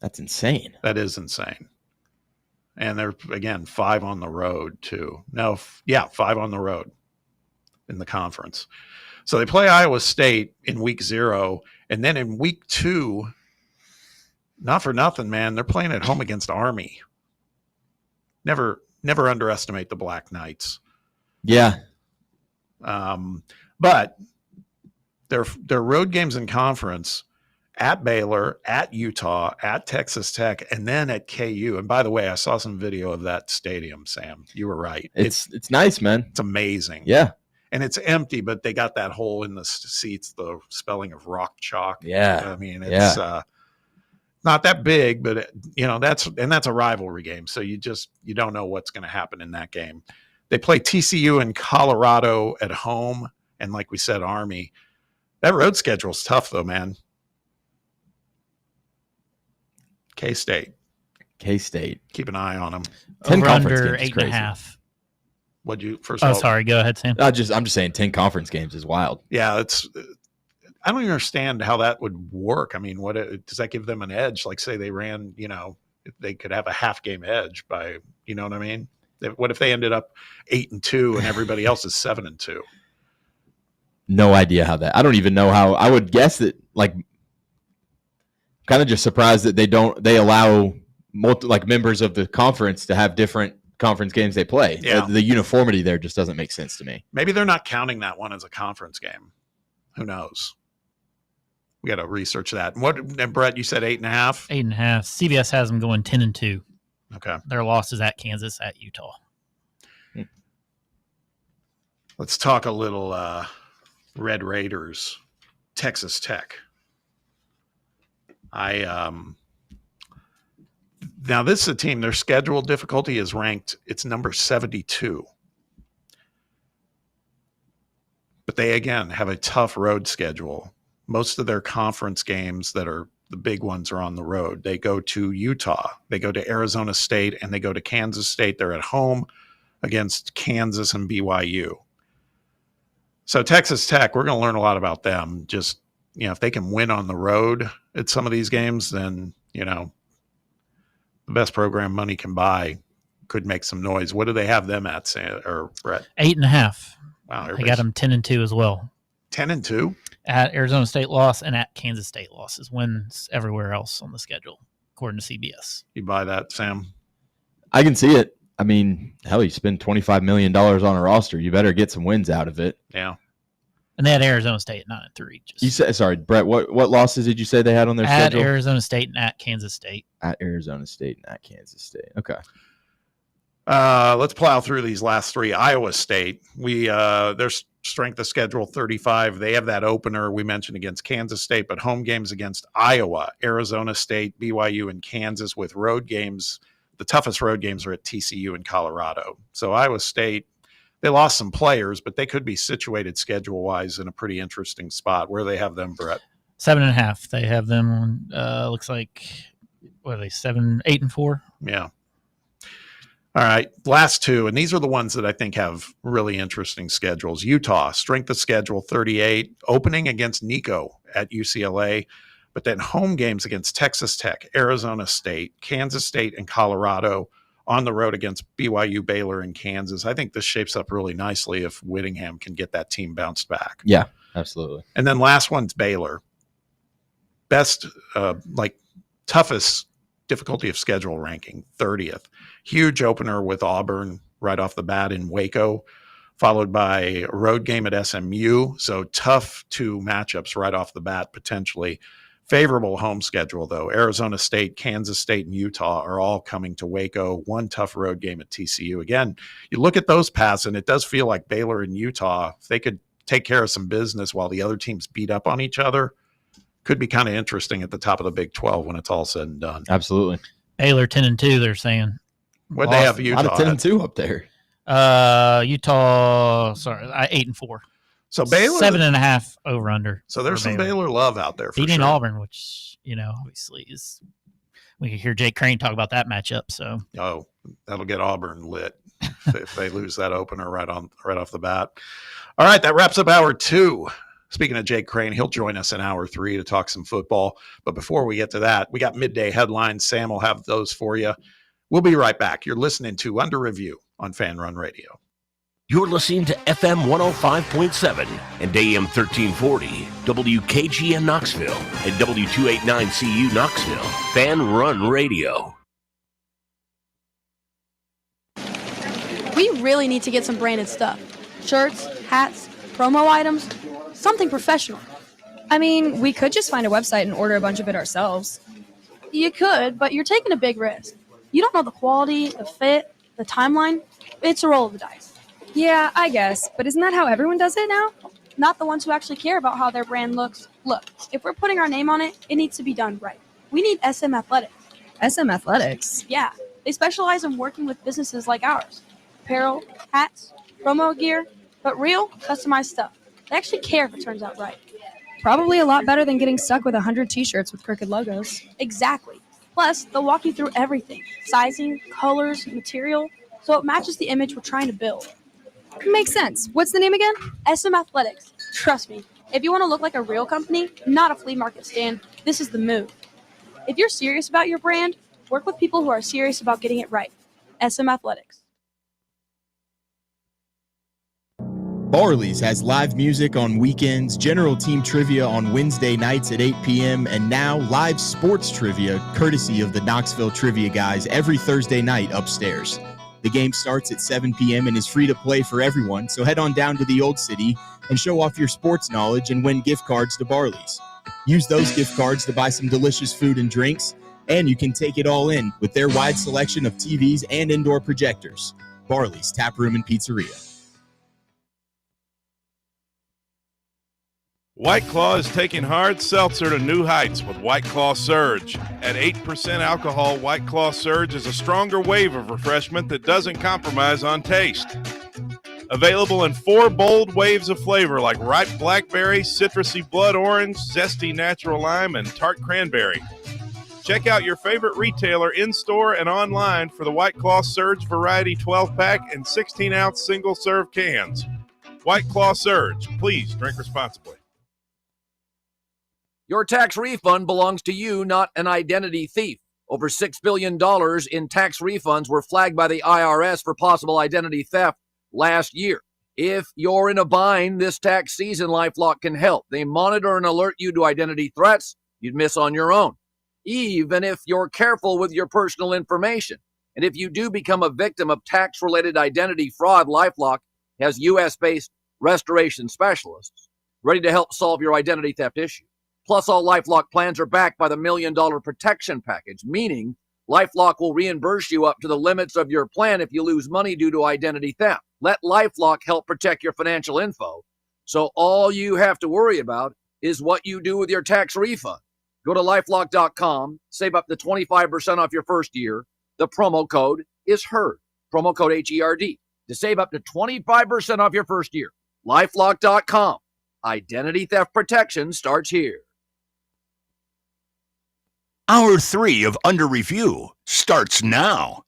That's insane. That is insane. And they're, again, 5 on the road, too. 5 on the road in the conference. So they play Iowa State in week 0. And then in week 2, not for nothing, man, they're playing at home against Army. Never underestimate the Black Knights. Yeah. But their road games in conference at Baylor, at Utah, at Texas Tech, and then at KU. And by the way, I saw some video of that stadium, Sam. You were right. It's nice, man. It's amazing. Yeah. And it's empty, but they got that hole in the seats, the spelling of rock chalk. Yeah. I mean, it's not that big, but that's a rivalry game. So you don't know what's going to happen in that game. They play TCU and Colorado at home. And like we said, Army. That road schedule is tough though, man. K-State. Keep an eye on them. 10 Over conference under games is crazy. 8.5. What'd you first of all? Sorry. Go ahead, Sam. I'm just saying 10 conference games is wild. Yeah, I don't even understand how that would work. I mean, does that give them an edge? Like, say they ran, they could have a half game edge by, you know what I mean? What if they ended up 8-2 and everybody else is 7-2? No idea how that. I don't even know how. I would guess that, like, kind of just surprised that they allow members of the conference to have different conference games they play. Yeah. The uniformity there just doesn't make sense to me. Maybe they're not counting that one as a conference game. Who knows? We got to research that. And Brett, you said 8.5? 8.5. CBS has them going 10-2. Okay. Their losses at Kansas, at Utah. Let's talk a little Red Raiders, Texas Tech. Now this is a team, their schedule difficulty is ranked, it's number 72. But they, again, have a tough road schedule. Most of their conference games that are the big ones are on the road. They go to Utah, they go to Arizona State, and they go to Kansas State. They're at home against Kansas and BYU. So Texas Tech, we're going to learn a lot about them. Just, if they can win on the road at some of these games, then, the best program money can buy could make some noise. What do they have them at, or Brett? 8.5. Wow, I got them 10-2 as well. 10-2 at Arizona State loss and at Kansas State losses. Wins everywhere else on the schedule, according to CBS. You buy that, Sam? I can see it. I mean, hell, you spend $25 million on a roster. You better get some wins out of it. Yeah. And they had Arizona State at 9-3. You said, sorry, Brett. What losses did you say they had on their schedule? At Arizona State and at Kansas State. At Arizona State and at Kansas State. Okay. Let's plow through these last three. Iowa State, their strength of schedule 35. They have that opener we mentioned against Kansas State, but home games against Iowa, Arizona State, BYU, and Kansas, with road games. The toughest road games are at TCU and Colorado. So Iowa State, they lost some players, but they could be situated schedule-wise in a pretty interesting spot. Where they have them, Brett? 7.5. They have them. Looks like, what are they? 8-4. Yeah. All right, last two, and these are the ones that I think have really interesting schedules. Utah, strength of schedule 38, opening against Nico at UCLA, but then home games against Texas Tech, Arizona State, Kansas State, and Colorado, on the road against BYU, Baylor, and Kansas. I think this shapes up really nicely if Whittingham can get that team bounced back. Yeah, absolutely. And then last one's Baylor. Best, toughest difficulty of schedule ranking, 30th. Huge opener with Auburn right off the bat in Waco, followed by a road game at SMU. So tough two matchups right off the bat, potentially. Favorable home schedule, though. Arizona State, Kansas State, and Utah are all coming to Waco. One tough road game at TCU. Again, you look at those paths, and it does feel like Baylor and Utah, if they could take care of some business while the other teams beat up on each other, could be kind of interesting at the top of the Big 12 when it's all said and done. Absolutely. Baylor 10-2, they're saying. What they have Utah? A lot of 10-2 up there. Utah, 8-4. So Baylor 7.5 over under. So there's some Baylor love out there for beating sure. Auburn, which obviously is. We could hear Jake Crain talk about that matchup. So that'll get Auburn lit if they lose that opener right off the bat. All right, that wraps up hour 2. Speaking of Jake Crain, he'll join us in hour 3 to talk some football. But before we get to that, we got midday headlines. Sam will have those for you. We'll be right back. You're listening to Under Review on FanRun Radio. You're listening to FM 105.7 and AM 1340, WKGN Knoxville, and W289CU Knoxville. FanRun Radio. We really need to get some branded stuff. Shirts, hats, promo items, something professional. I mean, we could just find a website and order a bunch of it ourselves. You could, but you're taking a big risk. You don't know the quality, the fit, the timeline. It's a roll of the dice. Yeah, I guess. But isn't that how everyone does it now? Not the ones who actually care about how their brand looks. Look, if we're putting our name on it, it needs to be done right. We need SM Athletics. SM Athletics? Yeah. They specialize in working with businesses like ours. Apparel, hats, promo gear, but real, customized stuff. They actually care if it turns out right. Probably a lot better than getting stuck with 100 t-shirts with crooked logos. Exactly. Plus, they'll walk you through everything. Sizing, colors, material, so it matches the image we're trying to build. Makes sense. What's the name again? SM Athletics. Trust me, if you want to look like a real company, not a flea market stand, this is the move. If you're serious about your brand, work with people who are serious about getting it right. SM Athletics. Barley's has live music on weekends, general team trivia on Wednesday nights at 8 p.m., and now live sports trivia courtesy of the Knoxville Trivia Guys every Thursday night upstairs. The game starts at 7 p.m. and is free to play for everyone, so head on down to the Old City and show off your sports knowledge and win gift cards to Barley's. Use those gift cards to buy some delicious food and drinks, and you can take it all in with their wide selection of TVs and indoor projectors. Barley's Tap Room and Pizzeria. White Claw is taking hard seltzer to new heights with White Claw Surge. At 8% alcohol, White Claw Surge is a stronger wave of refreshment that doesn't compromise on taste. Available in 4 bold waves of flavor like ripe blackberry, citrusy blood orange, zesty natural lime, and tart cranberry. Check out your favorite retailer in-store and online for the White Claw Surge Variety 12-pack and 16-ounce single-serve cans. White Claw Surge. Please drink responsibly. Your tax refund belongs to you, not an identity thief. Over $6 billion in tax refunds were flagged by the IRS for possible identity theft last year. If you're in a bind this tax season, LifeLock can help. They monitor and alert you to identity threats you'd miss on your own, even if you're careful with your personal information. And if you do become a victim of tax-related identity fraud, LifeLock has U.S.-based restoration specialists ready to help solve your identity theft issue. Plus, all LifeLock plans are backed by the $1 Million Protection Package, meaning LifeLock will reimburse you up to the limits of your plan if you lose money due to identity theft. Let LifeLock help protect your financial info, so all you have to worry about is what you do with your tax refund. Go to LifeLock.com, save up to 25% off your first year. The promo code is HERD, promo code HERD, to save up to 25% off your first year. LifeLock.com. Identity theft protection starts here. Hour 3 of Under Review starts now.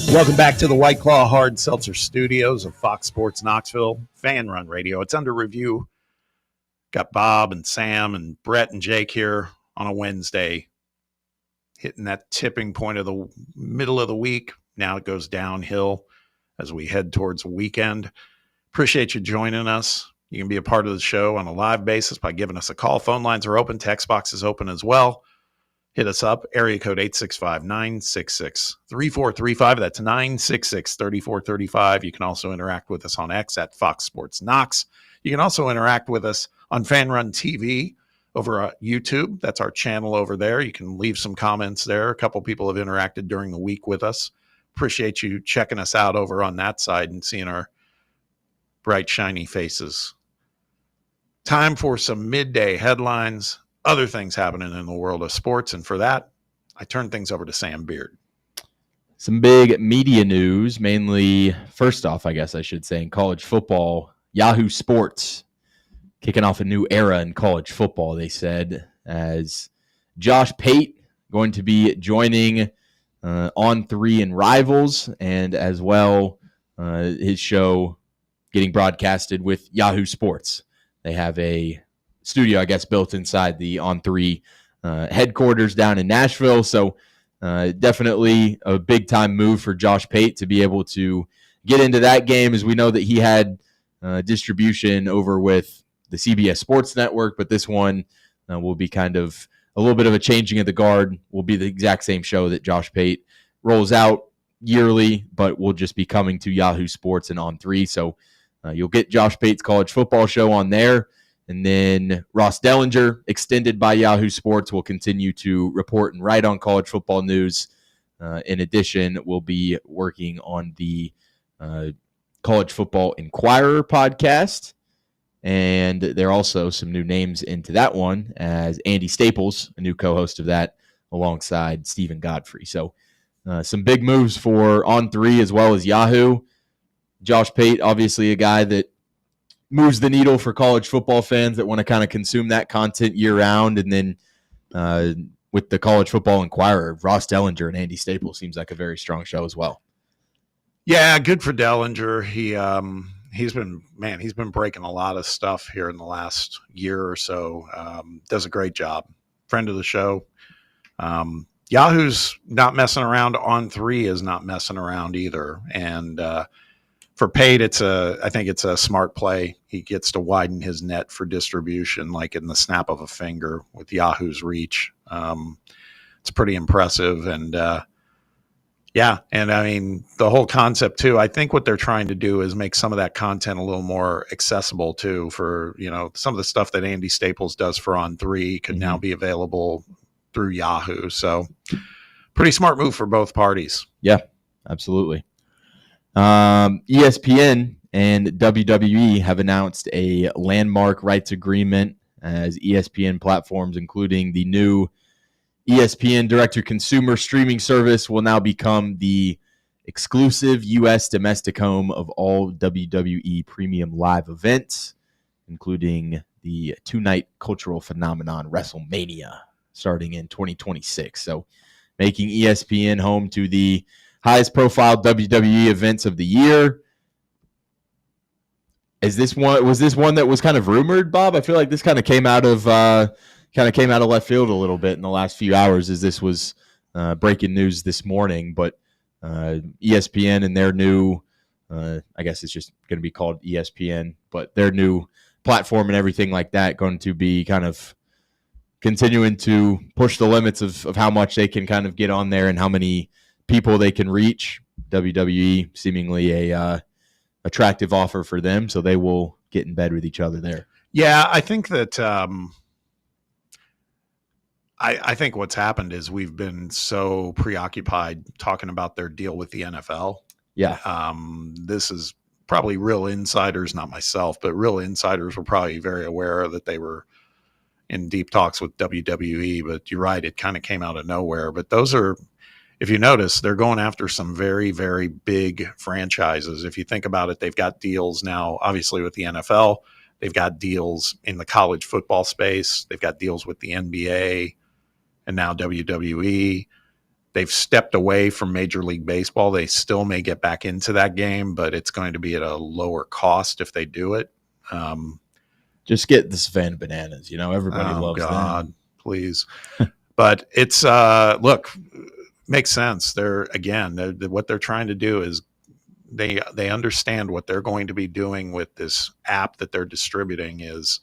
Welcome back to the White Claw Hard Seltzer Studios of Fox Sports Knoxville, FanRun Radio. It's Under Review. Got Bob and Sam and Brett and Jake here on a Wednesday, hitting that tipping point of the middle of the week. Now it goes downhill as we head towards a weekend. Appreciate you joining us. You can be a part of the show on a live basis by giving us a call. Phone lines are open. Text box is open as well. Hit us up, area code 865-966-3435. That's 966-3435. You can also interact with us on X at Fox Sports Knox. You can also interact with us on FanRun TV over YouTube. That's our channel over there. You can leave some comments there. A couple people have interacted during the week with us. Appreciate you checking us out over on that side and seeing our bright, shiny faces. Time for some midday headlines. Other things happening in the world of sports. And for that, I turn things over to Sam Beard. Some big media news, mainly, first off, I guess I should say, in college football. Yahoo Sports kicking off a new era in college football, they said, as Josh Pate going to be joining On3 and Rivals, and as well his show getting broadcasted with Yahoo Sports. They have a studio, I guess, built inside the On3 headquarters down in Nashville. So definitely a big time move for Josh Pate to be able to get into that game, as we know that he had distribution over with the CBS Sports Network, but this one will be kind of a little bit of a changing of the guard. Will be the exact same show that Josh Pate rolls out yearly, but will just be coming to Yahoo Sports and On3. So you'll get Josh Pate's college football show on there. And then Ross Dellinger, extended by Yahoo Sports, will continue to report and write on college football news. In addition, we'll be working on the College Football Inquirer podcast. And there are also some new names into that one, as Andy Staples, a new co-host of that, alongside Stephen Godfrey. So some big moves for On3 as well as Yahoo. Josh Pate, obviously a guy that moves the needle for college football fans that want to kind of consume that content year-round. And then with the College Football Inquirer, Ross Dellinger and Andy Staples seems like a very strong show as well. Yeah, good for Dellinger. He's been breaking a lot of stuff here in the last year or so. Does a great job. Friend of the show. Yahoo's not messing around. On3 is not messing around either. And for Pate, I think it's a smart play. He gets to widen his net for distribution, like in the snap of a finger with Yahoo's reach. It's pretty impressive. And and I mean, the whole concept too, I think what they're trying to do is make some of that content a little more accessible too, for, some of the stuff that Andy Staples does for On3 could now be available through Yahoo. So pretty smart move for both parties. Yeah, absolutely. ESPN and WWE have announced a landmark rights agreement as ESPN platforms, including the new ESPN direct-to-consumer streaming service, will now become the exclusive U.S. domestic home of all WWE premium live events, including the two-night cultural phenomenon WrestleMania starting in 2026. So making ESPN home to the highest profile WWE events of the year. Was this one that was kind of rumored, Bob? I feel like this kind of came out of left field a little bit in the last few hours, as this was breaking news this morning. But ESPN and their new, I guess it's just going to be called ESPN, but their new platform and everything like that going to be kind of continuing to push the limits of how much they can kind of get on there and how many people they can reach. WWE seemingly a attractive offer for them, so they will get in bed with each other there. Yeah, I think that I think what's happened is we've been so preoccupied talking about their deal with the NFL. Yeah. This is probably real insiders, not myself, but real insiders were probably very aware that they were in deep talks with WWE. But you're right, it kind of came out of nowhere. But those are, if you notice, they're going after some very, very big franchises. If you think about it, they've got deals now, obviously, with the NFL. They've got deals in the college football space. They've got deals with the NBA and now WWE. They've stepped away from Major League Baseball. They still may get back into that game, but it's going to be at a lower cost if they do it. Just get the Savannah Bananas. Everybody loves them. Please. But it's, look, makes sense. What they're trying to do is they understand what they're going to be doing with this app that they're distributing is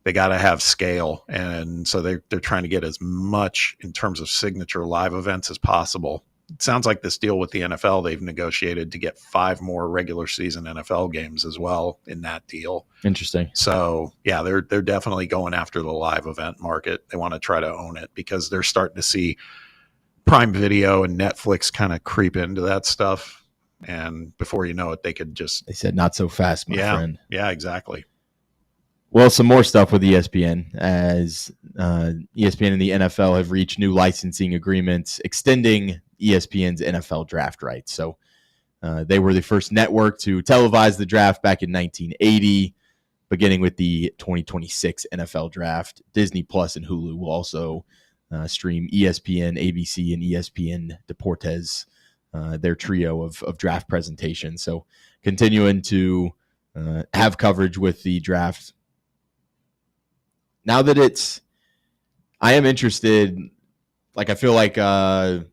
they got to have scale. And so they're trying to get as much in terms of signature live events as possible. It sounds like this deal with the NFL, they've negotiated to get 5 more regular season NFL games as well in that deal. Interesting. So yeah, they're definitely going after the live event market. They want to try to own it because they're starting to see Prime Video and Netflix kind of creep into that stuff. And before you know it, they said, not so fast, my friend. Yeah, exactly. Well, some more stuff with ESPN, as ESPN and the NFL have reached new licensing agreements extending ESPN's NFL draft rights. So they were the first network to televise the draft back in 1980, beginning with the 2026 NFL draft. Disney Plus and Hulu will also stream ESPN, ABC, and ESPN Deportes, their trio of draft presentations. So continuing to have coverage with the draft. Now that I am interested, like I feel like with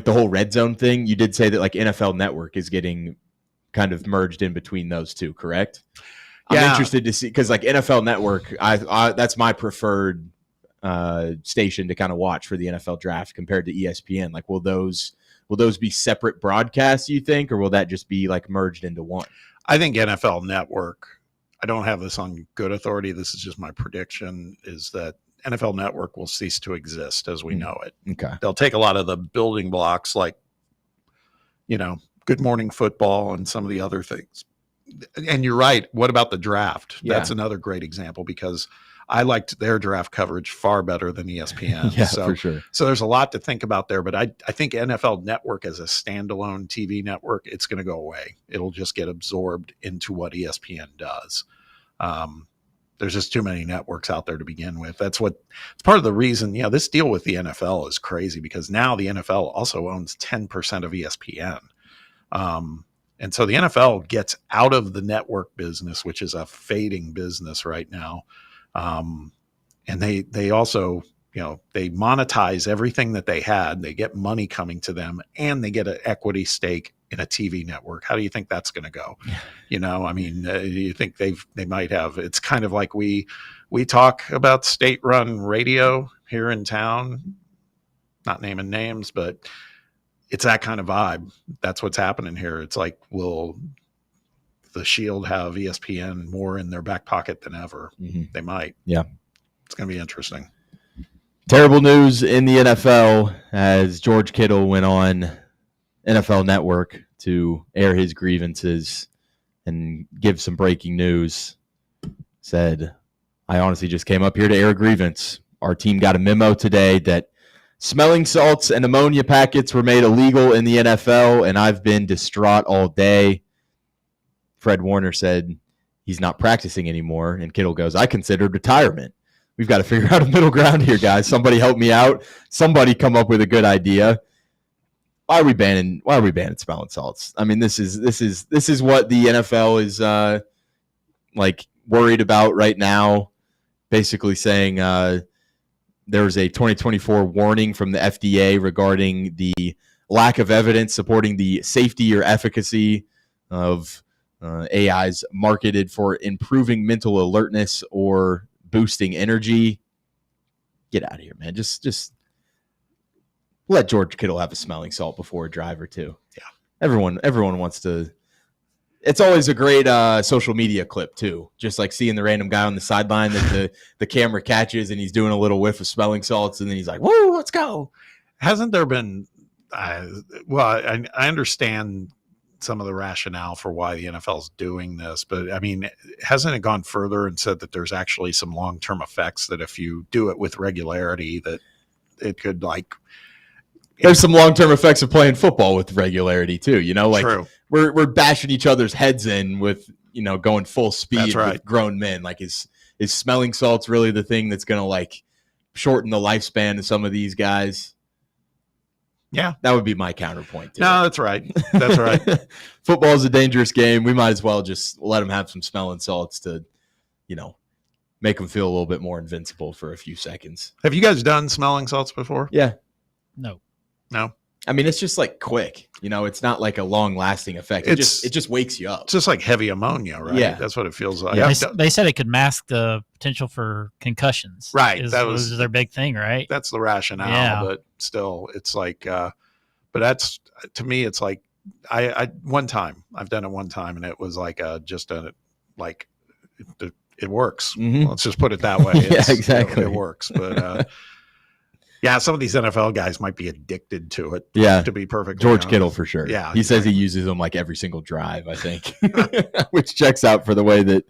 the whole red zone thing, you did say that like NFL Network is getting kind of merged in between those two, correct? I'm interested to see, because like NFL Network, I that's my preferred station to kind of watch for the NFL draft compared to ESPN. Like, will those be separate broadcasts, you think, or will that just be like merged into one? I think NFL Network, I don't have this on good authority, this is just my prediction, is that NFL Network will cease to exist as we know it. Okay. They'll take a lot of the building blocks like, Good Morning Football and some of the other things. And you're right. What about the draft? Yeah. That's another great example because I liked their draft coverage far better than ESPN. Yeah, for sure. So there's a lot to think about there, but I think NFL Network as a standalone TV network, it's going to go away. It'll just get absorbed into what ESPN does. There's just too many networks out there to begin with. It's part of the reason, this deal with the NFL is crazy because now the NFL also owns 10% of ESPN. And so the NFL gets out of the network business, which is a fading business right now. And they also, they monetize everything that they had. They get money coming to them and they get an equity stake in a TV network. How do you think that's going to go? You know, I mean, you think they might have, it's kind of like we talk about state-run radio here in town, not naming names, but it's that kind of vibe. That's what's happening here. It's like, will the Shield have ESPN more in their back pocket than ever? Mm-hmm. They might. Yeah. It's going to be interesting. Terrible news in the NFL as George Kittle went on NFL Network to air his grievances and give some breaking news. Said, I honestly just came up here to air a grievance. Our team got a memo today that smelling salts and ammonia packets were made illegal in the NFL, and I've been distraught all day. Fred Warner said he's not practicing anymore, and Kittle goes, I considered retirement. We've got to figure out a middle ground here, guys. Somebody help me out. Somebody come up with a good idea. Why are we banning smelling salts? I mean, this is what the NFL is like worried about right now. Basically saying there was a 2024 warning from the FDA regarding the lack of evidence supporting the safety or efficacy of AIs marketed for improving mental alertness or boosting energy. Get out of here, man. Just let George Kittle have a smelling salt before a drive or two. Yeah. Everyone wants to. It's always a great social media clip too. Just like seeing the random guy on the sideline that the camera catches and he's doing a little whiff of smelling salts and then he's like, whoa, let's go. Hasn't there been, I understand some of the rationale for why the NFL is doing this, but I mean, hasn't it gone further and said that there's actually some long-term effects that if you do it with regularity, that it could like. There's some long-term effects of playing football with regularity too. You know, like True. we're bashing each other's heads in with, going full speed. That's right. With grown men. Like is smelling salts really the thing that's going to like shorten the lifespan of some of these guys? Yeah, that would be my counterpoint. No, that's right. That's right. Football is a dangerous game. We might as well just let them have some smelling salts to, make them feel a little bit more invincible for a few seconds. Have you guys done smelling salts before? Yeah. No. I mean, it's just like quick. It's not like a long-lasting effect. It just wakes you up. It's just like heavy ammonia, right? Yeah, that's what it feels like. Yeah, they said it could mask the potential for concussions. Right, that was their big thing, right? That's the rationale, Yeah. but still, it's like. But that's, to me, it's like I one time I've done it one time, and it was like it works. Mm-hmm. Let's just put it that way. Yeah, exactly. It works, but. Yeah, some of these NFL guys might be addicted to it. Yeah, to be perfectly George honest. Kittle for sure. Yeah, he says he uses them like every single drive. I think, which checks out for the way that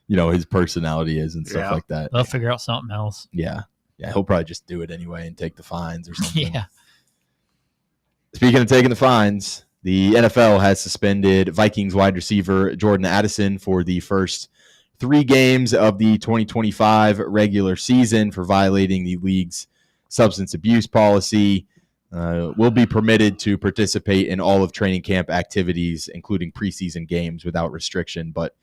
his personality is and stuff like that. They'll figure out something else. Yeah, he'll probably just do it anyway and take the fines or something. Yeah. Speaking of taking the fines, the NFL has suspended Vikings wide receiver Jordan Addison for the first 3 games of the 2025 regular season for violating the league's substance abuse policy. Will be permitted to participate in all of training camp activities, including preseason games without restriction, but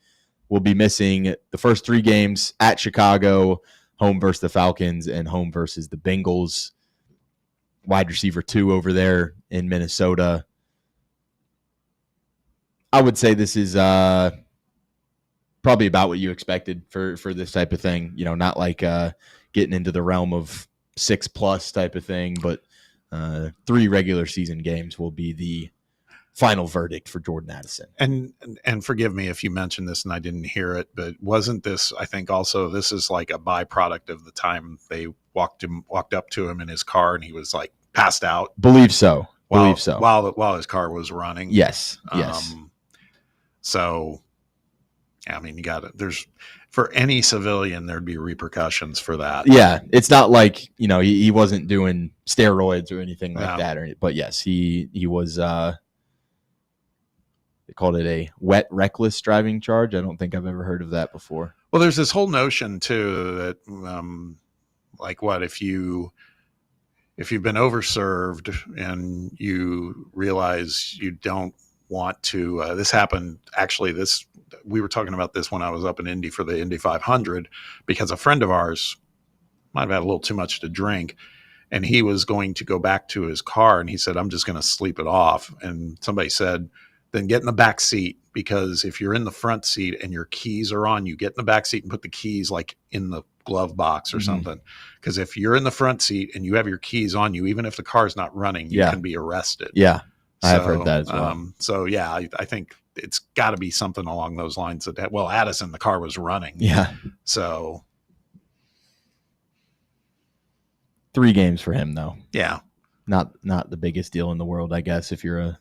will be missing the first 3 games at Chicago, home versus the Falcons, and home versus the Bengals. Wide receiver 2 over there in Minnesota. I would say this is probably about what you expected for this type of thing. Not like getting into the realm of 6+ type of thing, but 3 regular season games will be the final verdict for Jordan Addison. And forgive me if you mentioned this and I didn't hear it, but wasn't this, I think also this is like a byproduct of the time they walked up to him in his car and he was like passed out? Believe so. While his car was running. Yes. So, I mean, there's for any civilian, there'd be repercussions for that. Yeah. It's not like, he wasn't doing steroids or anything like that. But yes, he was, they called it a wet, reckless driving charge. I don't think I've ever heard of that before. Well, there's this whole notion too that, like what, if you've been overserved and you realize you don't want to, this happened actually, we were talking about this when I was up in Indy for the Indy 500, because a friend of ours might have had a little too much to drink and he was going to go back to his car, and he said, I'm just going to sleep it off. And somebody said, then get in the back seat, because if you're in the front seat and your keys are on, you get in the back seat and put the keys like in the glove box or something. Because if you're in the front seat and you have your keys on you, even if the car's not running, you can be arrested. Yeah, I have heard that as well. So yeah, I think it's got to be something along those lines. That, well, Addison, the car was running. Yeah. So 3 games for him though. Yeah. Not the biggest deal in the world, I guess, if you're a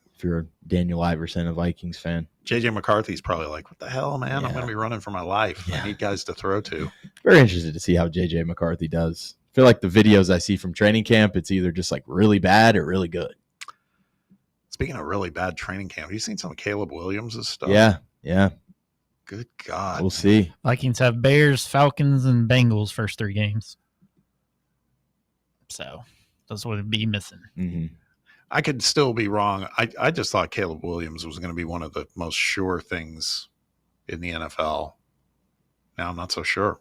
Daniel Iverson, a Vikings fan. JJ McCarthy's probably like, what the hell, man? I'm going to be running for my life. I need guys to throw to. Very interested to see how JJ McCarthy does. I feel like the videos I see from training camp, it's either just like really bad or really good. Speaking of really bad training camp, have you seen some of Caleb Williams' stuff? Yeah. Good God. We'll see. Vikings have Bears, Falcons, and Bengals first 3 games. So that's what it'd be missing. Mm-hmm. I could still be wrong. I just thought Caleb Williams was going to be one of the most sure things in the NFL. Now I'm not so sure.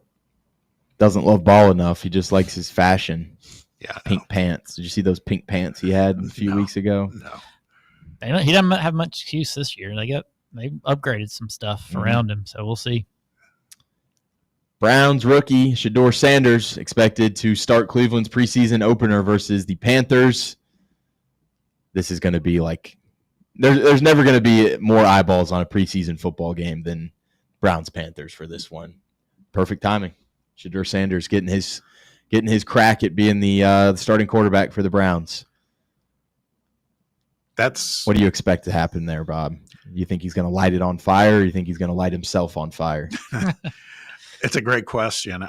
Doesn't love ball enough. He just likes his fashion. Yeah. Pink pants. Did you see those pink pants he had a few weeks ago? No. He doesn't have much excuse this year. They upgraded some stuff around him, so we'll see. Browns rookie Shedeur Sanders expected to start Cleveland's preseason opener versus the Panthers. This is going to be like there's never going to be more eyeballs on a preseason football game than Browns-Panthers for this one. Perfect timing. Shedeur Sanders getting his crack at being the starting quarterback for the Browns. What do you expect to happen there, Bob? You think he's going to light it on fire, or you think he's going to light himself on fire? It's a great question.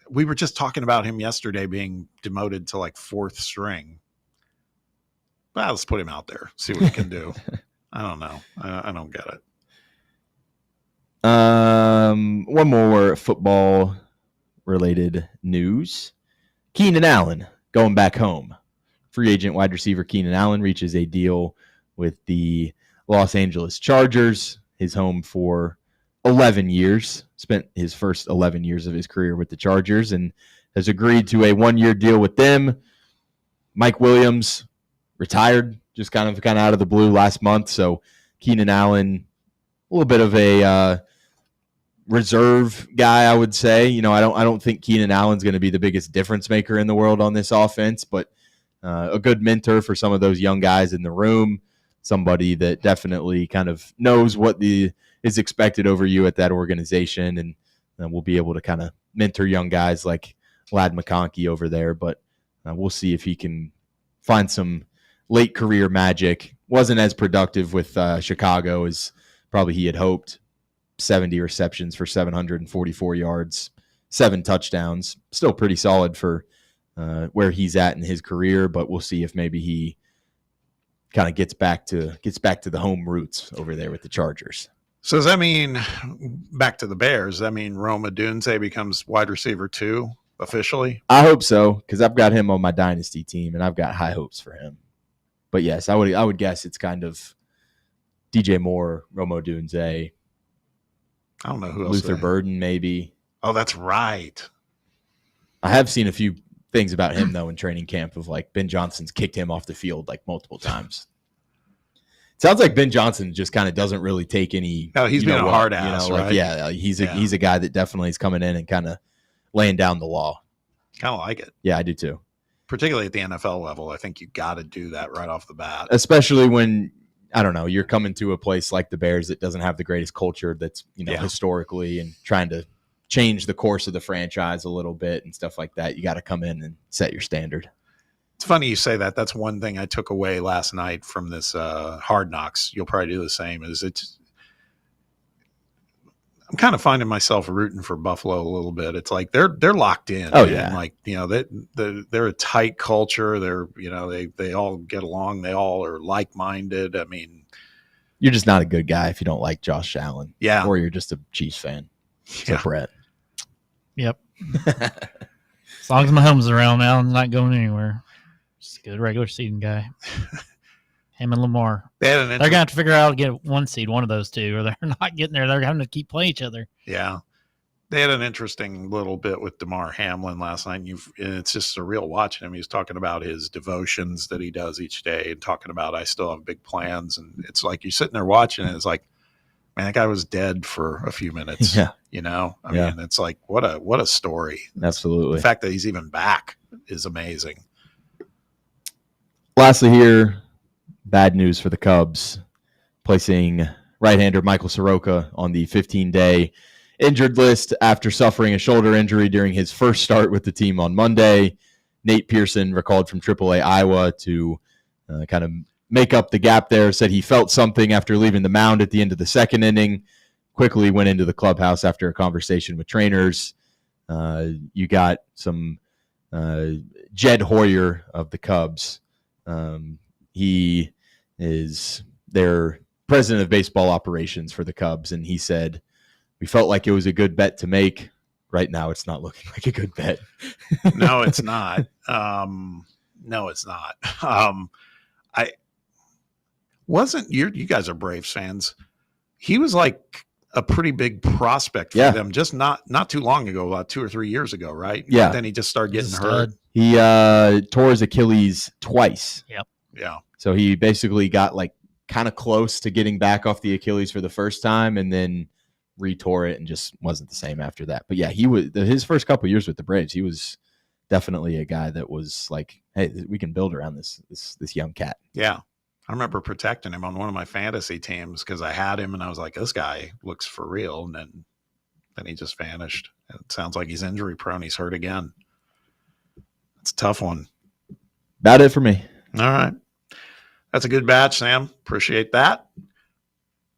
We were just talking about him yesterday being demoted to like 4th string. Well, let's put him out there, see what he can do. I don't know. I don't get it. One more football related news. Keenan Allen going back home. Free agent wide receiver Keenan Allen reaches a deal with the Los Angeles Chargers, his home for 11 years, spent his first 11 years of his career with the Chargers, and has agreed to a 1-year deal with them. Mike Williams retired just kind of out of the blue last month, so Keenan Allen, a little bit of a reserve guy, I would say. I don't think Keenan Allen's going to be the biggest difference maker in the world on this offense, but a good mentor for some of those young guys in the room, somebody that definitely kind of knows what is expected over you at that organization, and we'll be able to kind of mentor young guys like Ladd McConkey over there, but we'll see if he can find some late career magic. Wasn't as productive with Chicago as probably he had hoped. 70 receptions for 744 yards, 7 touchdowns. Still pretty solid for where he's at in his career, but we'll see if maybe he kind of gets back to the home roots over there with the Chargers. So does that mean, back to the Bears, does that mean Rome Odunze becomes wide receiver 2 officially? I hope so, because I've got him on my dynasty team, and I've got high hopes for him. But yes, I would guess it's kind of DJ Moore, Rome Odunze. I don't know who else. Luther Burden, maybe. Oh, that's right. I have seen a few things about him, though, in training camp of like Ben Johnson's kicked him off the field like multiple times. Sounds like Ben Johnson just kind of doesn't really take any. No, he's been a hard ass, right? Yeah, he's a guy that definitely is coming in and kind of laying down the law. Kind of like it. Yeah, I do too. Particularly at the NFL level, I think you got to do that right off the bat. Especially when, I don't know, you're coming to a place like the Bears that doesn't have the greatest culture that's, historically, and trying to change the course of the franchise a little bit and stuff like that. You got to come in and set your standard. It's funny you say that. That's one thing I took away last night from this Hard Knocks. You'll probably do the same. I'm kind of finding myself rooting for Buffalo a little bit. It's like they're locked in. Oh, yeah. Like, they're a tight culture. They're, they all get along. They all are like-minded. I mean, you're just not a good guy if you don't like Josh Allen. Yeah. Or you're just a Chiefs fan. So Brett. Yep. As long as Mahomes is around, Allen's not going anywhere. Just a good regular season guy. Him and Lamar. They're going to have to figure out how to get 1 seed, one of those two, or they're not getting there. They're having to keep playing each other. Yeah. They had an interesting little bit with DeMar Hamlin last night. And it's just surreal watching him. He was talking about his devotions that he does each day and talking about, I still have big plans. And it's like you're sitting there watching it. It's like, man, that guy was dead for a few minutes. Yeah. You know, I mean, it's like, what a story. Absolutely. The fact that he's even back is amazing. Lastly here, bad news for the Cubs, placing right-hander Michael Soroka on the 15-day injured list after suffering a shoulder injury during his first start with the team on Monday. Nate Pearson, recalled from AAA Iowa to kind of make up the gap there, said he felt something after leaving the mound at the end of the second inning, quickly went into the clubhouse after a conversation with trainers. You got some Jed Hoyer of the Cubs. He is their president of baseball operations for the Cubs, and he said, we felt like it was a good bet to make. Right now, it's not looking like a good bet. No, it's not. No, it's not. I wasn't. You guys are Braves fans. He was like a pretty big prospect for them just not too long ago, about 2 or 3 years ago, right? Yeah. Then he just started getting hurt. He tore his Achilles twice. Yep. Yeah. So he basically got like kind of close to getting back off the Achilles for the first time, and then retore it and just wasn't the same after that. But yeah, he was his first couple of years with the Braves. He was definitely a guy that was like, hey, we can build around this young cat. Yeah. I remember protecting him on one of my fantasy teams because I had him and I was like, this guy looks for real. And then he just vanished. It sounds like he's injury prone. He's hurt again. It's a tough one. About it for me. All right. That's a good batch, Sam. Appreciate that.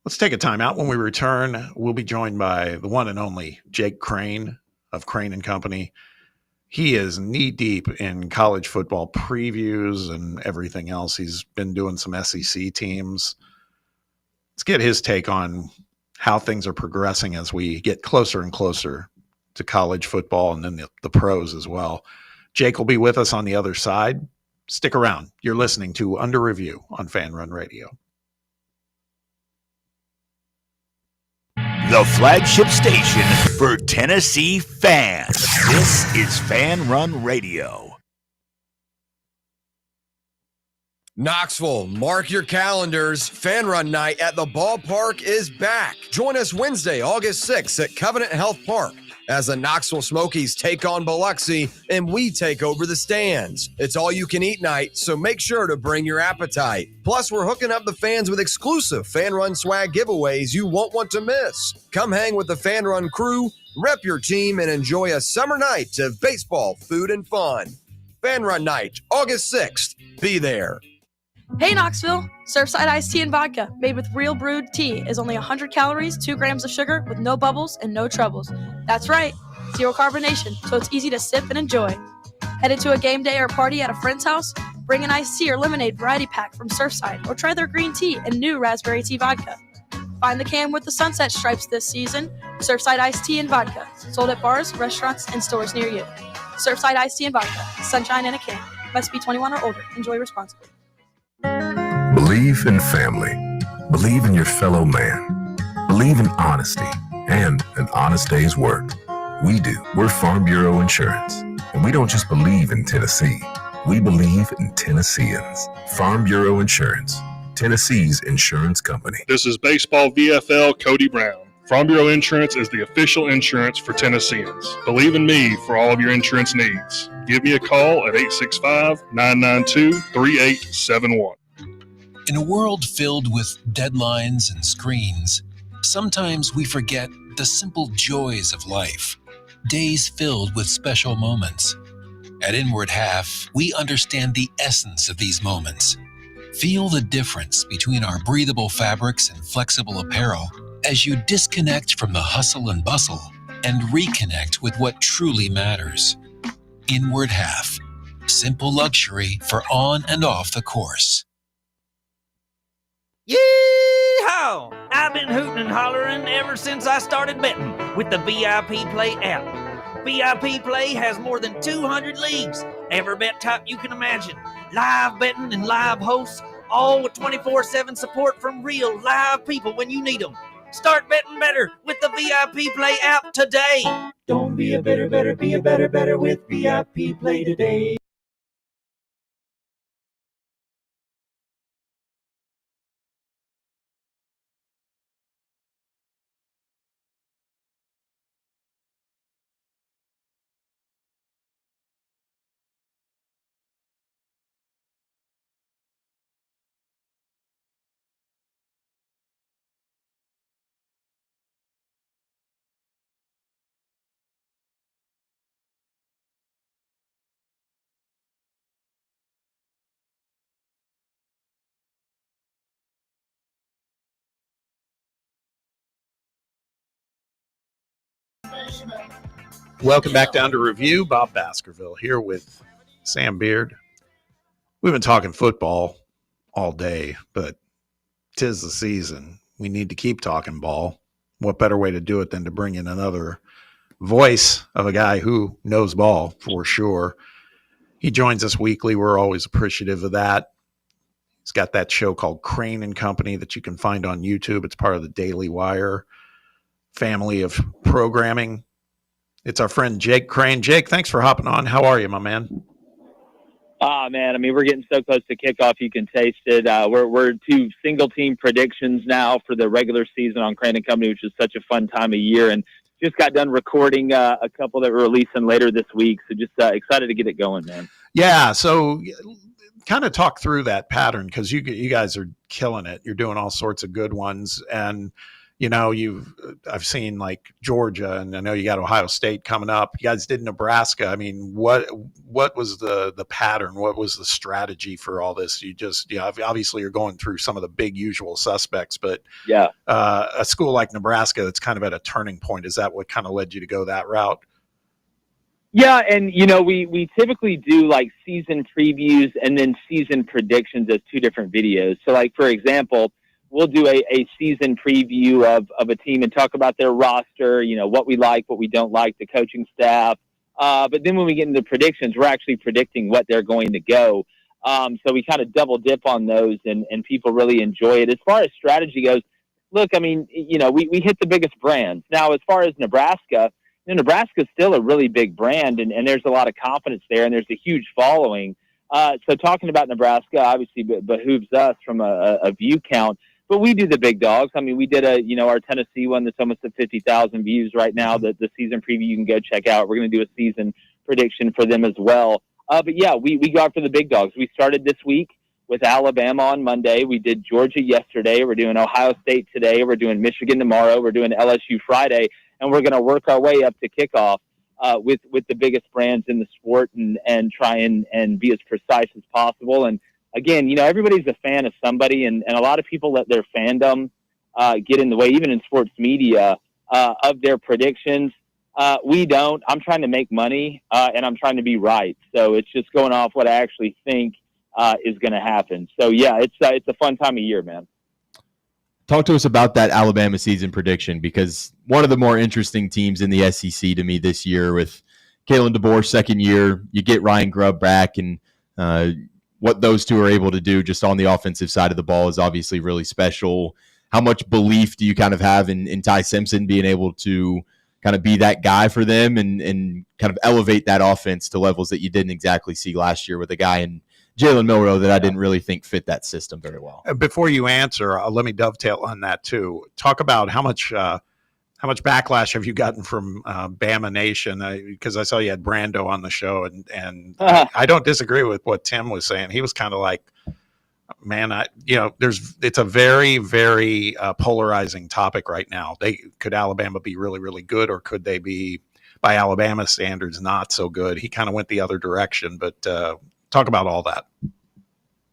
Let's take a time out. When we return, we'll be joined by the one and only Jake Crain of Crain and Company. He is knee deep in college football previews and everything else. He's been doing some SEC teams. Let's get his take on how things are progressing as we get closer and closer to college football and then the pros as well. Jake will be with us on the other side. Stick around. You're listening to Under Review on FanRun Radio. The flagship station for Tennessee fans. This is FanRun Radio. Knoxville, mark your calendars. FanRun Night at the ballpark is back. Join us Wednesday, August 6th at Covenant Health Park as the Knoxville Smokies take on Biloxi and we take over the stands. It's all-you-can-eat night, so make sure to bring your appetite. Plus, we're hooking up the fans with exclusive FanRun swag giveaways you won't want to miss. Come hang with the FanRun crew, rep your team, and enjoy a summer night of baseball, food, and fun. FanRun Night, August 6th. Be there. Hey Knoxville! Surfside iced tea and vodka, made with real brewed tea, is only 100 calories, 2 grams of sugar, with no bubbles and no troubles. That's right, zero carbonation, so it's easy to sip and enjoy. Headed to a game day or party at a friend's house? Bring an iced tea or lemonade variety pack from Surfside, or try their green tea and new raspberry tea vodka. Find the can with the sunset stripes this season. Surfside iced tea and vodka, sold at bars, restaurants, and stores near you. Surfside iced tea and vodka, sunshine in a can. Must be 21 or older. Enjoy responsibly. Believe in family. Believe in your fellow man. Believe in honesty and an honest day's work. We do. We're Farm Bureau Insurance. And we don't just believe in Tennessee. We believe in Tennesseans. Farm Bureau Insurance. Tennessee's insurance company. This is Baseball VFL Cody Brown. Farm Bureau Insurance is the official insurance for Tennesseans. Believe in me for all of your insurance needs. Give me a call at 865-992-3871. In a world filled with deadlines and screens, sometimes we forget the simple joys of life. Days filled with special moments. At Inward Half, we understand the essence of these moments. Feel the difference between our breathable fabrics and flexible apparel as you disconnect from the hustle and bustle and reconnect with what truly matters. Inward Half. Simple luxury for on and off the course. Yee-haw! I've been hooting and hollering ever since I started betting with the VIP Play app. VIP Play has more than 200 leagues, every bet type you can imagine, live betting and live hosts, all with 24/7 support from real live people when you need them. Start betting better with the VIP Play app today. Don't be a better, be a better with VIP Play today. Welcome back down to review. Bob Baskerville here with Sam Beard. We've been talking football all day, but 'tis the season. We need to keep talking ball. What better way to do it than to bring in another voice of a guy who knows ball for sure. He joins us weekly. We're always appreciative of that. He's got that show called Crain and Company that you can find on YouTube. It's part of the Daily Wire family of programming. It's our friend Jake Crain. Jake, thanks for hopping on. How are you, my man? Man, I mean, we're getting so close to kickoff, you can taste it. We're to single-team predictions now for the regular season on Crain & Company, which is such a fun time of year, and just got done recording a couple that we're releasing later this week, so just excited to get it going, man. Yeah, so kind of talk through that pattern, because you guys are killing it. You're doing all sorts of good ones, and you know, I've seen like Georgia, and I know you got Ohio State coming up. You guys did Nebraska. I mean, what was the pattern? What was the strategy for all this? Obviously you're going through some of the big usual suspects, but yeah, a school like Nebraska that's kind of at a turning point. Is that what kind of led you to go that route? Yeah, and you know, we typically do like season previews and then season predictions as two different videos. So like, for example, we'll do a season preview of a team and talk about their roster, you know, what we like, what we don't like, the coaching staff. But then when we get into predictions, we're actually predicting what they're going to go. So we kind of double dip on those, and people really enjoy it. As far as strategy goes, look, I mean, you know, we hit the biggest brands. Now, as far as Nebraska, you know, Nebraska is still a really big brand, and there's a lot of confidence there, and there's a huge following. So talking about Nebraska obviously behooves us from a view count. But we do the big dogs. I mean, we did our Tennessee one that's almost at 50,000 views right now. The season preview you can go check out. We're going to do a season prediction for them as well. But yeah, we go after the big dogs. We started this week with Alabama on Monday. We did Georgia yesterday. We're doing Ohio State today. We're doing Michigan tomorrow. We're doing LSU Friday, and we're going to work our way up to kickoff with the biggest brands in the sport and try and be as precise as possible. And again, you know, everybody's a fan of somebody, and a lot of people let their fandom get in the way, even in sports media, of their predictions. We don't. I'm trying to make money, and I'm trying to be right. So it's just going off what I actually think is going to happen. So, yeah, it's a fun time of year, man. Talk to us about that Alabama season prediction, because one of the more interesting teams in the SEC to me this year with Kalen DeBoer's second year, you get Ryan Grubb back, and what those two are able to do just on the offensive side of the ball is obviously really special. How much belief do you kind of have in Ty Simpson being able to kind of be that guy for them and kind of elevate that offense to levels that you didn't exactly see last year with a guy in Jalen Milroe that I didn't really think fit that system very well? Before you answer, let me dovetail on that too. Talk about how much backlash have you gotten from Bama Nation? Because I saw you had Brando on the show, and I don't disagree with what Tim was saying. He was kind of like, man, it's a very, very polarizing topic right now. Could Alabama be really, really good, or could they be, by Alabama standards, not so good? He kind of went the other direction, but talk about all that.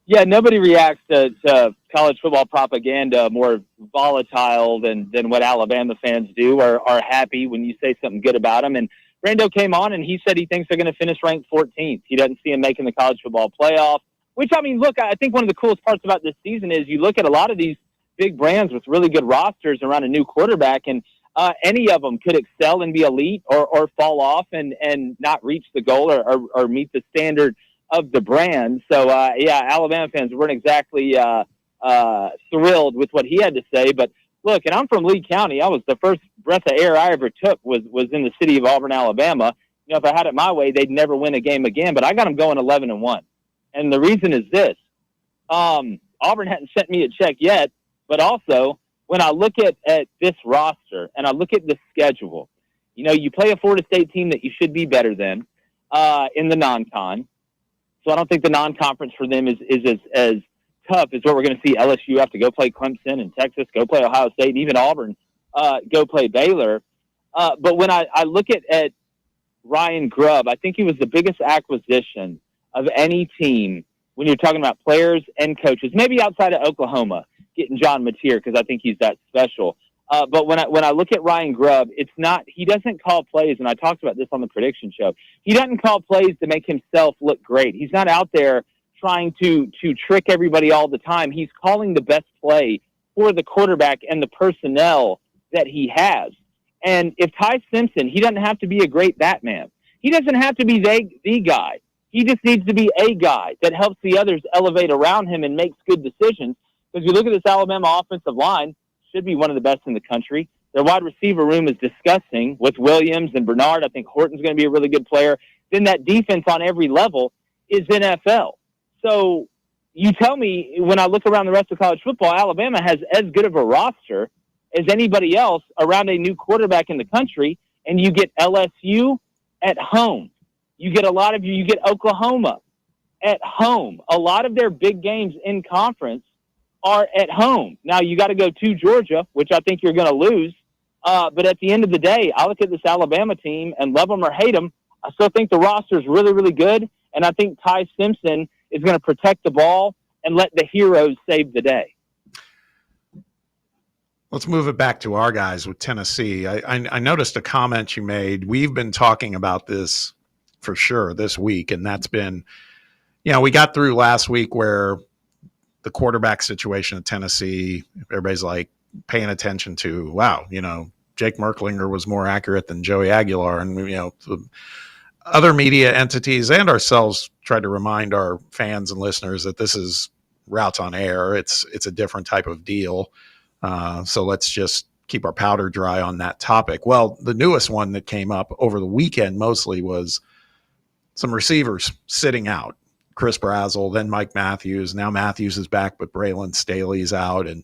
Yeah, nobody reacts to college football propaganda more volatile than what Alabama fans do, or are happy when you say something good about them. And Brando came on and he said he thinks they're going to finish ranked 14th. He doesn't see them making the college football playoff, which, I mean, look, I think one of the coolest parts about this season is you look at a lot of these big brands with really good rosters around a new quarterback, and any of them could excel and be elite or fall off and not reach the goal or meet the standard of the brand. So, yeah, Alabama fans weren't exactly thrilled with what he had to say, but look, and I'm from Lee County. I was the first breath of air I ever took was in the city of Auburn, Alabama. You know, if I had it my way, they'd never win a game again. But I got them going 11-1, and the reason is this: Auburn hadn't sent me a check yet, but also when I look at this roster and I look at the schedule, you know, you play a Florida State team that you should be better than in the non-con. So I don't think the non-conference for them is as tough as what we're going to see LSU have to go play Clemson and Texas, go play Ohio State, and even Auburn go play Baylor. But when I look at Ryan Grubb, I think he was the biggest acquisition of any team when you're talking about players and coaches, maybe outside of Oklahoma, getting John Mateer because I think he's that special. But when I look at Ryan Grubb, it's not, he doesn't call plays, and I talked about this on the prediction show. He doesn't call plays to make himself look great. He's not out there trying to trick everybody all the time. He's calling the best play for the quarterback and the personnel that he has. And if Ty Simpson, he doesn't have to be a great Batman. He doesn't have to be the guy. He just needs to be a guy that helps the others elevate around him and makes good decisions. Because you look at this Alabama offensive line, should be one of the best in the country. Their wide receiver room is disgusting with Williams and Bernard. I think Horton's going to be a really good player. Then that defense on every level is NFL. So you tell me, when I look around the rest of college football, Alabama has as good of a roster as anybody else around a new quarterback in the country, and you get LSU at home. You get you get Oklahoma at home. A lot of their big games in conference are at home. Now, you got to go to Georgia, which I think you're going to lose. But at the end of the day, I look at this Alabama team, and love them or hate them, I still think the roster is really, really good, and I think Ty Simpson is going to protect the ball and let the heroes save the day. Let's move it back to our guys with Tennessee. I noticed a comment you made. We've been talking about this for sure this week, and that's been, you know, we got through last week where the quarterback situation at Tennessee, everybody's like paying attention to, wow, you know, Jake Merklinger was more accurate than Joey Aguilar. And, you know, the other media entities and ourselves tried to remind our fans and listeners that this is Routes on Air. It's a different type of deal. So let's just keep our powder dry on that topic. Well, the newest one that came up over the weekend mostly was some receivers sitting out. Chris Brazzell, then Mike Matthews. Now Matthews is back, but Braylon Staley's out. And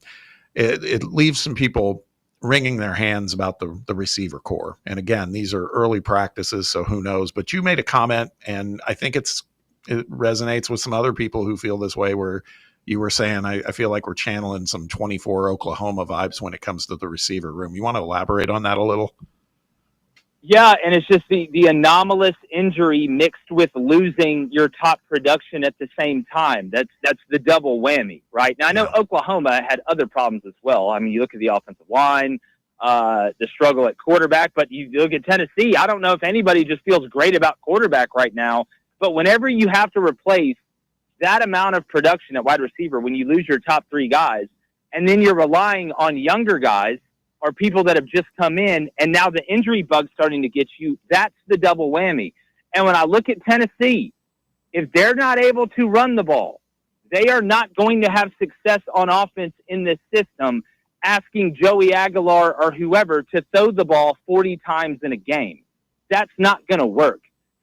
it leaves some people wringing their hands about the receiver core. And again, these are early practices, so who knows? But you made a comment, and I think it resonates with some other people who feel this way, where you were saying, I feel like we're channeling some 24 Oklahoma vibes when it comes to the receiver room. You want to elaborate on that a little? Yeah, and it's just the anomalous injury mixed with losing your top production at the same time. That's the double whammy, right? Now, I know Oklahoma had other problems as well. I mean, you look at the offensive line, the struggle at quarterback, but you look at Tennessee, I don't know if anybody just feels great about quarterback right now, but whenever you have to replace that amount of production at wide receiver, when you lose your top three guys, and then you're relying on younger guys, or people that have just come in, and now the injury bug's starting to get you, that's the double whammy. And when I look at Tennessee, if they're not able to run the ball, they are not going to have success on offense in this system, asking Joey Aguilar or whoever to throw the ball 40 times in a game. That's not going to work.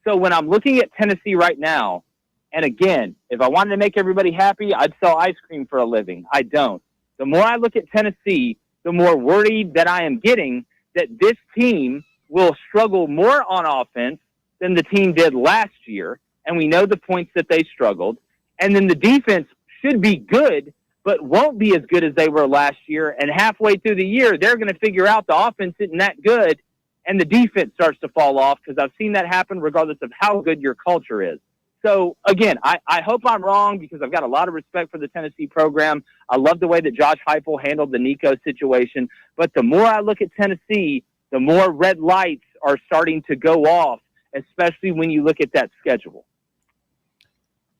So when I'm looking at Tennessee right now, and again, if I wanted to make everybody happy, I'd sell ice cream for a living. I don't. The more I look at Tennessee, the more worried that I am getting that this team will struggle more on offense than the team did last year. And we know the points that they struggled. And then the defense should be good, but won't be as good as they were last year. And halfway through the year, they're going to figure out the offense isn't that good, and the defense starts to fall off, because I've seen that happen regardless of how good your culture is. So, again, I hope I'm wrong, because I've got a lot of respect for the Tennessee program. I love the way that Josh Heupel handled the Nico situation. But the more I look at Tennessee, the more red lights are starting to go off, especially when you look at that schedule.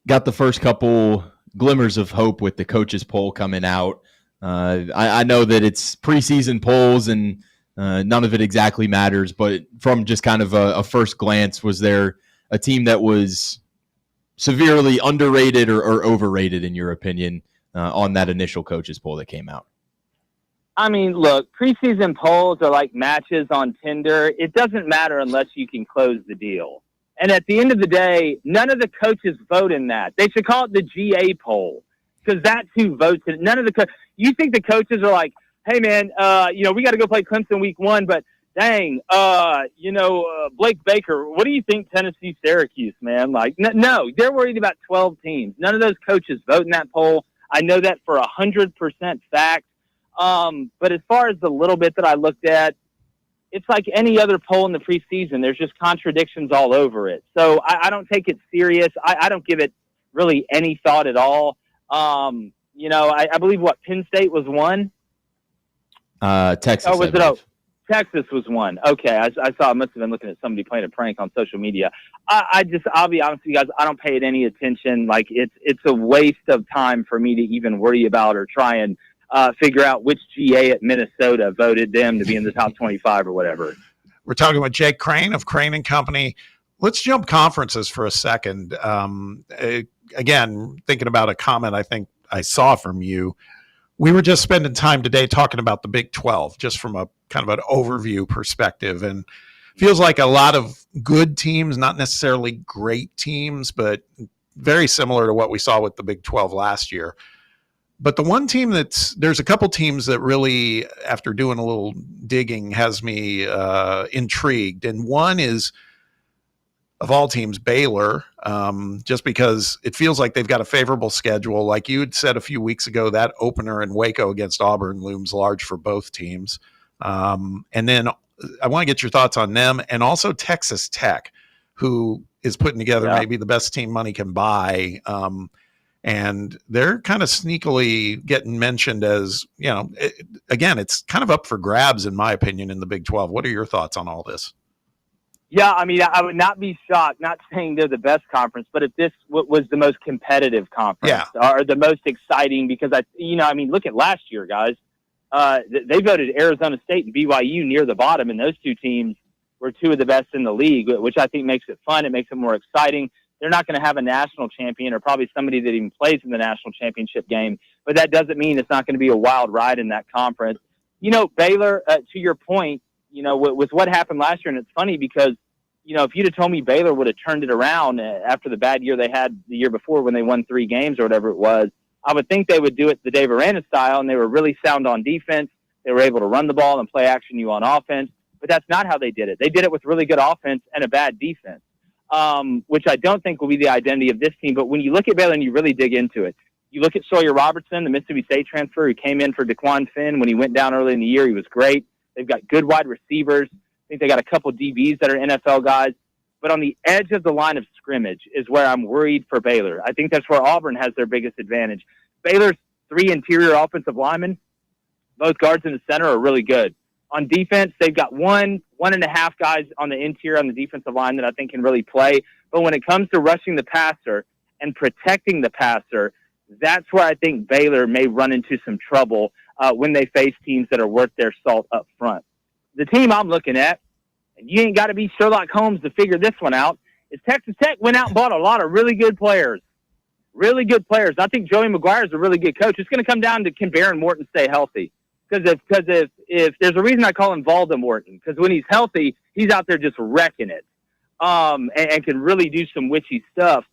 Got the first couple glimmers of hope with the coaches poll coming out. I know that it's preseason polls and none of it exactly matters, but from just kind of a first glance, was there a team that was severely underrated or overrated, in your opinion, on that initial coaches poll that came out? I mean, look, preseason polls are like matches on Tinder. It doesn't matter unless you can close the deal. And at the end of the day, none of the coaches vote in that. They should call it the GA poll because that's who votes in it. None of the you think the coaches are like, hey, man, we got to go play Clemson week 1, but dang, Blake Baker, what do you think Tennessee Syracuse, man? Like, no, they're worried about 12 teams. None of those coaches vote in that poll. I know that for 100% fact. But as far as the little bit that I looked at, it's like any other poll in the preseason. There's just contradictions all over it. So I don't take it serious. I don't give it really any thought at all. I believe Penn State was 1? Texas. Oh, was it? Texas was 1. Okay. I saw, I must have been looking at somebody playing a prank on social media. I'll be honest with you guys. I don't pay it any attention. Like it's a waste of time for me to even worry about or try and figure out which GA at Minnesota voted them to be in the top 25 or whatever. We're talking with Jake Crain of Crain and Company. Let's jump conferences for a second. Again, thinking about a comment I think I saw from you. We were just spending time today talking about the Big 12, just from a kind of an overview perspective. And feels like a lot of good teams, not necessarily great teams, but very similar to what we saw with the Big 12 last year. But the one team there's a couple teams that really, after doing a little digging, has me intrigued. And one is, of all teams, Baylor, just because it feels like they've got a favorable schedule. Like you had said a few weeks ago, that opener in Waco against Auburn looms large for both teams. And then I want to get your thoughts on them, and also Texas Tech, who is putting together maybe the best team money can buy. And they're kind of sneakily getting mentioned as, again, it's kind of up for grabs, in my opinion, in the Big 12. What are your thoughts on all this? Yeah, I mean, I would not be shocked, not saying they're the best conference, but if this was the most competitive conference or the most exciting, because look at last year, guys. They voted Arizona State and BYU near the bottom, and those two teams were two of the best in the league, which I think makes it fun. It makes it more exciting. They're not going to have a national champion or probably somebody that even plays in the national championship game, but that doesn't mean it's not going to be a wild ride in that conference. Baylor, to your point, with what happened last year, and it's funny because, if you'd have told me Baylor would have turned it around after the bad year they had the year before when they won 3 games or whatever it was, I would think they would do it the Dave Aranda style, and they were really sound on defense. They were able to run the ball and play action you on offense, but that's not how they did it. They did it with really good offense and a bad defense, which I don't think will be the identity of this team. But when you look at Baylor and you really dig into it, you look at Sawyer Robertson, the Mississippi State transfer who came in for DeQuan Finn when he went down early in the year. He was great. They've got good wide receivers. I think they got a couple DBs that are NFL guys. But on the edge of the line of scrimmage is where I'm worried for Baylor. I think that's where Auburn has their biggest advantage. Baylor's 3 interior offensive linemen, both guards and the center, are really good. On defense, they've got 1.5 guys on the interior on the defensive line that I think can really play. But when it comes to rushing the passer and protecting the passer, that's where I think Baylor may run into some trouble when they face teams that are worth their salt up front. The team I'm looking at, and you ain't got to be Sherlock Holmes to figure this one out, is Texas Tech went out and bought a lot of really good players. Really good players. I think Joey McGuire is a really good coach. It's going to come down to, can Baron Morton stay healthy? Because if there's a reason I call him Voldemorton, because when he's healthy, he's out there just wrecking it, and can really do some witchy stuff.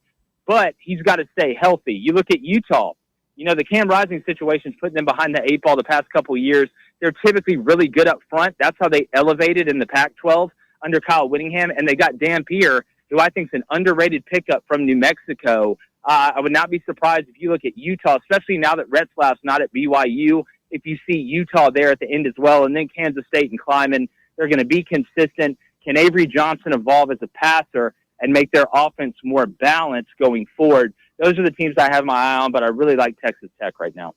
But he's got to stay healthy. You look at Utah. The Cam Rising situation's putting them behind the 8 ball the past couple of years. They're typically really good up front. That's how they elevated in the Pac-12 under Kyle Whittingham. And they got Dan Pierre, who I think is an underrated pickup from New Mexico. I would not be surprised if you look at Utah, especially now that Retzlaff's not at BYU, if you see Utah there at the end as well. And then Kansas State and Kleiman, they're going to be consistent. Can Avery Johnson evolve as a passer and make their offense more balanced going forward? Those are the teams I have my eye on, but I really like Texas Tech right now.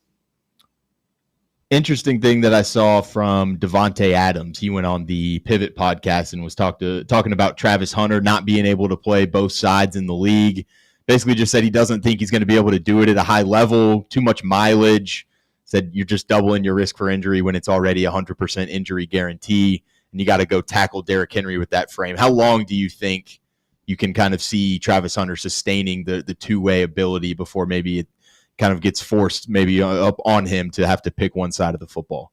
Interesting thing that I saw from Devontae Adams. He went on the Pivot podcast and was talking about Travis Hunter not being able to play both sides in the league. Basically just said he doesn't think he's going to be able to do it at a high level, too much mileage. Said you're just doubling your risk for injury when it's already 100% injury guarantee, and you got to go tackle Derrick Henry with that frame. How long do you think you can kind of see Travis Hunter sustaining the two-way ability before maybe it kind of gets forced maybe up on him to have to pick one side of the football?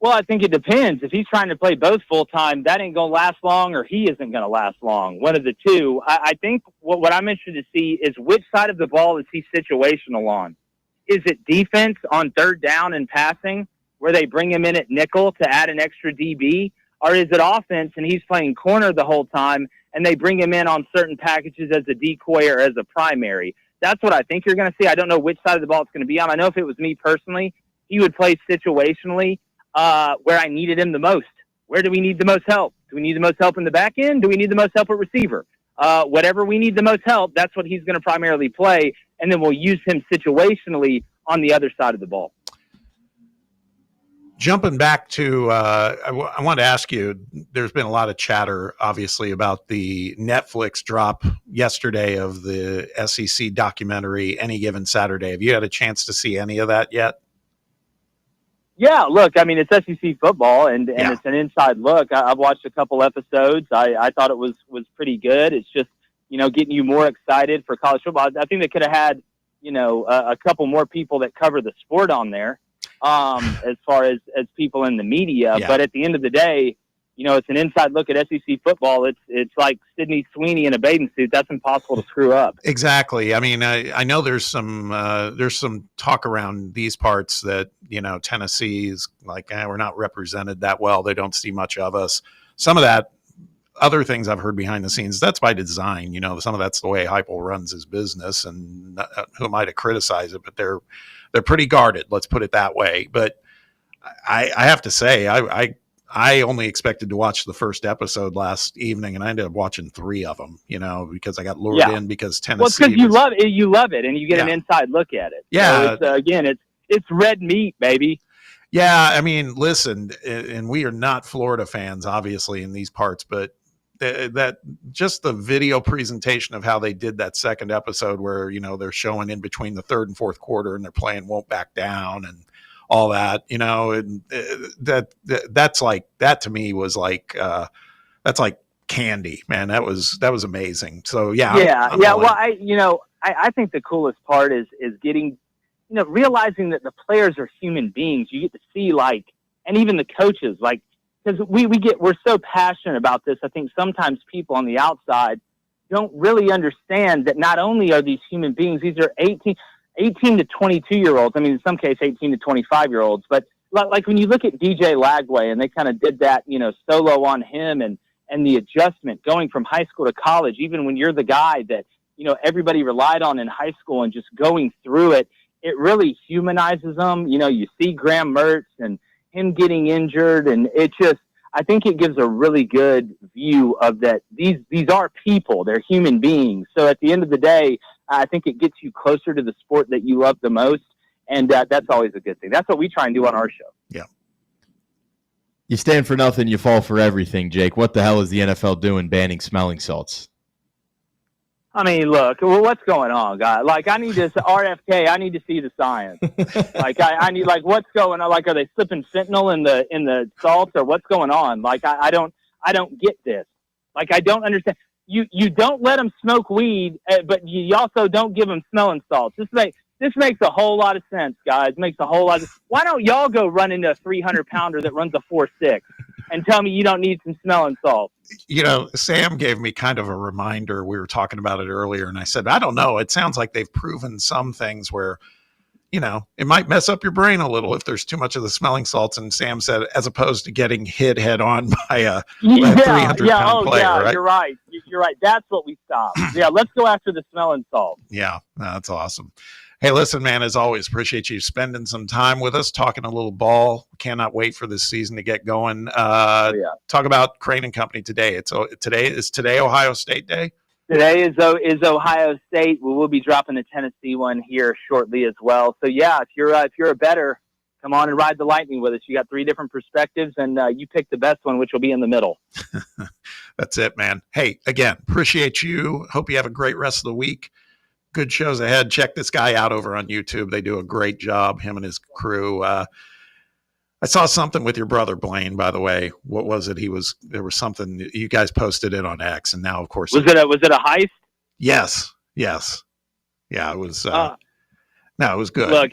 Well, I think it depends. If he's trying to play both full time, that ain't going to last long, or he isn't going to last long. One of the two. I think what I'm interested to see is which side of the ball is he situational on. Is it defense on third down and passing, where they bring him in at nickel to add an extra DB? Or is it offense and he's playing corner the whole time and they bring him in on certain packages as a decoy or as a primary? That's what I think you're going to see. I don't know which side of the ball it's going to be on. I know if it was me personally, he would play situationally where I needed him the most. Where do we need the most help? Do we need the most help in the back end? Do we need the most help at receiver? Whatever we need the most help, that's what he's going to primarily play. And then we'll use him situationally on the other side of the ball. Jumping back to, I want to ask you, there's been a lot of chatter, obviously, about the Netflix drop yesterday of the SEC documentary, Any Given Saturday. Have you had a chance to see any of that yet? Yeah, look, I mean, it's SEC football, and it's an inside look. I've watched a couple episodes. I thought it was pretty good. It's just, getting you more excited for college football. I think they could have had, a couple more people that cover the sport on there. As far as people in the media, but at the end of the day, it's an inside look at SEC football. It's like Sidney Sweeney in a bathing suit. That's impossible to screw up. Exactly. I mean, I know there's some talk around these parts that, Tennessee's like, we're not represented that well. They don't see much of us. Some of that, other things I've heard behind the scenes, that's by design. Some of that's the way Heupel runs his business, and who am I to criticize it? But they're pretty guarded. Let's put it that way. But I have to say, I only expected to watch the first episode last evening, and I ended up watching 3 of them, because I got lured in because Tennessee. Well, it's because you love it, and you get an inside look at it. Yeah. So it's red meat, baby. Yeah. I mean, listen, and we are not Florida fans, obviously, in these parts, but that just the video presentation of how they did that second episode where, they're showing in between the third and fourth quarter and they're playing Won't Back Down and all that, and that's like, that to me was like, that's like candy, man. That was amazing. So yeah. Well, I think the coolest part is getting, realizing that the players are human beings. You get to see and even the coaches, because we're so passionate about this. I think sometimes people on the outside don't really understand that not only are these human beings, these are 18 to 22-year-olds. I mean, in some cases, 18 to 25-year-olds. But like when you look at DJ Lagway, and they kind of did that, solo on him and the adjustment going from high school to college, even when you're the guy that, everybody relied on in high school and just going through it, it really humanizes them. You see Graham Mertz and him getting injured, and I think it gives a really good view of that these are people, they're human beings. So at the end of the day, I think it gets you closer to the sport that you love the most, and that's always a good thing. That's what we try and do on our show. Yeah. You stand for nothing, you fall for everything, Jake. What the hell is the NFL doing banning smelling salts? I mean, look, what's going on, guys? I need this RFK. I need to see the science. I need, what's going on? Are they slipping fentanyl in the salts, or what's going on? I don't get this. I don't understand. You don't let them smoke weed, but you also don't give them smelling salts. This makes a whole lot of sense, guys. Makes a whole lot of. Why don't y'all go run into a 300-pounder that runs a 4.6 and tell me you don't need some smelling salts? Sam gave me kind of a reminder. We were talking about it earlier, and I said, I don't know. It sounds like they've proven some things where, it might mess up your brain a little if there's too much of the smelling salts. And Sam said, as opposed to getting hit head on by a 300-pound player. Right? You're right. That's what we stopped. Yeah, let's go after the smelling salts. Yeah, that's awesome. Hey, listen, man, as always, appreciate you spending some time with us, talking a little ball. Cannot wait for this season to get going. Talk about Crain and Company today. Is today Ohio State Day? Today is Ohio State. We will be dropping the Tennessee one here shortly as well. So yeah, if you're a bettor, come on and ride the lightning with us. You got 3 different perspectives, and you pick the best one, which will be in the middle. That's it, man. Hey, again, appreciate you. Hope you have a great rest of the week. Good shows ahead. Check this guy out over on YouTube. They do a great job, him and his crew. I saw something with your brother, Blaine, by the way. What was it? There was something you guys posted it on X, and now, of course, was it a heist? Yes. Yeah, it was. No, it was good. Look,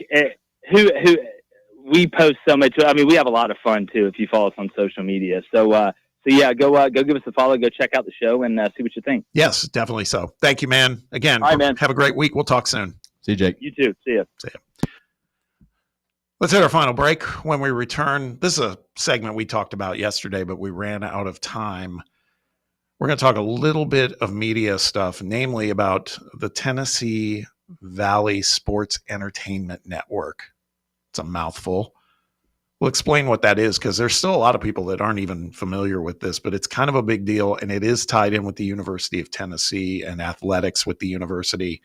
we post so much. I mean, we have a lot of fun too if you follow us on social media. So yeah, go give us a follow. Go check out the show and see what you think. Yes, definitely so. Thank you, man. Again, all right, man. Have a great week. We'll talk soon. See you, Jake. You too. See ya. See ya. Let's hit our final break. When we return, this is a segment we talked about yesterday, but we ran out of time. We're going to talk a little bit of media stuff, namely about the Tennessee Valley Sports Entertainment Network. It's a mouthful. We'll explain what that is because there's still a lot of people that aren't even familiar with this, but it's kind of a big deal, and it is tied in with the University of Tennessee and athletics with the university.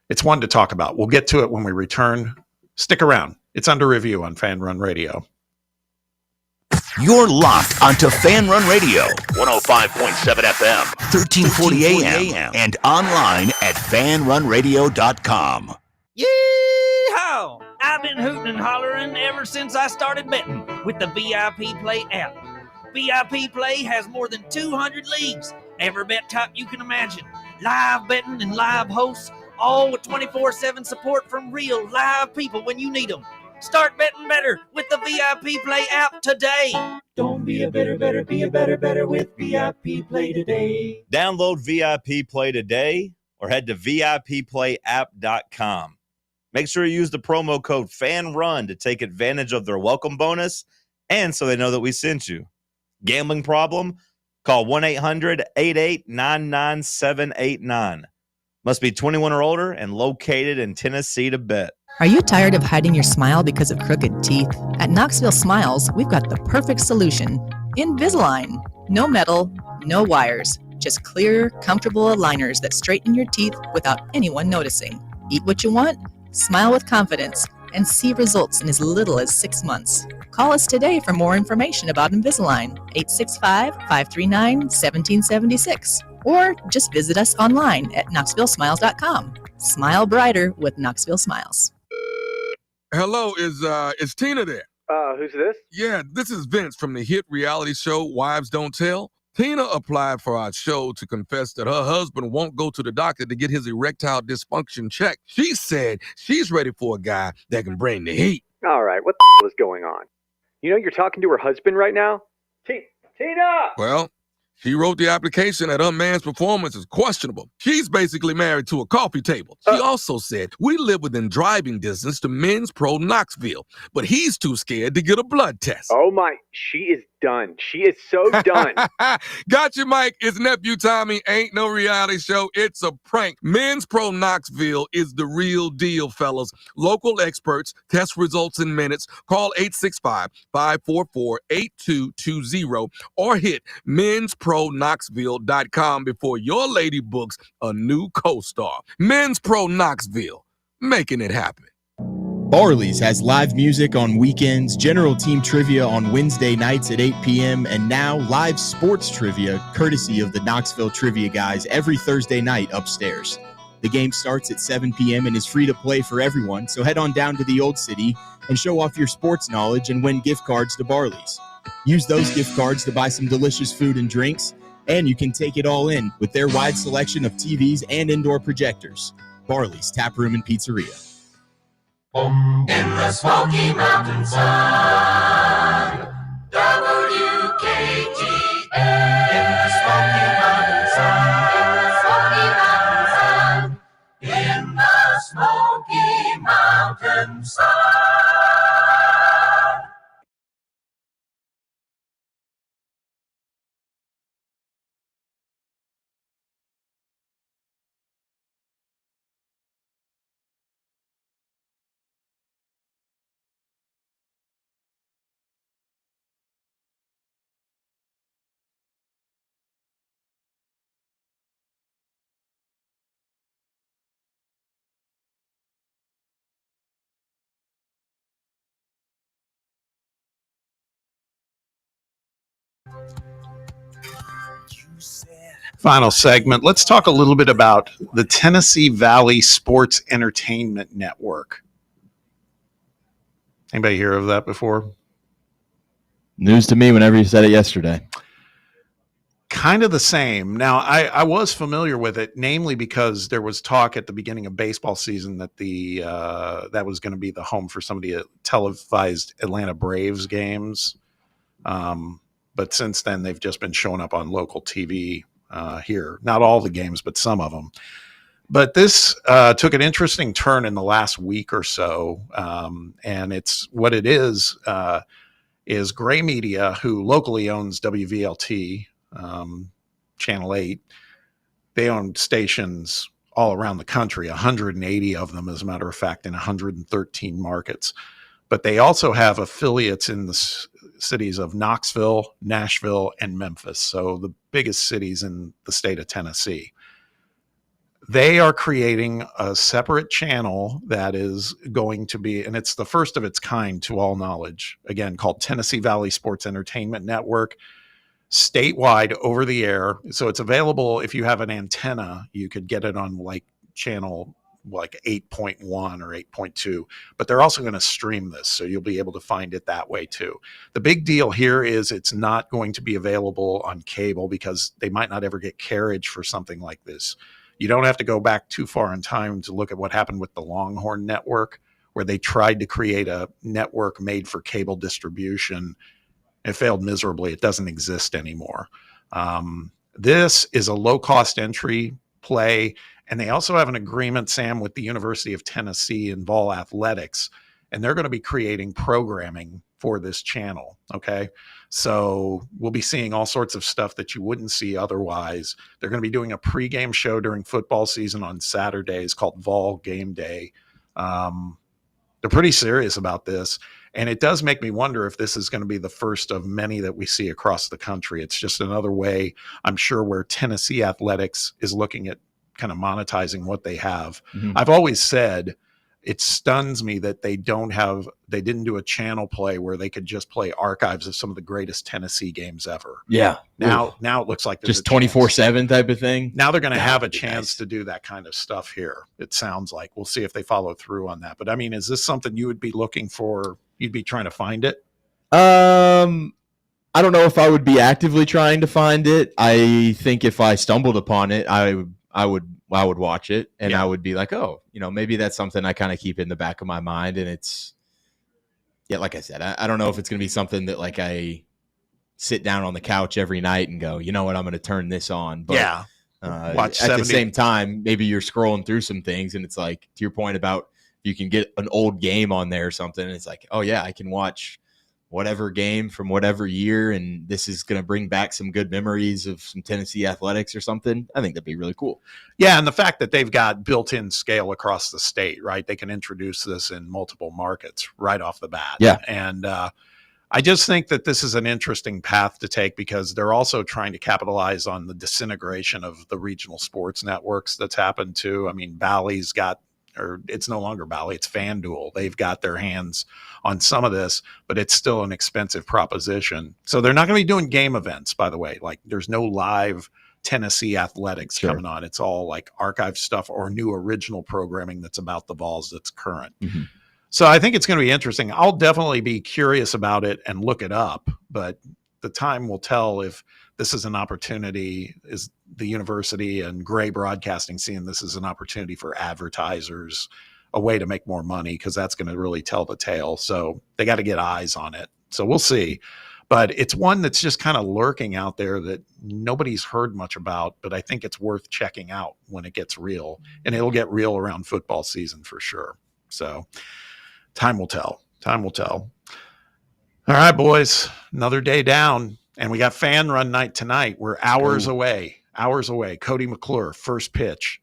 It's one to talk about. We'll get to it when we return. Stick around. It's under review on FanRun Radio. You're locked onto FanRun Radio, 105.7 FM, 1340 AM, and online at fanrunradio.com. Yeehaw! I've been hooting and hollering ever since I started betting with the VIP Play app. VIP Play has more than 200 leagues, every bet type you can imagine, live betting and live hosts, all with 24/7 support from real live people when you need them. Start betting better with the VIP Play app today. Don't be a better, be a better with VIP Play today. Download VIP Play today or head to VIPPlayApp.com. Make sure you use the promo code FANRUN to take advantage of their welcome bonus and so they know that we sent you. Gambling problem? Call 1-800-88-99789. Must be 21 or older and located in Tennessee to bet. Are you tired of hiding your smile because of crooked teeth? At Knoxville Smiles, we've got the perfect solution. Invisalign. No metal, no wires, just clear, comfortable aligners that straighten your teeth without anyone noticing. Eat what you want, smile with confidence, and see results in as little as 6 months. Call us today for more information about Invisalign, 865-539-1776. Or just visit us online at knoxvillesmiles.com. Smile brighter with Knoxville Smiles. Hello, is Tina there? Who's this? Yeah, this is Vince from the hit reality show Wives Don't Tell. Tina applied for our show to confess that her husband won't go to the doctor to get his erectile dysfunction checked. She said she's ready for a guy that can bring the heat. All right, what the is going on? You know you're talking to her husband right now? Tina! Well, she wrote the application that her man's performance is questionable. She's basically married to a coffee table. She also said, we live within driving distance to Men's Pro Knoxville, but he's too scared to get a blood test. Oh my, she is done. She is so done. Got you, Mike. It's Nephew Tommy. Ain't no reality show. It's a prank. Men's Pro Knoxville is the real deal, fellas. Local experts, test results in minutes. Call 865-544-8220 or hit men'spro-knoxville.com before your lady books a new co-star. Men's Pro Knoxville, making it happen. Barley's has live music on weekends, general team trivia on Wednesday nights at 8 p.m., and now live sports trivia courtesy of the Knoxville Trivia Guys every Thursday night upstairs. The game starts at 7 p.m. and is free to play for everyone, so head on down to the Old City and show off your sports knowledge and win gift cards to Barley's. Use those gift cards to buy some delicious food and drinks, and you can take it all in with their wide selection of TVs and indoor projectors. Barley's Tap Room and Pizzeria. In the Smoky Mountain Sun, WKTA. In the Smoky Mountain Sun, in the Smoky Mountain Sun. Final segment. Let's talk a little bit about the Tennessee Valley Sports Entertainment Network. Anybody hear of that before? News to me whenever you said it yesterday. kind of the same. Now, I was familiar with it, namely because there was talk at the beginning of baseball season that that was going to be the home for some of the televised Atlanta Braves games. But since then, they've just been showing up on local TV here. Not all the games, but some of them. But this took an interesting turn in the last week or so. And it's what it is Gray Media, who locally owns WVLT, Channel 8. They own stations all around the country, 180 of them, as a matter of fact, in 113 markets. But they also have affiliates in the cities of Knoxville, Nashville, and Memphis. So the biggest cities in the state of Tennessee. They are creating a separate channel that is going to be, and it's the first of its kind to all knowledge, again, called Tennessee Valley Sports Entertainment Network, statewide over the air. So it's available if you have an antenna, you could get it on like channel like 8.1 or 8.2, but they're also going to stream this. So you'll be able to find it that way too. The big deal here is it's not going to be available on cable because they might not ever get carriage for something like this. You don't have to go back too far in time to look at what happened with the Longhorn Network, where they tried to create a network made for cable distribution. It failed miserably. It doesn't exist anymore. This is a low-cost entry play, and they also have an agreement, Sam, with the University of Tennessee in Vol Athletics, and they're going to be creating programming for this channel, okay? So we'll be seeing all sorts of stuff that you wouldn't see otherwise. They're going to be doing a pregame show during football season on Saturdays called Vol Game Day. They're pretty serious about this, and it does make me wonder if this is going to be the first of many that we see across the country. It's just another way, I'm sure, where Tennessee athletics is looking at kind of monetizing what they have. Mm-hmm. I've always said it stuns me that they didn't do a channel play where they could just play archives of some of the greatest Tennessee games ever. Yeah. Now it looks like just 24/7 type of thing. Now they're going to have a chance to do that kind of stuff here. It sounds like. We'll see if they follow through on that. But I mean, is this something you would be looking for? You'd be trying to find it? I don't know if I would be actively trying to find it. I think if I stumbled upon it, I would watch it, and I would be like, oh, maybe that's something I kind of keep in the back of my mind. And it's, like I said, I don't know if it's going to be something that like I sit down on the couch every night and go, you know what, I'm going to turn this on. But watch at the same time, maybe you're scrolling through some things and it's like, to your point about you can get an old game on there or something. And it's like, oh yeah, I can watch whatever game from whatever year, and this is going to bring back some good memories of some Tennessee athletics or something. I think that'd be really cool. Yeah, and the fact that they've got built-in scale across the state, right? They can introduce this in multiple markets right off the bat. Yeah. And I just think that this is an interesting path to take because they're also trying to capitalize on the disintegration of the regional sports networks that's happened too. I mean, Bally's got, or it's no longer Bally, it's FanDuel. They've got their hands on some of this, but it's still an expensive proposition. So they're not going to be doing game events, by the way. Like there's no live Tennessee athletics coming on. It's all like archive stuff or new original programming that's about the Vols that's current. Mm-hmm. So I think it's going to be interesting. I'll definitely be curious about it and look it up, but the time will tell if this is an opportunity. Is the university and Gray Broadcasting seeing this as an opportunity for advertisers, a way to make more money, because that's going to really tell the tale. So they got to get eyes on it. So we'll see. But it's one that's just kind of lurking out there that nobody's heard much about, but I think it's worth checking out when it gets real. And it'll get real around football season for sure. So time will tell. Time will tell. All right, boys, another day down. And we got FanRun night tonight. We're hours away. Cody McClure, first pitch.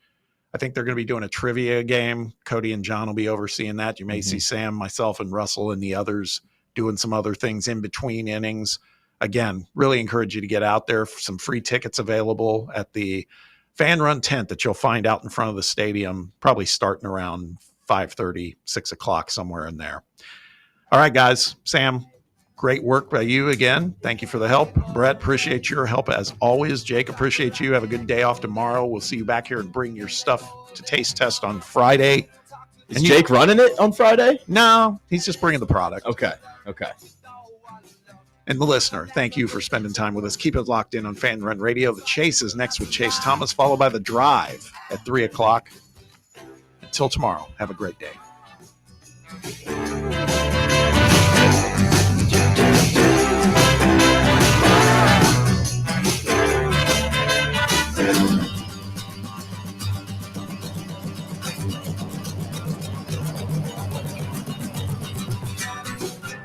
I think they're going to be doing a trivia game. Cody and John will be overseeing that. You may see Sam, myself, and Russell and the others doing some other things in between innings. Again, really encourage you to get out there. Some free tickets available at the FanRun tent that you'll find out in front of the stadium, probably starting around 5:30, 6 o'clock, somewhere in there. All right, guys. Sam, great work by you again. Thank you for the help. Brett, appreciate your help as always. Jake, appreciate you. Have a good day off tomorrow. We'll see you back here and bring your stuff to taste test on Friday. Is Jake running it on Friday? No, he's just bringing the product. Okay. And the listener, thank you for spending time with us. Keep it locked in on FanRun Radio. The Chase is next with Chase Thomas, followed by The Drive at 3 o'clock. Until tomorrow, have a great day.